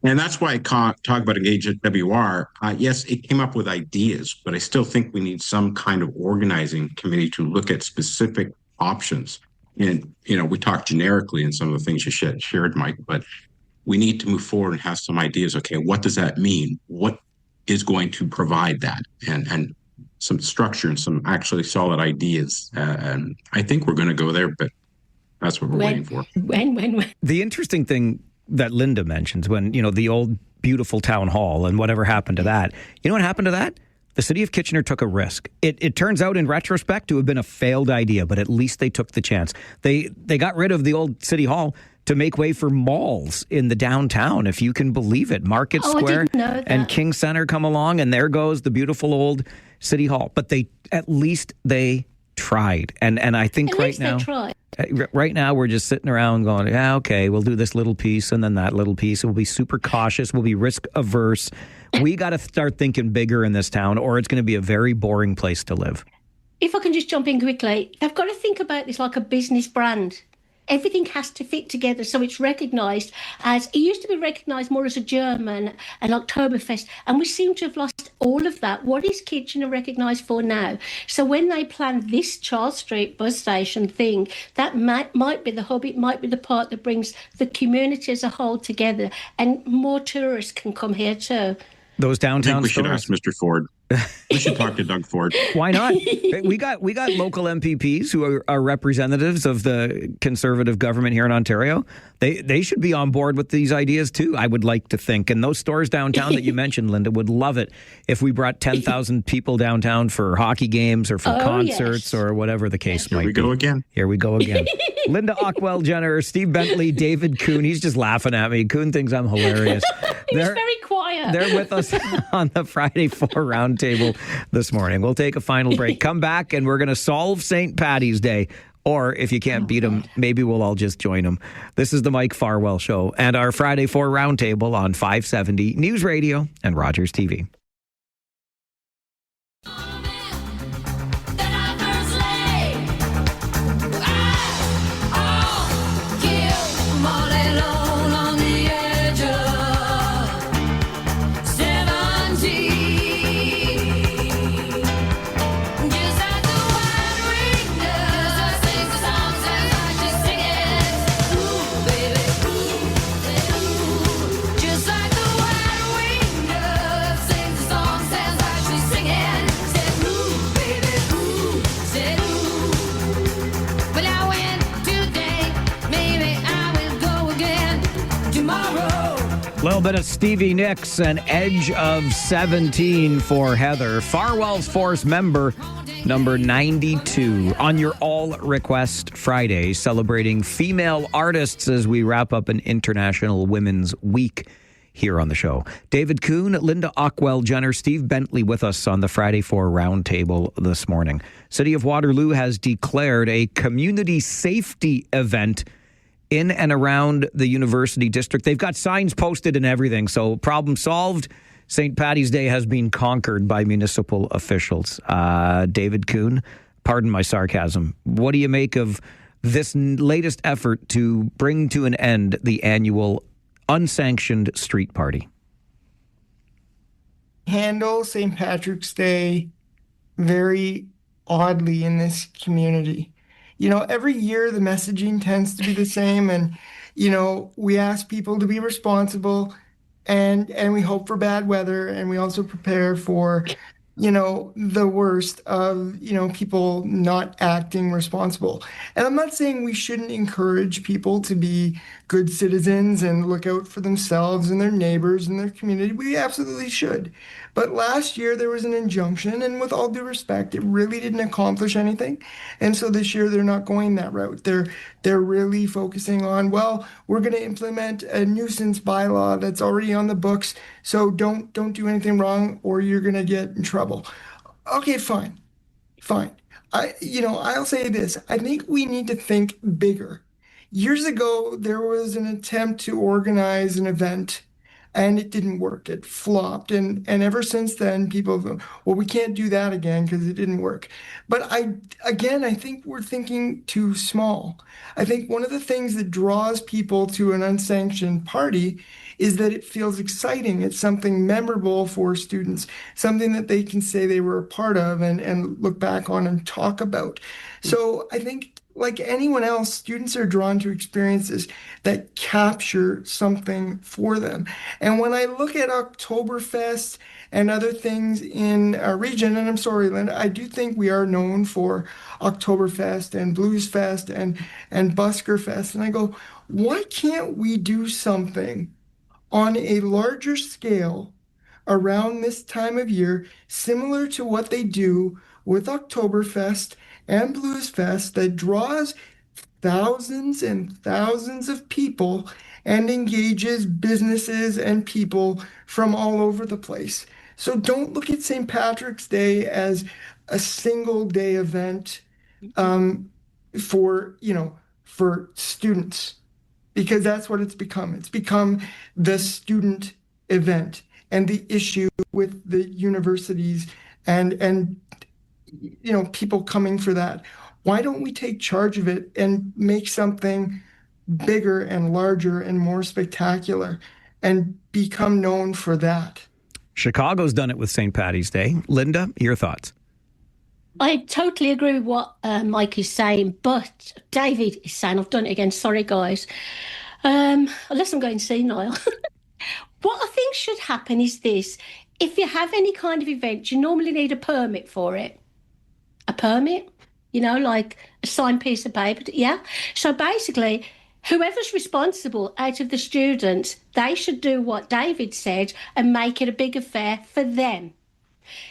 And that's why I talk about Engage at WR. Yes, it came up with ideas, but I still think we need some kind of organizing committee to look at specific options. And, we talked generically in some of the things you shared, Mike, but we need to move forward and have some ideas. Okay, what does that mean? What is going to provide that? And some structure and some actually solid ideas. And I think we're going to go there, but that's what we're waiting for. When? The interesting thing that Linda mentions, when, the old beautiful town hall and whatever happened to that. You know what happened to that? The city of Kitchener took a risk. It turns out in retrospect to have been a failed idea, but at least they took the chance. They got rid of the old city hall to make way for malls in the downtown, if you can believe it. Market Square and King Center come along, and there goes the beautiful old city hall. But at least they tried. And I think right now we're just sitting around going, yeah, okay, we'll do this little piece and then that little piece. We'll be super cautious. We'll be risk averse. We got to start thinking bigger in this town, or it's going to be a very boring place to live. If I can just jump in quickly, they've got to think about this like a business brand. Everything has to fit together so it's recognised as, it used to be recognised more as a German, an Oktoberfest, and we seem to have lost all of that. What is Kitchener recognised for now? So when they plan this Charles Street bus station thing, that might be the hub, it might be the part that brings the community as a whole together, and more tourists can come here too. Those downtown I think we should ask Mr. Ford. We should talk to Doug Ford. Why not? We got local MPPs who are representatives of the Conservative government here in Ontario. They should be on board with these ideas too, I would like to think. And those stores downtown that you mentioned, Linda, would love it if we brought 10,000 people downtown for hockey games or for concerts or whatever the case might be. Here we go again. Linda Ockwell-Jenner, Steve Bentley, David Kuhn. He's just laughing at me. Kuhn thinks I'm hilarious. He's very quiet. They're with us on the Friday 4 Roundtable this morning. We'll take a final break. Come back and we're going to solve St. Paddy's Day. Or if you can't beat them, maybe we'll all just join them. This is the Mike Farwell Show and our Friday 4 Roundtable on 570 News Radio and Rogers TV. A little bit of Stevie Nicks, an edge of 17 for Heather. Farwell's Force member number 92 on your All Request Friday, celebrating female artists as we wrap up an International Women's Week here on the show. David Kuhn, Linda Ockwell-Jenner, Steve Bentley with us on the Friday 4 Roundtable this morning. City of Waterloo has declared a community safety event in and around the University District. They've got signs posted and everything, so problem solved. St. Paddy's Day has been conquered by municipal officials. David Kuhn, pardon my sarcasm. What do you make of this latest effort to bring to an end the annual unsanctioned street party? Handle St. Patrick's Day very oddly in this community. Every year the messaging tends to be the same, and, we ask people to be responsible. and we hope for bad weather, and we also prepare for, the worst of, people not acting responsible. And I'm not saying we shouldn't encourage people to be good citizens and look out for themselves and their neighbors and their community. We absolutely should. But last year there was an injunction, and with all due respect, it really didn't accomplish anything. And so this year they're not going that route. They're really focusing on, well, we're going to implement a nuisance bylaw that's already on the books, so don't do anything wrong or you're going to get in trouble. Okay, fine. Fine. I'll say this. I think we need to think bigger. Years ago, there was an attempt to organize an event and it didn't work. It flopped. And ever since then, people have, well, we can't do that again because it didn't work. But I think we're thinking too small. I think one of the things that draws people to an unsanctioned party is that it feels exciting. It's something memorable for students, something that they can say they were a part of and look back on and talk about. So I think, like anyone else, students are drawn to experiences that capture something for them. And when I look at Oktoberfest and other things in our region, and I'm sorry, Linda, I do think we are known for Oktoberfest and Bluesfest and Buskerfest. And I go, why can't we do something on a larger scale around this time of year, similar to what they do with Oktoberfest and Bluesfest, that draws thousands and thousands of people and engages businesses and people from all over the place. So don't look at St. Patrick's Day as a single day event for students, because that's what it's become. It's become the student event and the issue with the universities and people coming for that. Why don't we take charge of it and make something bigger and larger and more spectacular and become known for that? Chicago's done it with St. Paddy's Day. Linda, your thoughts? I totally agree with what Mike is saying, but David is saying, I've done it again, sorry guys, unless I'm going senile. What I think should happen is this: if you have any kind of event, you normally need a permit for it. A permit, like a signed piece of paper. Yeah. So basically, whoever's responsible out of the students, they should do what David said and make it a big affair for them.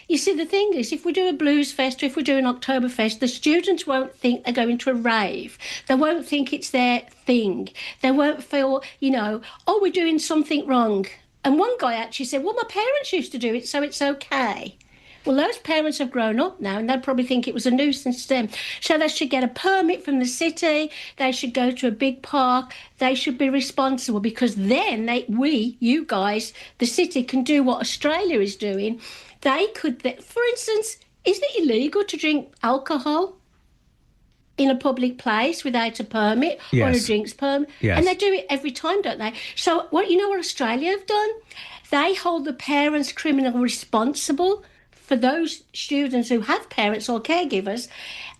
You see, the thing is, if we do a blues fest or if we do an Oktoberfest, the students won't think they're going to a rave. They won't think it's their thing. They won't feel, oh, we're doing something wrong. And one guy actually said, well, my parents used to do it, so it's okay. Well, those parents have grown up now and they'd probably think it was a nuisance to them. So they should get a permit from the city. They should go to a big park. They should be responsible, because then you guys, the city, can do what Australia is doing. They could, for instance, isn't it illegal to drink alcohol in a public place without a permit or a drinks permit? Yes. And they do it every time, don't they? So what Australia have done? They hold the parents criminally responsible for those students who have parents or caregivers.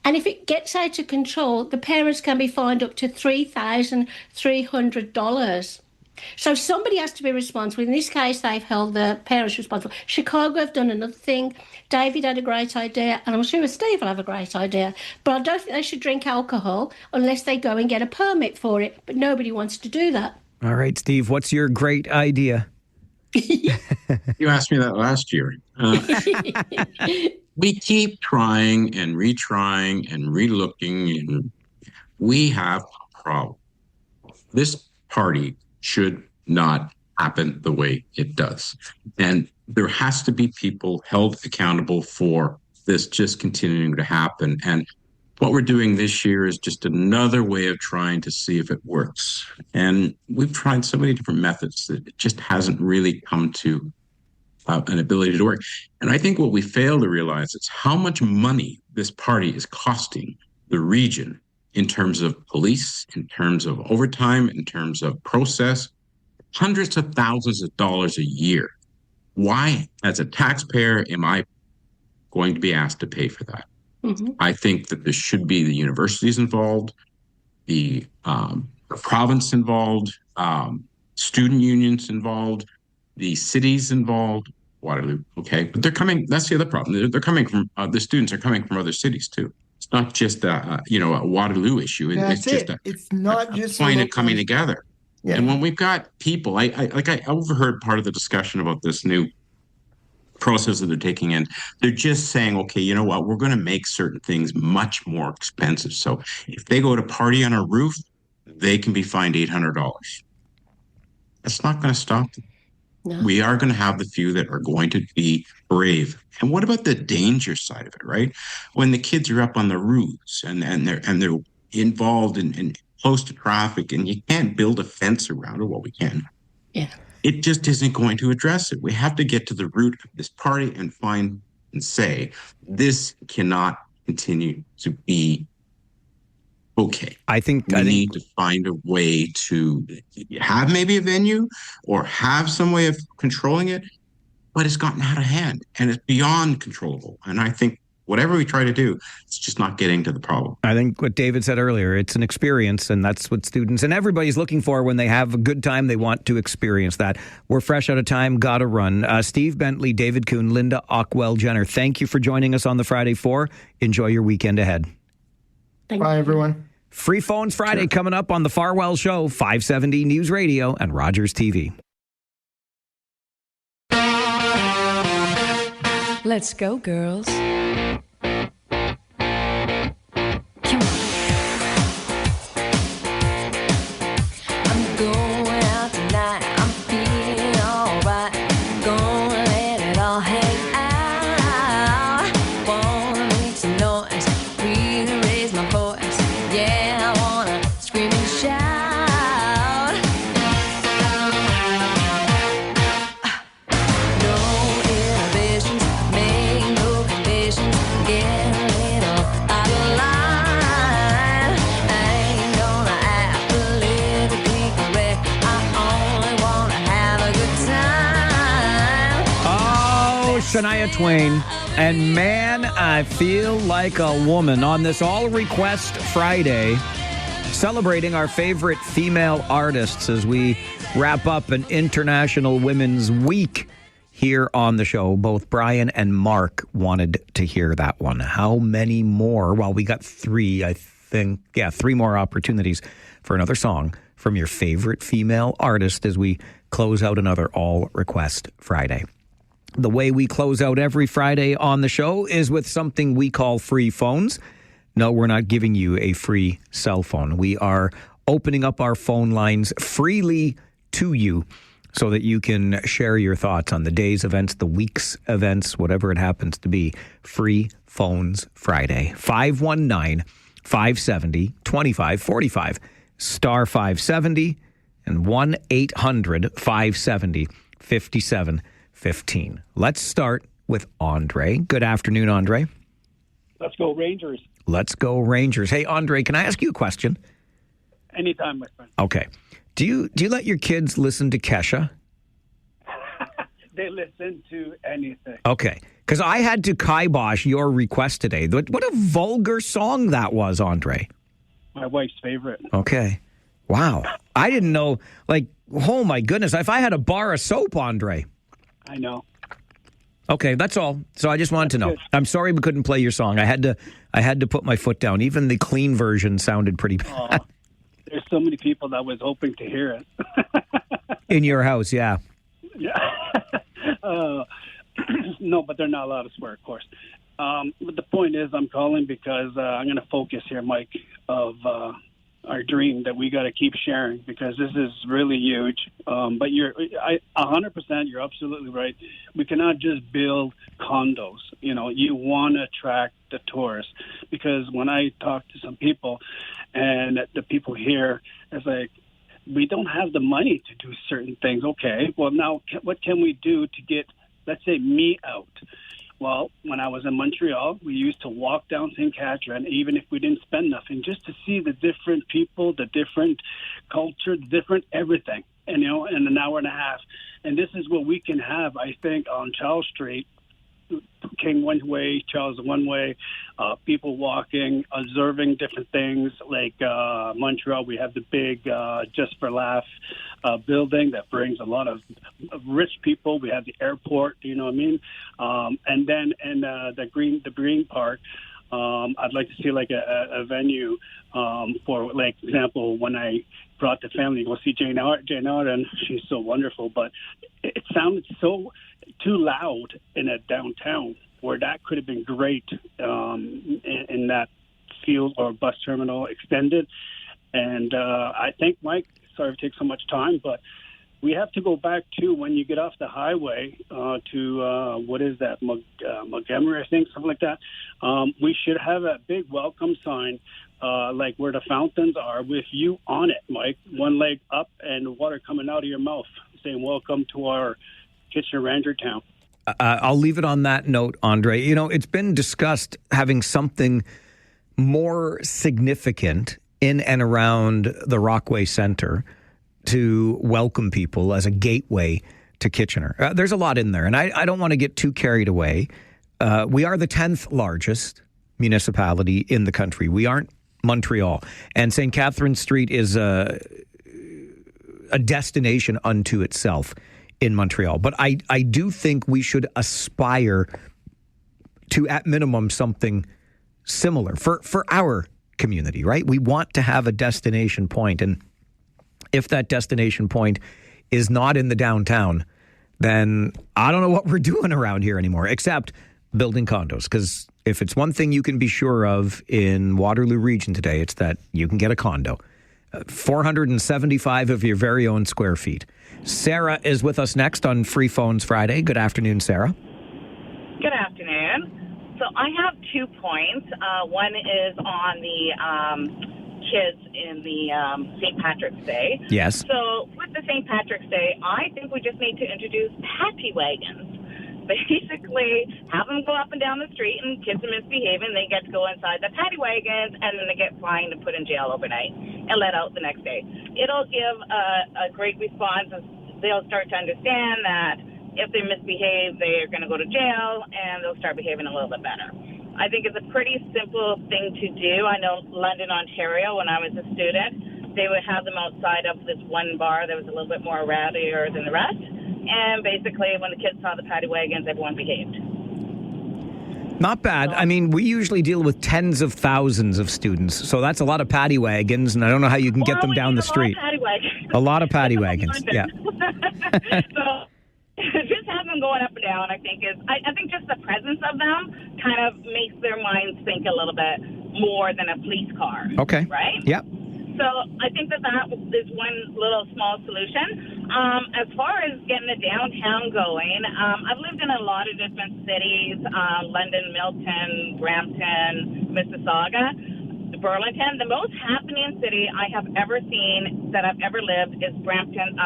And if it gets out of control, the parents can be fined up to $3,300. So somebody has to be responsible. In this case, they've held the parents responsible. Chicago have done another thing. David had a great idea, and I'm sure Steve will have a great idea. But I don't think they should drink alcohol unless they go and get a permit for it. But nobody wants to do that. All right, Steve, what's your great idea? You asked me that last year. We keep trying and retrying and relooking, and we have a problem. This party should not happen the way it does. And there has to be people held accountable for this just continuing to happen. And what we're doing this year is just another way of trying to see if it works. And we've tried so many different methods that it just hasn't really come to an ability to work. And I think what we fail to realize is how much money this party is costing the region in terms of police, in terms of overtime, in terms of process, hundreds of thousands of dollars a year. Why, as a taxpayer, am I going to be asked to pay for that? Mm-hmm. I think that there should be the universities involved, the province involved, student unions involved, the cities involved, Waterloo, okay, but they're coming. That's the other problem. They're coming from the students are coming from other cities too. It's not just a Waterloo issue. It's just it's not just point a of coming local- together. Yeah. And when we've got people, I overheard part of the discussion about this new process that they're taking in. They're just saying, okay, you know what? We're going to make certain things much more expensive. So if they go to party on a roof, they can be fined $800. That's not going to stop them. No. We are going to have the few that are going to be brave. And what about the danger side of it, right? When the kids are up on the roofs and they're involved in close to traffic, and you can't build a fence around it. Well, we can. Yeah. It just isn't going to address it. We have to get to the root of this party and find and say, this cannot continue to be okay. I think we need to find a way to have maybe a venue or have some way of controlling it, but it's gotten out of hand and it's beyond controllable. And I think whatever we try to do, it's just not getting to the problem. I think what David said earlier, it's an experience, and that's what students and everybody's looking for when they have a good time. They want to experience that. We're fresh out of time, gotta run. Steve Bentley, David Kuhn, Linda Ockwell-Jenner, thank you for joining us on the Friday 4. Enjoy your weekend ahead. Bye, everyone. Free Phones Friday coming up on the Farwell Show, 570 News Radio and Rogers TV. Let's go, girls. I'm going out tonight. I'm feeling alright. Gonna let it all hang out. Wanna make some noise, really raise my voice. Yeah, I wanna scream and shout. No inhibitions, make no conditions. Get a little out of line. I ain't gonna act politically correct. I only wanna have a good time. Oh, Shania Twain. And man, I feel like a woman on this All Request Friday, celebrating our favorite female artists as we wrap up an International Women's Week here on the show. Both Brian and Mark wanted to hear that one. How many more? Well, we got 3, I think. Yeah, 3 more opportunities for another song from your favorite female artist as we close out another All Request Friday. The way we close out every Friday on the show is with something we call free phones. No, we're not giving you a free cell phone. We are opening up our phone lines freely to you so that you can share your thoughts on the day's events, the week's events, whatever it happens to be. Free Phones Friday. 519-570-2545. Star 570 and 1-800-570-5715. Let's start with Andre. Good afternoon, Andre. Let's go Rangers. Let's go Rangers. Hey, Andre, can I ask you a question? Anytime, my friend. Okay. Do you let your kids listen to Kesha? They listen to anything. Okay. Because I had to kibosh your request today. What a vulgar song that was, Andre. My wife's favorite. Okay. Wow. I didn't know, like, oh my goodness. If I had a bar of soap, Andre. I know. Okay, that's all. So I just wanted to know. Good. I'm sorry we couldn't play your song. I had to put my foot down. Even the clean version sounded pretty bad. There's so many people that was hoping to hear it. In your house, yeah. Yeah. No, but they're not allowed to swear, of course. But the point is, I'm calling because I'm going to focus here, Mike, of our dream that we got to keep sharing, because this is really huge. But 100%, you're absolutely right. We cannot just build condos. You know, you want to attract the tourists, because when I talk to some people, and the people here, it's like, we don't have the money to do certain things. Okay, well, now what can we do to get, let's say, me out? Well, when I was in Montreal, we used to walk down St. Catherine, even if we didn't spend nothing, just to see the different people, the different culture, the different everything, and, you know, in an hour and a half. And this is what we can have, I think, on Charles Street, came one way, Charles one way, people walking, observing different things. Like Montreal, we have the big Just for Laugh building that brings a lot of rich people. We have the airport, you know what I mean? And then in the Green Park, I'd like to see like a venue for, like, example, when I brought the family to go see Jane Arden, she's so wonderful, but it sounded so too loud in a downtown where that could have been great in that field or bus terminal extended. And I think, Mike, sorry to take so much time, but we have to go back to when you get off the highway to, what is that, Montgomery, I think, something like that. We should have a big welcome sign, like where the fountains are, with you on it, Mike, one leg up and water coming out of your mouth, saying, welcome to our Kitchener-Ranger town. I'll leave it on that note, Andre. You know, it's been discussed having something more significant in and around the Rockway Centre to welcome people as a gateway to Kitchener. There's a lot in there, and I don't want to get too carried away. We are the 10th largest municipality in the country. We aren't Montreal. And St. Catherine Street is a destination unto itself in Montreal. But I do think we should aspire to, at minimum, something similar for our community, right? We want to have a destination point, and if that destination point is not in the downtown, then I don't know what we're doing around here anymore, except building condos. Because if it's one thing you can be sure of in Waterloo region today, it's that you can get a condo. 475 of your very own square feet. Sarah is with us next on Free Phones Friday. Good afternoon, Sarah. Good afternoon. So I have 2 points. One is on the kids in the St. Patrick's Day. Yes. So with the St. Patrick's Day, I think we just need to introduce paddy wagons. Basically, have them go up and down the street, and kids are misbehaving. They get to go inside the paddy wagons, and then they get fined and put in jail overnight and let out the next day. It'll give a great response, and they'll start to understand that if they misbehave, they're going to go to jail, and they'll start behaving a little bit better. I think it's a pretty simple thing to do. I know London, Ontario, when I was a student, they would have them outside of this one bar that was a little bit more rowdier than the rest. And basically, when the kids saw the paddy wagons, everyone behaved. Not bad. I mean, we usually deal with tens of thousands of students, so that's a lot of paddy wagons, and I don't know how you can get them down the street. A lot of paddy wagons, yeah. So just have them going up and down, I think just the presence of them kind of makes their minds think a little bit more than a police car. Okay. Right? Yep. So I think that is one little small solution. As far as getting the downtown going, I've lived in a lot of different cities, London, Milton, Brampton, Mississauga, Burlington. The most happening city I have ever seen that I've ever lived is Burlington,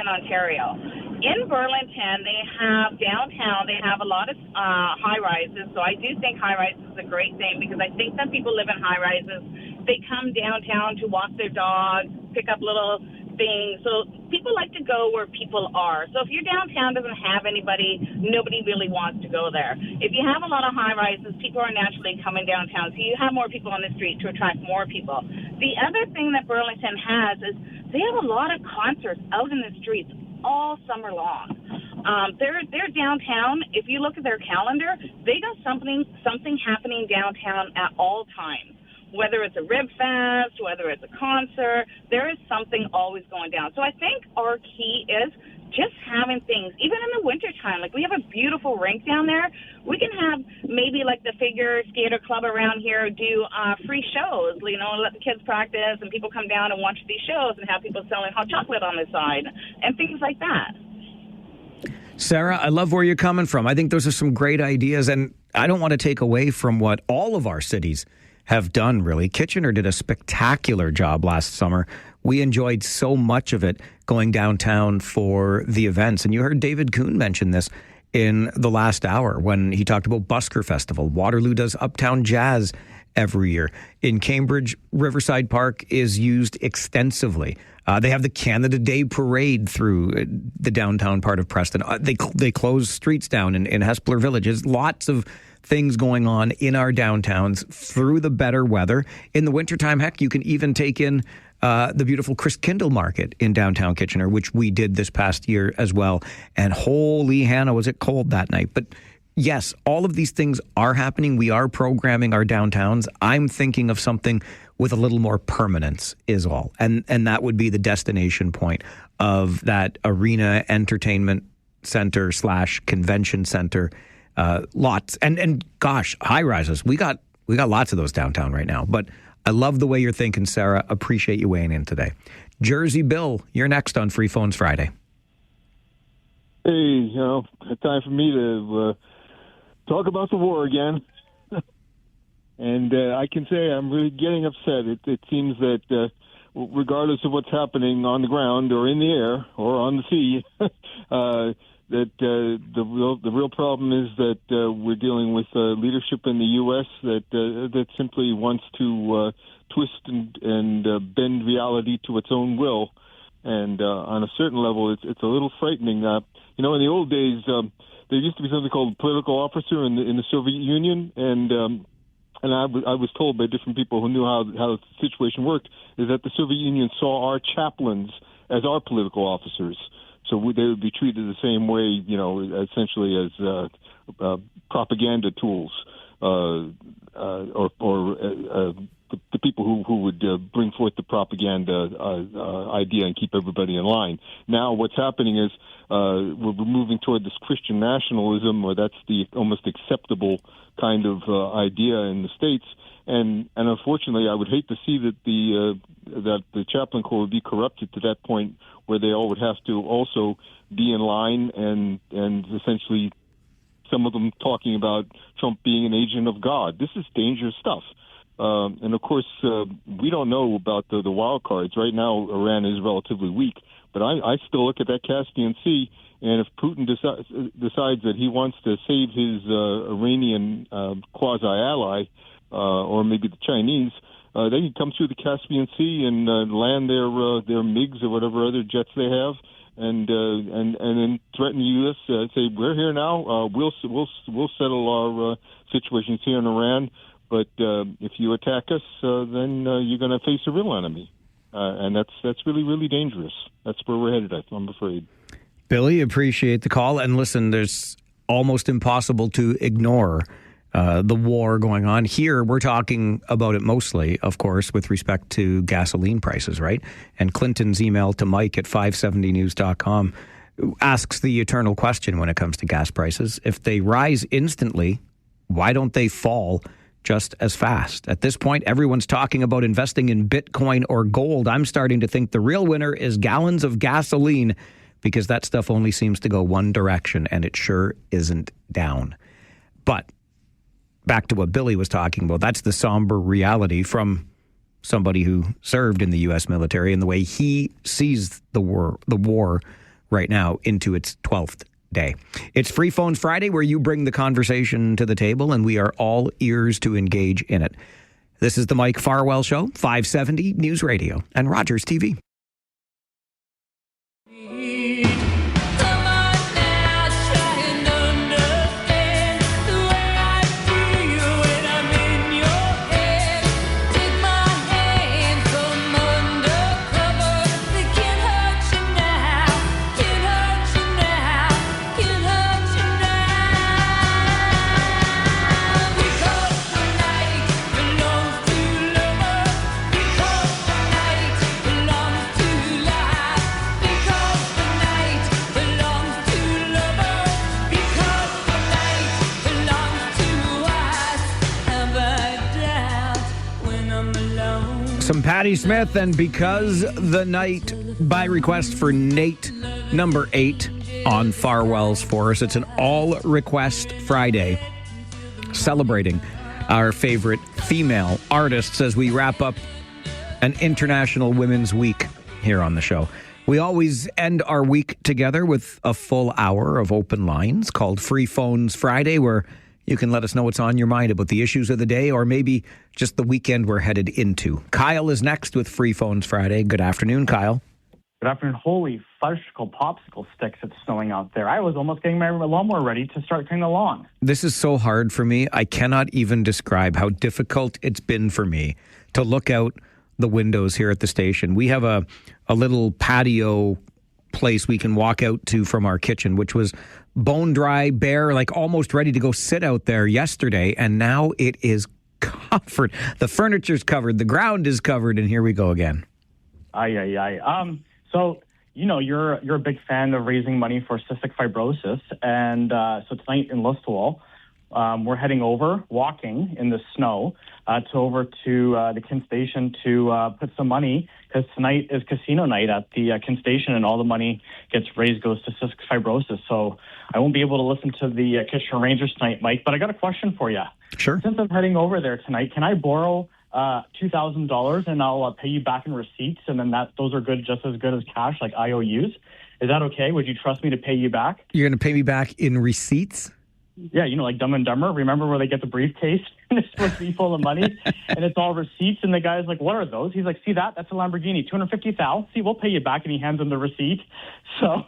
Ontario. In Burlington, they have downtown, they have a lot of high-rises. So I do think high-rises is a great thing, because I think that people live in high-rises. They come downtown to walk their dogs, pick up little things. So people like to go where people are. So if your downtown doesn't have anybody, nobody really wants to go there. If you have a lot of high-rises, people are naturally coming downtown. So you have more people on the street to attract more people. The other thing that Burlington has is they have a lot of concerts out in the streets all summer long. They're downtown. If you look at their calendar, they got something happening downtown at all times. Whether it's a rib fest, whether it's a concert, there is something always going down. So I think our key is just having things, even in the wintertime. Like, we have a beautiful rink down there. We can have maybe like the figure skater club around here do free shows, let the kids practice and people come down and watch these shows, and have people selling hot chocolate on the side and things like that. Sarah, I love where you're coming from. I think those are some great ideas, and I don't want to take away from what all of our cities have done, really. Kitchener did a spectacular job last summer. We enjoyed so much of it going downtown for the events. And you heard David Kuhn mention this in the last hour when he talked about Busker Festival. Waterloo does Uptown Jazz every year. In Cambridge, Riverside Park is used extensively They have the Canada Day Parade through the downtown part of Preston. They close streets down in Hespeler Village. There's lots of things going on in our downtowns through the better weather. In the wintertime, heck, you can even take in the beautiful Christkindle Market in downtown Kitchener, which we did this past year as well. And holy Hannah, was it cold that night. But yes, all of these things are happening. We are programming our downtowns. I'm thinking of something with a little more permanence is all. And that would be the destination point of that arena entertainment center / convention center. Lots. And gosh, high rises. We got lots of those downtown right now. But I love the way you're thinking, Sarah. Appreciate you weighing in today. Jersey Bill, you're next on Free Phones Friday. Hey, time for me to talk about the war again. And I can say I'm really getting upset. It seems that regardless of what's happening on the ground or in the air or on the sea, that the real problem is that we're dealing with leadership in the U.S. that simply wants to twist and bend reality to its own will. And on a certain level, it's a little frightening. In the old days, there used to be something called political officer in the Soviet Union, and I was told by different people who knew how the situation worked, is that the Soviet Union saw our chaplains as our political officers. So they would be treated the same way, essentially as propaganda tools, or the people who would bring forth the propaganda idea and keep everybody in line. Now what's happening is we're moving toward this Christian nationalism, or that's the almost acceptable kind of idea in the States. And unfortunately, I would hate to see that the chaplain corps would be corrupted to that point where they all would have to also be in line and essentially some of them talking about Trump being an agent of God. This is dangerous stuff. And of course, we don't know about the wild cards. Right now, Iran is relatively weak, but I still look at that Caspian Sea, and if Putin decides that he wants to save his Iranian quasi-ally, or maybe the Chinese, they can come through the Caspian Sea and land their MiGs or whatever other jets they have, and then threaten the U.S. Say we're here now. We'll settle our situations here in Iran. But if you attack us, then you're going to face a real enemy, and that's really, really dangerous. That's where we're headed, I'm afraid. Billy, appreciate the call. And listen, there's almost impossible to ignore the war going on. Here, we're talking about it mostly, of course, with respect to gasoline prices, right? And Clinton's email to Mike at 570news.com asks the eternal question when it comes to gas prices. If they rise instantly, why don't they fall just as fast? At this point, everyone's talking about investing in Bitcoin or gold. I'm starting to think the real winner is gallons of gasoline, because that stuff only seems to go one direction, and it sure isn't down. But back to what Billy was talking about, that's the somber reality from somebody who served in the U.S. military and the way he sees the war right now into its 12th day. It's Free Phones Friday, where you bring the conversation to the table, and we are all ears to engage in it. This is the Mike Farwell Show, 570 News Radio and Rogers TV. Some Patti Smith and Because the Night by request for Nate, number 8 on Farwell's for us. It's an all-request Friday celebrating our favorite female artists as we wrap up an International Women's Week here on the show. We always end our week together with a full hour of open lines called Free Phones Friday, where you can let us know what's on your mind about the issues of the day or maybe just the weekend we're headed into. Kyle is next with Free Phones Friday. Good afternoon, Kyle. Good afternoon. Holy fudgesicle popsicle sticks, it's snowing out there. I was almost getting my lawnmower ready to start cutting the lawn. This is so hard for me. I cannot even describe how difficult it's been for me to look out the windows here at the station. We have a little patio place we can walk out to from our kitchen, which was bone dry, bare, like almost ready to go sit out there yesterday. And now it is covered. The furniture's covered. The ground is covered. And here we go again. So, you're a big fan of raising money for cystic fibrosis. And so tonight in Listowel, we're heading over, walking in the snow, over to the Kin Station to put some money, because tonight is casino night at the Kin Station, and all the money gets raised goes to cystic fibrosis. So I won't be able to listen to the Kitchener Rangers tonight, Mike, but I got a question for you. Sure. Since I'm heading over there tonight, can I borrow $2,000 and I'll pay you back in receipts, and then those are just as good as cash, like IOUs? Is that okay? Would you trust me to pay you back? You're going to pay me back in receipts? Yeah, like Dumb and Dumber. Remember where they get the briefcase and it's supposed to be full of money and it's all receipts, and the guy's like, what are those? He's like, see that? That's a Lamborghini, $250,000. See, we'll pay you back, and he hands him the receipt. So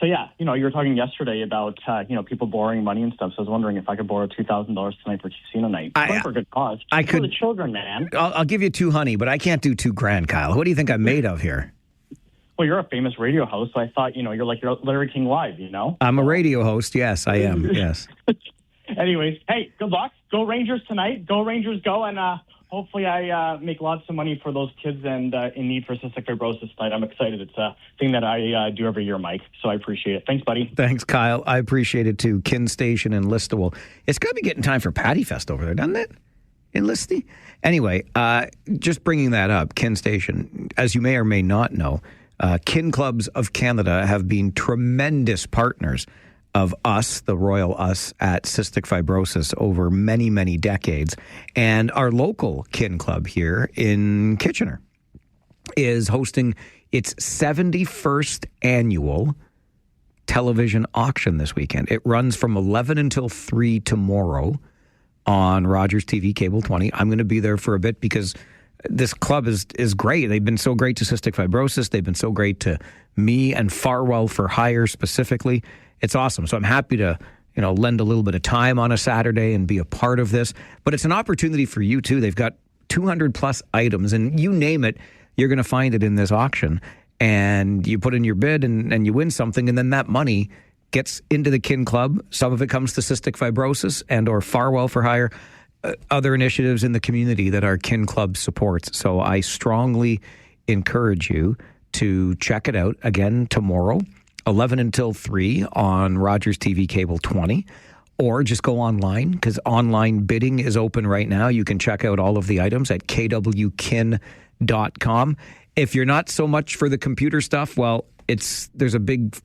yeah, you were talking yesterday about, people borrowing money and stuff. So I was wondering if I could borrow $2,000 tonight for casino night. For a good cause. I could. For the children, man. I'll give you $200, but I can't do $2,000, Kyle. What do you think I'm made of here? Well, you're a famous radio host, so I thought, you're like Larry King Live, I'm a radio host. Yes, I am. Yes. Anyways, hey, good luck. Go Rangers tonight. Go Rangers, go. And hopefully I make lots of money for those kids and in need for cystic fibrosis tonight. I'm excited. It's a thing that I do every year, Mike. So I appreciate it. Thanks, buddy. Thanks, Kyle. I appreciate it too. Kin Station in Listowel. It's got to be getting time for Patty Fest over there, doesn't it? In Listy? Anyway, just bringing that up, Kin Station, as you may or may not know, Kin Clubs of Canada have been tremendous partners of us, the Royal Us, at Cystic Fibrosis over many, many decades. And our local Kin Club here in Kitchener is hosting its 71st annual television auction this weekend. It runs from 11 until 3 tomorrow on Rogers TV Cable 20. I'm going to be there for a bit because this club is great. They've been so great to cystic fibrosis. They've been so great to me and Farwell for Hire specifically. It's awesome. So I'm happy to, lend a little bit of time on a Saturday and be a part of this. But it's an opportunity for you too. They've got 200 plus items, and you name it, you're going to find it in this auction. And you put in your bid and you win something, and then that money gets into the Kin Club. Some of it comes to cystic fibrosis and or Farwell for Hire. Other initiatives in the community that our Kin Club supports. So I strongly encourage you to check it out again tomorrow, 11 until 3 on Rogers TV Cable 20, or just go online because online bidding is open right now. You can check out all of the items at kwkin.com. If you're not so much for the computer stuff, well, there's a big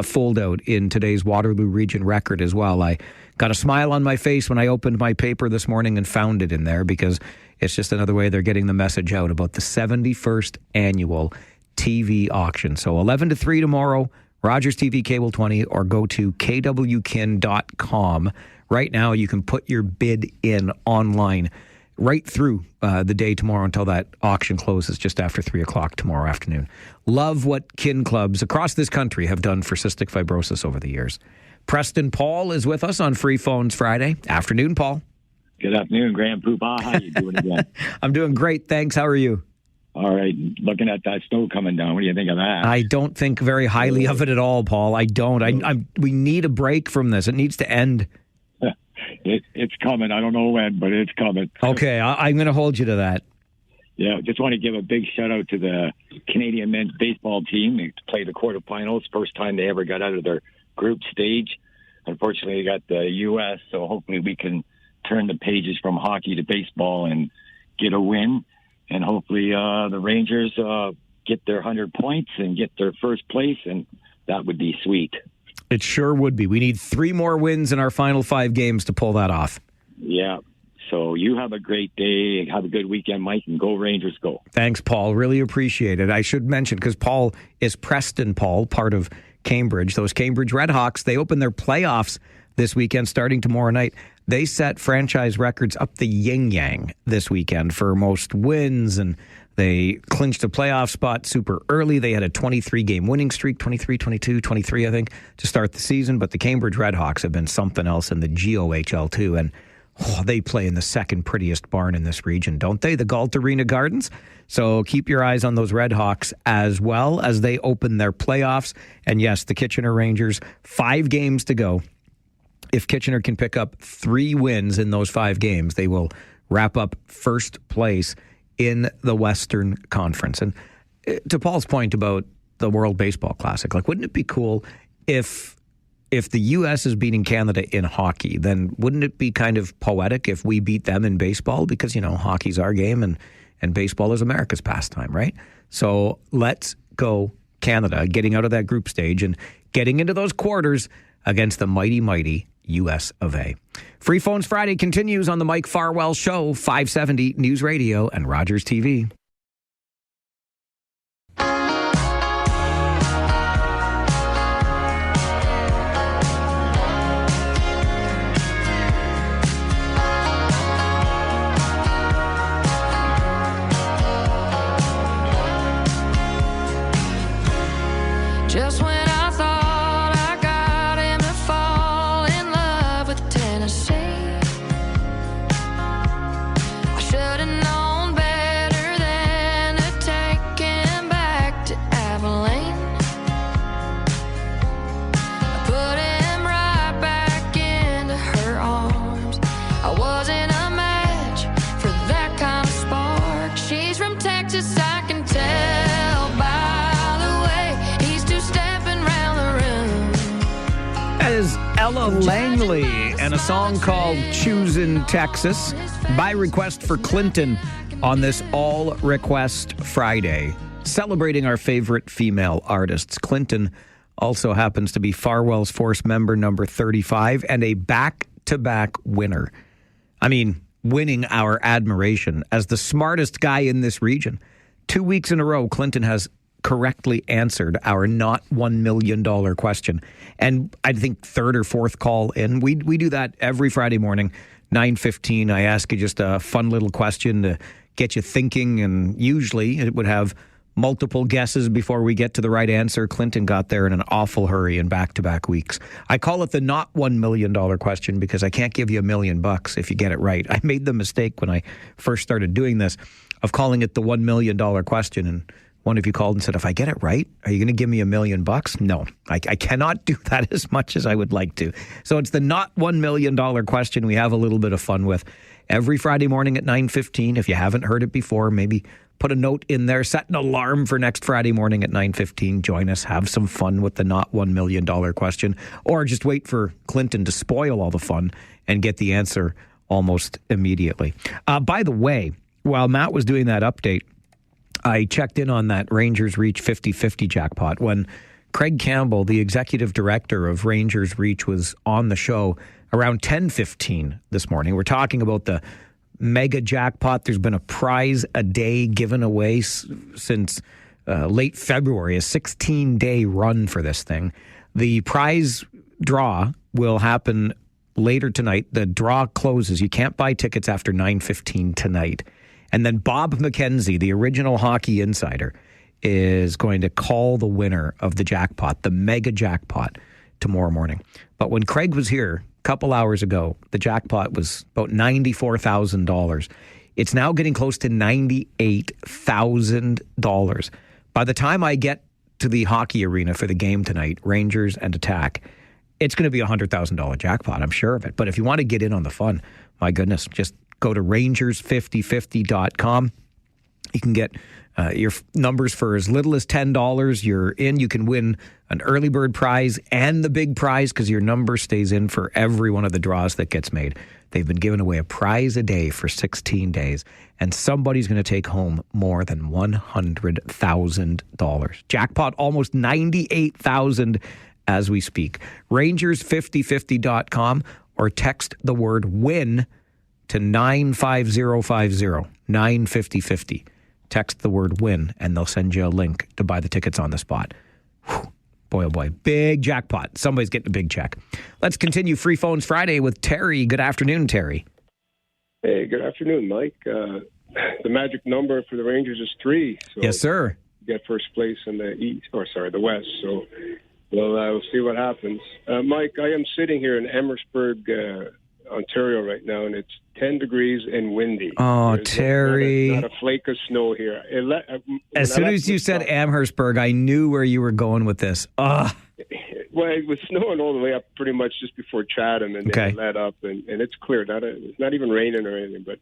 fold out in today's Waterloo Region Record as well. I got a smile on my face when I opened my paper this morning and found it in there because it's just another way they're getting the message out about the 71st annual TV auction. So 11 to 3 tomorrow, Rogers TV Cable 20, or go to kwkin.com. Right now, you can put your bid in online right through the day tomorrow until that auction closes just after 3 o'clock tomorrow afternoon. Love what Kin Clubs across this country have done for cystic fibrosis over the years. Preston Paul is with us on Free Phones Friday. Afternoon, Paul. Good afternoon, Graham Poopah. How you doing again? I'm doing great, thanks. How are you? All right. Looking at that snow coming down, what do you think of that? I don't think very highly of it at all, Paul. I don't. We need a break from this. It needs to end. It's coming. I don't know when, but it's coming. Okay, I'm going to hold you to that. Yeah, just want to give a big shout out to the Canadian men's baseball team. They played the quarterfinals. First time they ever got out of their group stage. Unfortunately, they got the U.S., so hopefully we can turn the pages from hockey to baseball and get a win. And hopefully the Rangers get their 100 points and get their first place, and that would be sweet. It sure would be. We need 3 more wins in our final 5 games to pull that off. Yeah. So you have a great day. Have a good weekend, Mike, and go Rangers, go. Thanks, Paul. Really appreciate it. I should mention, because Paul is Preston Paul, part of Cambridge. Those Cambridge Redhawks, they open their playoffs this weekend starting tomorrow night. They set franchise records up the yin-yang this weekend for most wins, and they clinched a playoff spot super early. They had a 23-game winning streak, 23, 22, 23, I think, to start the season. But the Cambridge Redhawks have been something else in the GOHL too, and they play in the second prettiest barn in this region, don't they? The Galt Arena Gardens. So keep your eyes on those Redhawks as well as they open their playoffs. And yes, the Kitchener Rangers, 5 games to go. If Kitchener can pick up 3 wins in those 5 games, they will wrap up first place in the Western Conference. And to Paul's point about the World Baseball Classic, like, wouldn't it be cool if the U.S. is beating Canada in hockey, then wouldn't it be kind of poetic if we beat them in baseball? Because, you know, hockey's our game and baseball is America's pastime, right? So let's go Canada, getting out of that group stage and getting into those quarters against the mighty, mighty U.S. of A. Free Phones Friday continues on the Mike Farwell Show, 570 News Radio and Rogers TV. Just when I thought I got him to fall in love with Tennessee, I should have known better than to take him back to Abilene. I put him right back into her arms. I wasn't a match for that kind of spark. She's from Texas, I can tell by the way he's two-stepping round the room. That is Ella Langley and a song called Choosin' Texas by request for Clinton on this All Request Friday. Celebrating our favorite female artists. Clinton also happens to be Farwell's Force member number 35 and a back-to-back winner. I mean, winning our admiration as the smartest guy in this region. 2 weeks in a row, Clinton has correctly answered our not $1 million question. And I think third or fourth call in. We do that every Friday morning, 9:15. I ask you just a fun little question to get you thinking, and usually it would have multiple guesses before we get to the right answer. Clinton got there in an awful hurry in back-to-back weeks. I call it the not $1 million question because I can't give you $1 million if you get it right. I made the mistake when I first started doing this of calling it the $1 million question, and one of you called and said, if I get it right, are you going to give me $1 million? No, I cannot do that as much as I would like to. So it's the not $1 million question we have a little bit of fun with every Friday morning at 9:15. If you haven't heard it before, maybe put a note in there, set an alarm for next Friday morning at 9:15. Join us, have some fun with the not $1 million question, or just wait for Clinton to spoil all the fun and get the answer almost immediately. By the way, while Matt was doing that update, I checked in on that Rangers Reach 50-50 jackpot when Craig Campbell, the executive director of Rangers Reach, was on the show around 10:15 this morning. We're talking about the mega jackpot. There's been a prize a day given away since late February, a 16-day run for this thing. The prize draw will happen later tonight. The draw closes. You can't buy tickets after 9:15 tonight. And then Bob McKenzie, the original hockey insider, is going to call the winner of the jackpot, the mega jackpot, tomorrow morning. But when Craig was here a couple hours ago, the jackpot was about $94,000. It's now getting close to $98,000. By the time I get to the hockey arena for the game tonight, Rangers and Attack, it's going to be a $100,000 jackpot, I'm sure of it. But if you want to get in on the fun, my goodness, just go to Rangers5050.com. You can get your numbers for as little as $10. You're in. You can win an early bird prize and the big prize because your number stays in for every one of the draws that gets made. They've been giving away a prize a day for 16 days, and somebody's going to take home more than $100,000. Jackpot almost $98,000 as we speak. Rangers5050.com or text the word WIN to 95050, 95050. Text the word WIN, and they'll send you a link to buy the tickets on the spot. Whew. Boy, oh boy. Big jackpot. Somebody's getting a big check. Let's continue Free Phones Friday with Terry. Good afternoon, Terry. Hey, good afternoon, Mike. The magic number for the Rangers is 3. So yes, sir. Get first place in the the West. So we'll see what happens. Mike, I am sitting here in Amherstburg, Ontario right now, and it's 10 degrees and windy. Oh, There's Terry. not a flake of snow here. As soon as you said Amherstburg, I knew where you were going with this. Well, it was snowing all the way up pretty much just before Chatham, and then it let up, and it's clear. It's not even raining or anything. But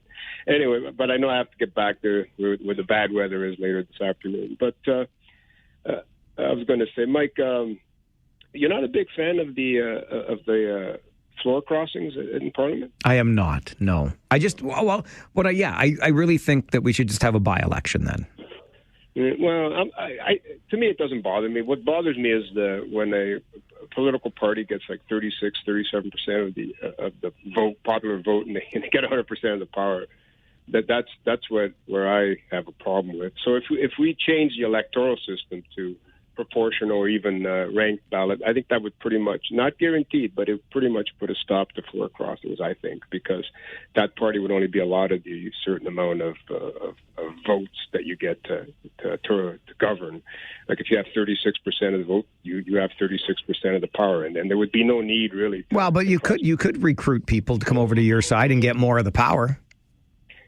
anyway, but I know I have to get back there where the bad weather is later this afternoon. But I was going to say, Mike, you're not a big fan of the floor crossings in Parliament? I am not, no. I really think that we should just have a by-election then. Well, to me, it doesn't bother me. What bothers me is when a political party gets like 36, 37% of the popular vote, and they get 100% of the power. That's where I have a problem with. So if we change the electoral system to proportional or even ranked ballot, I think that would pretty much, not guaranteed, but it would pretty much put a stop to floor crossings, I think, because that party would only be allotted a certain amount of votes that you get to govern. Like if you have 36% of the vote, you have 36% of the power, and then there would be no need really. Well, but you could recruit people to come over to your side and get more of the power.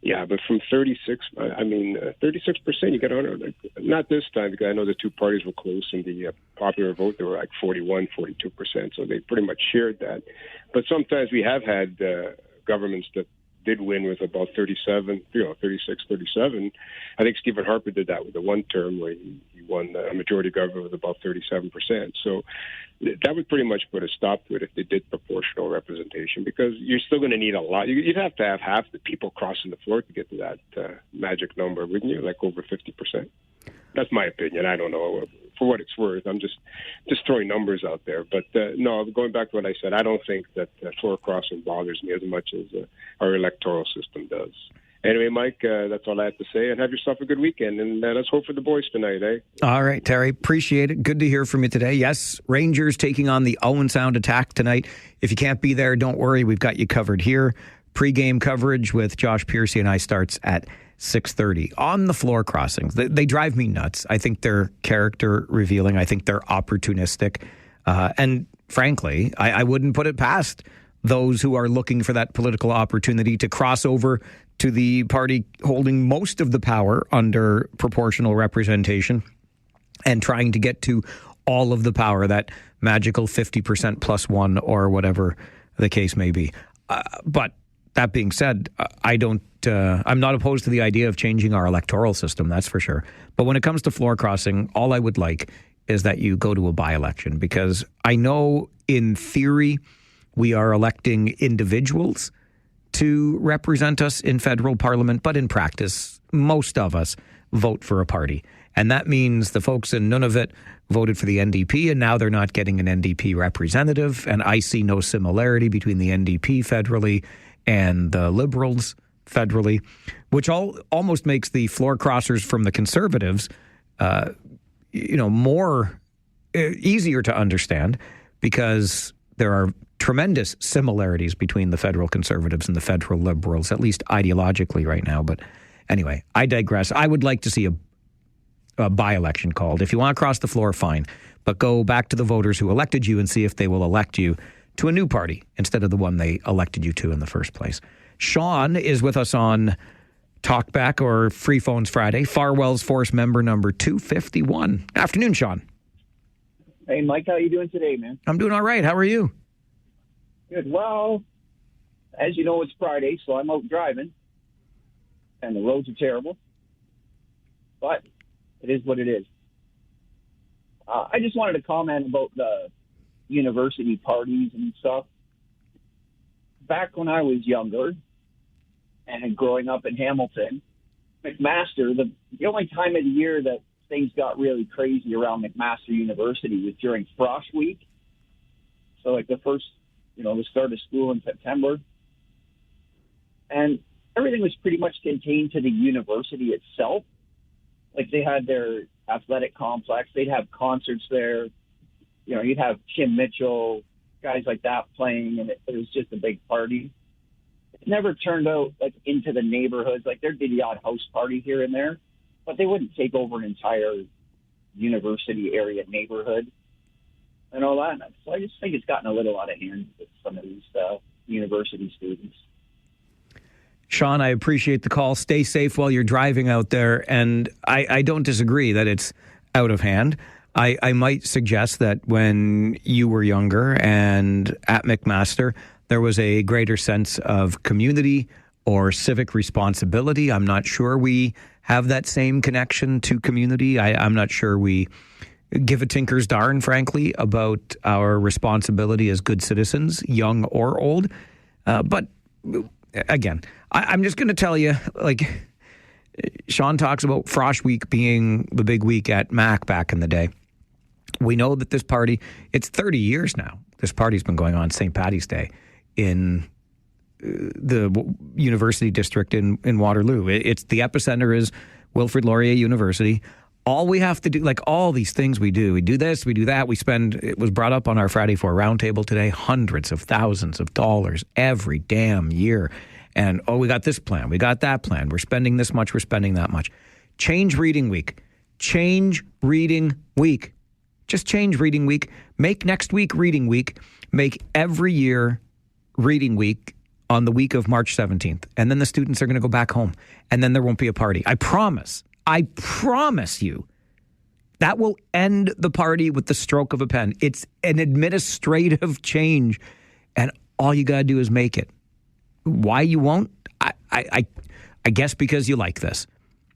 Yeah, but from 36%, you get 100. Not this time, because I know the two parties were close in the popular vote. They were like 41, 42%, so they pretty much shared that. But sometimes we have had governments that did win with about 36, 37. I think Stephen Harper did that with the one term where he won a majority government with about 37%. So that would pretty much put a stop to it if they did proportional representation, because you're still going to need a lot. You'd have to have half the people crossing the floor to get to that magic number, wouldn't you? Like over 50%. That's my opinion. I don't know. For what it's worth, I'm just throwing numbers out there. But no, going back to what I said, I don't think that floor crossing bothers me as much as our electoral system does. Anyway, Mike, that's all I have to say. And have yourself a good weekend. And let's hope for the boys tonight, eh? All right, Terry. Appreciate it. Good to hear from you today. Yes, Rangers taking on the Owen Sound Attack tonight. If you can't be there, don't worry. We've got you covered here. Pre-game coverage with Josh Piercy and I starts at 6:30. On the floor crossings, they drive me nuts. I think they're character revealing. I think they're opportunistic. And frankly, I wouldn't put it past those who are looking for that political opportunity to cross over to the party holding most of the power under proportional representation and trying to get to all of the power, that magical 50% plus one or whatever the case may be. But that being said, I'm not opposed to the idea of changing our electoral system, that's for sure. But when it comes to floor crossing, all I would like is that you go to a by-election, because I know in theory we are electing individuals to represent us in federal parliament, but in practice, most of us vote for a party. And that means the folks in Nunavut voted for the NDP, and now they're not getting an NDP representative. And I see no similarity between the NDP federally and the Liberals federally, which almost makes the floor crossers from the Conservatives, more easier to understand, because there are tremendous similarities between the federal Conservatives and the federal Liberals, at least ideologically right now. But anyway, I digress. I would like to see a by-election called. If you want to cross the floor, fine. But go back to the voters who elected you and see if they will elect you to a new party instead of the one they elected you to in the first place. Sean is with us on Talkback, or Free Phones Friday, Farwell's Force member number 251. Afternoon, Sean. Hey, Mike, how you doing today, man? I'm doing all right. How are you? Good. Well, as you know, it's Friday, so I'm out driving, and the roads are terrible. But it is what it is. I just wanted to comment about the university parties and stuff. Back when I was younger and growing up in Hamilton, McMaster, the only time of the year that things got really crazy around McMaster University was during Frost Week. So like the start of school in September. And everything was pretty much contained to the university itself. Like they had their athletic complex, they'd have concerts there, you'd have Kim Mitchell, guys like that playing, and it was just a big party. It never turned out like into the neighborhoods. Like there'd be the odd house party here and there, but they wouldn't take over an entire university area neighborhood and all that. So I just think it's gotten a little out of hand with some of these university students. Sean, I appreciate the call. Stay safe while you're driving out there. And I don't disagree that it's out of hand. I might suggest that when you were younger and at McMaster, there was a greater sense of community or civic responsibility. I'm not sure we have that same connection to community. I'm not sure we give a tinker's darn, frankly, about our responsibility as good citizens, young or old. But again, I'm just going to tell you, like, Sean talks about Frosh Week being the big week at Mac back in the day. We know that this party, it's 30 years now. This party's been going on St. Paddy's Day in the university district in Waterloo. It's the epicenter is Wilfrid Laurier University. All we have to do, like all these things we do this, we do that. It was brought up on our Friday 4 roundtable today, hundreds of thousands of dollars every damn year. And, we got this plan, we got that plan. We're spending this much, we're spending that much. Change Reading Week. Change Reading Week. Just change Reading Week. Make next week Reading Week. Make every year Reading Week on the week of March 17th. And then the students are going to go back home. And then there won't be a party. I promise you. That will end the party with the stroke of a pen. It's an administrative change. And all you got to do is make it. Why you won't? I guess because you like this.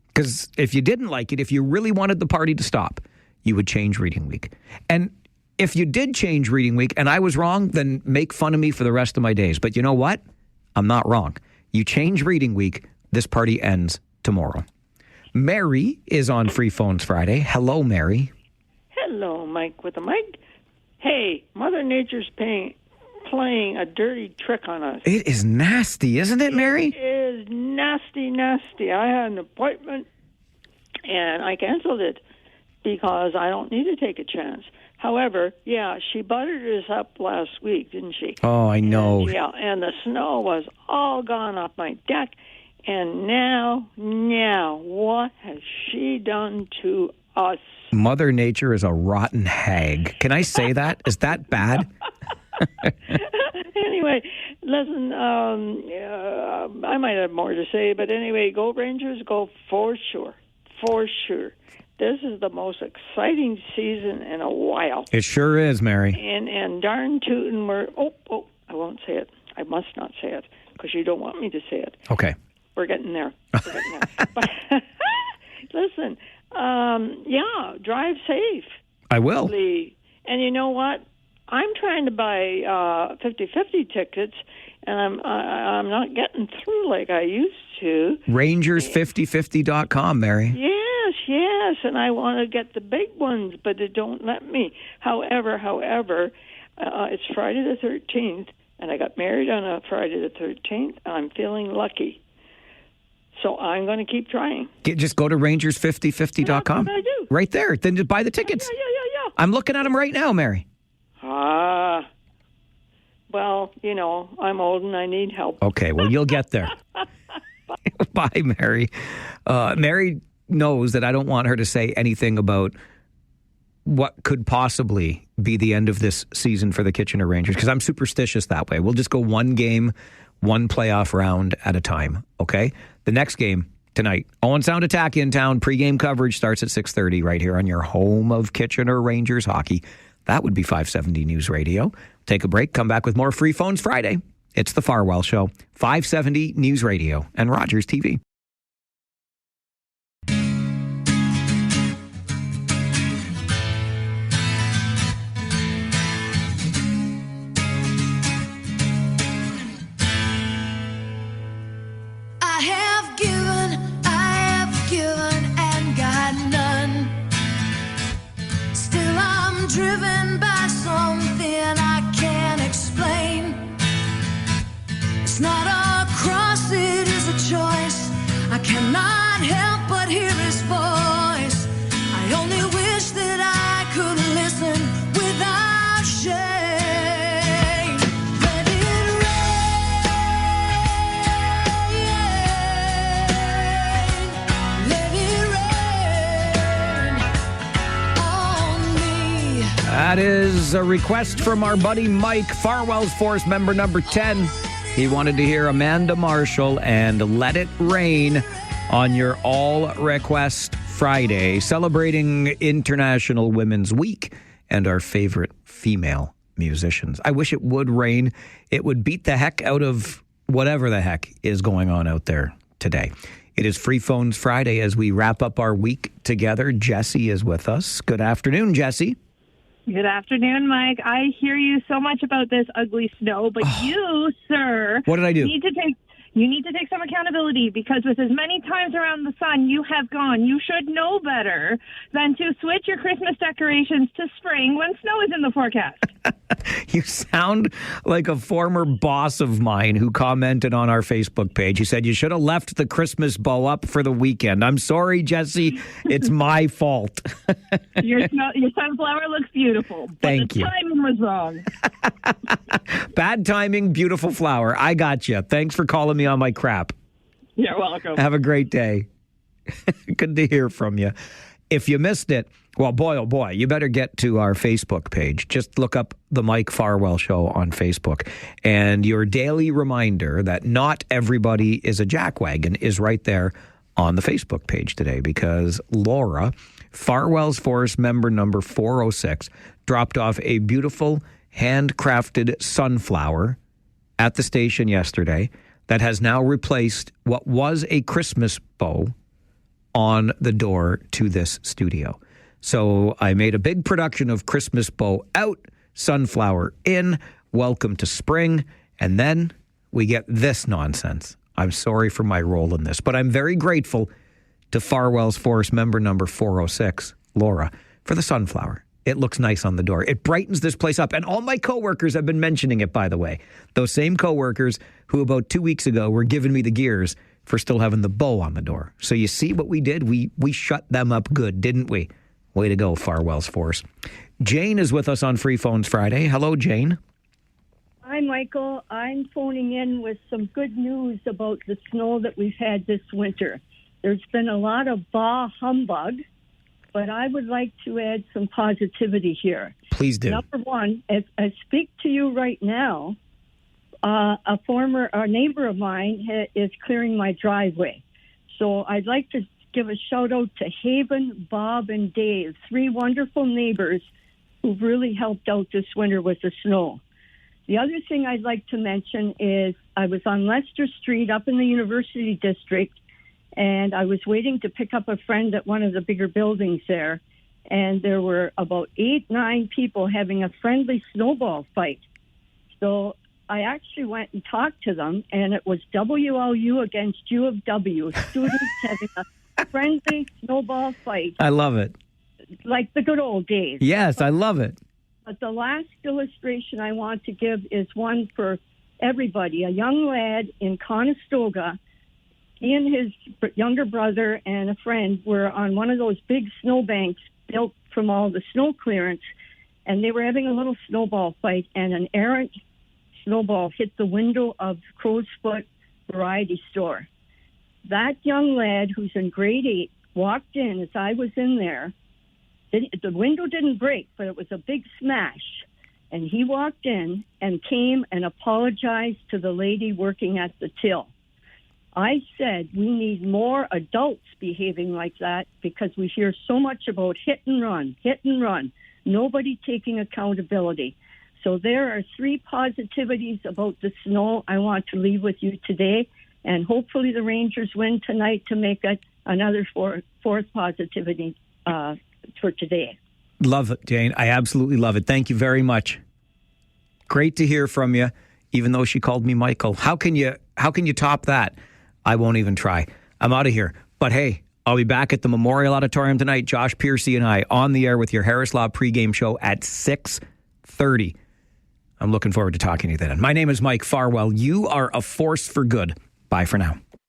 Because if you didn't like it, if you really wanted the party to stop, you would change Reading Week. And if you did change Reading Week and I was wrong, then make fun of me for the rest of my days. But you know what? I'm not wrong. You change Reading Week, this party ends tomorrow. Mary is on Free Phones Friday. Hello, Mary. Hello, Mike with a mic. Hey, Mother Nature's playing a dirty trick on us. It is nasty, isn't it, Mary? It is nasty, nasty. I had an appointment, and I canceled it because I don't need to take a chance. However, yeah, she buttered us up last week, didn't she? Oh, I know. And the snow was all gone off my deck. And now, what has she done to us? Mother Nature is a rotten hag. Can I say that? Is that bad? Anyway, listen, I might have more to say, but anyway, go Rangers, go for sure. For sure. This is the most exciting season in a while. It sure is, Mary. And darn tootin' I won't say it. I must not say it because you don't want me to say it. Okay. We're getting there. But, listen, drive safe. I will. And you know what? I'm trying to buy 50-50 tickets, and I'm not getting through like I used to. Rangers5050.com, Mary. Yes, and I want to get the big ones, but they don't let me. However, it's Friday the 13th, and I got married on a Friday the 13th, and I'm feeling lucky. So I'm going to keep trying. Just go to Rangers5050.com. That's what I do. Right there. Then just buy the tickets. Yeah. I'm looking at them right now, Mary. Well, I'm old and I need help. Okay, well, you'll get there. Bye, Mary. Mary knows that I don't want her to say anything about what could possibly be the end of this season for the Kitchener Rangers, because I'm superstitious that way. We'll just go one game, one playoff round at a time, okay? The next game tonight, Owen Sound Attack in town. Pre-game coverage starts at 6:30 right here on your home of Kitchener Rangers hockey. That would be 570 News Radio. Take a break, come back with more Free Phones Friday. It's the Farwell Show, 570 News Radio and Rogers TV. Driven by something I can't explain. It's not a cross, it is a choice. I cannot help but hear his voice. I only wish that I could listen without That is a request from our buddy Mike, Farwell's Force member number 10. He wanted to hear Amanda Marshall and Let It Rain on your All Request Friday, celebrating International Women's Week and our favorite female musicians. I wish it would rain. It would beat the heck out of whatever the heck is going on out there today. It is Free Phones Friday as we wrap up our week together. Jesse is with us. Good afternoon, Jesse. Good afternoon, Mike. I hear you so much about this ugly snow, but you, sir, What did I do? You need to take some accountability, because with as many times around the sun you have gone, you should know better than to switch your Christmas decorations to spring when snow is in the forecast. You sound like a former boss of mine who commented on our Facebook page. He said, you should have left the Christmas bow up for the weekend. I'm sorry, Jesse. It's my fault. Your sunflower looks beautiful, but Thank the you. timing was wrong. Bad timing, beautiful flower. I got you. Thanks for calling me on my crap. You're welcome. Have a great day. Good to hear from you. If you missed it, well, boy, oh boy, you better get to our Facebook page. Just look up the Mike Farwell Show on Facebook. And your daily reminder that not everybody is a jackwagon is right there on the Facebook page today, because Laura, Farwell's Force member number 406, dropped off a beautiful handcrafted sunflower at the station yesterday that has now replaced what was a Christmas bow on the door to this studio. So I made a big production of Christmas bow out, sunflower in, welcome to spring, and then we get this nonsense. I'm sorry for my role in this, but I'm very grateful to Farwell's Force member number 406, Laura, for the sunflower. It looks nice on the door. It brightens this place up. And all my coworkers have been mentioning it, by the way. Those same coworkers who about 2 weeks ago were giving me the gears for still having the bow on the door. So you see what we did? We shut them up good, didn't we? Way to go, Farwell's Force. Jane is with us on Free Phones Friday. Hello, Jane. Hi, Michael. I'm phoning in with some good news about the snow that we've had this winter. There's been a lot of bah humbug, but I would like to add some positivity here. Please do. Number one, as I speak to you right now, a neighbor of mine is clearing my driveway. So I'd like to give a shout out to Haven, Bob, and Dave, 3 wonderful neighbors who've really helped out this winter with the snow. The other thing I'd like to mention is I was on Leicester Street up in the University District, and I was waiting to pick up a friend at one of the bigger buildings there, and there were about 8-9 people having a friendly snowball fight. So I actually went and talked to them, and it was WLU against U of W, students having a friendly snowball fight. I love it. Like the good old days. Yes, I love it. But the last illustration I want to give is one for everybody. A young lad in Conestoga, he and his younger brother and a friend were on one of those big snowbanks built from all the snow clearance, and they were having a little snowball fight, and an errant snowball hit the window of Crow's Foot Variety Store. That young lad, who's in grade 8, walked in as I was in there. The window didn't break, but it was a big smash. And he walked in and came and apologized to the lady working at the till. I said we need more adults behaving like that, because we hear so much about hit and run, nobody taking accountability. So there are 3 positivities about the snow I want to leave with you today, and hopefully the Rangers win tonight to make it another fourth positivity for today. Love it, Jane. I absolutely love it. Thank you very much. Great to hear from you, even though she called me Michael. How can you top that? I won't even try. I'm out of here. But hey, I'll be back at the Memorial Auditorium tonight. Josh Piercy and I on the air with your Harris Law pregame show at 6:30. I'm looking forward to talking to you then. My name is Mike Farwell. You are a force for good. Bye for now.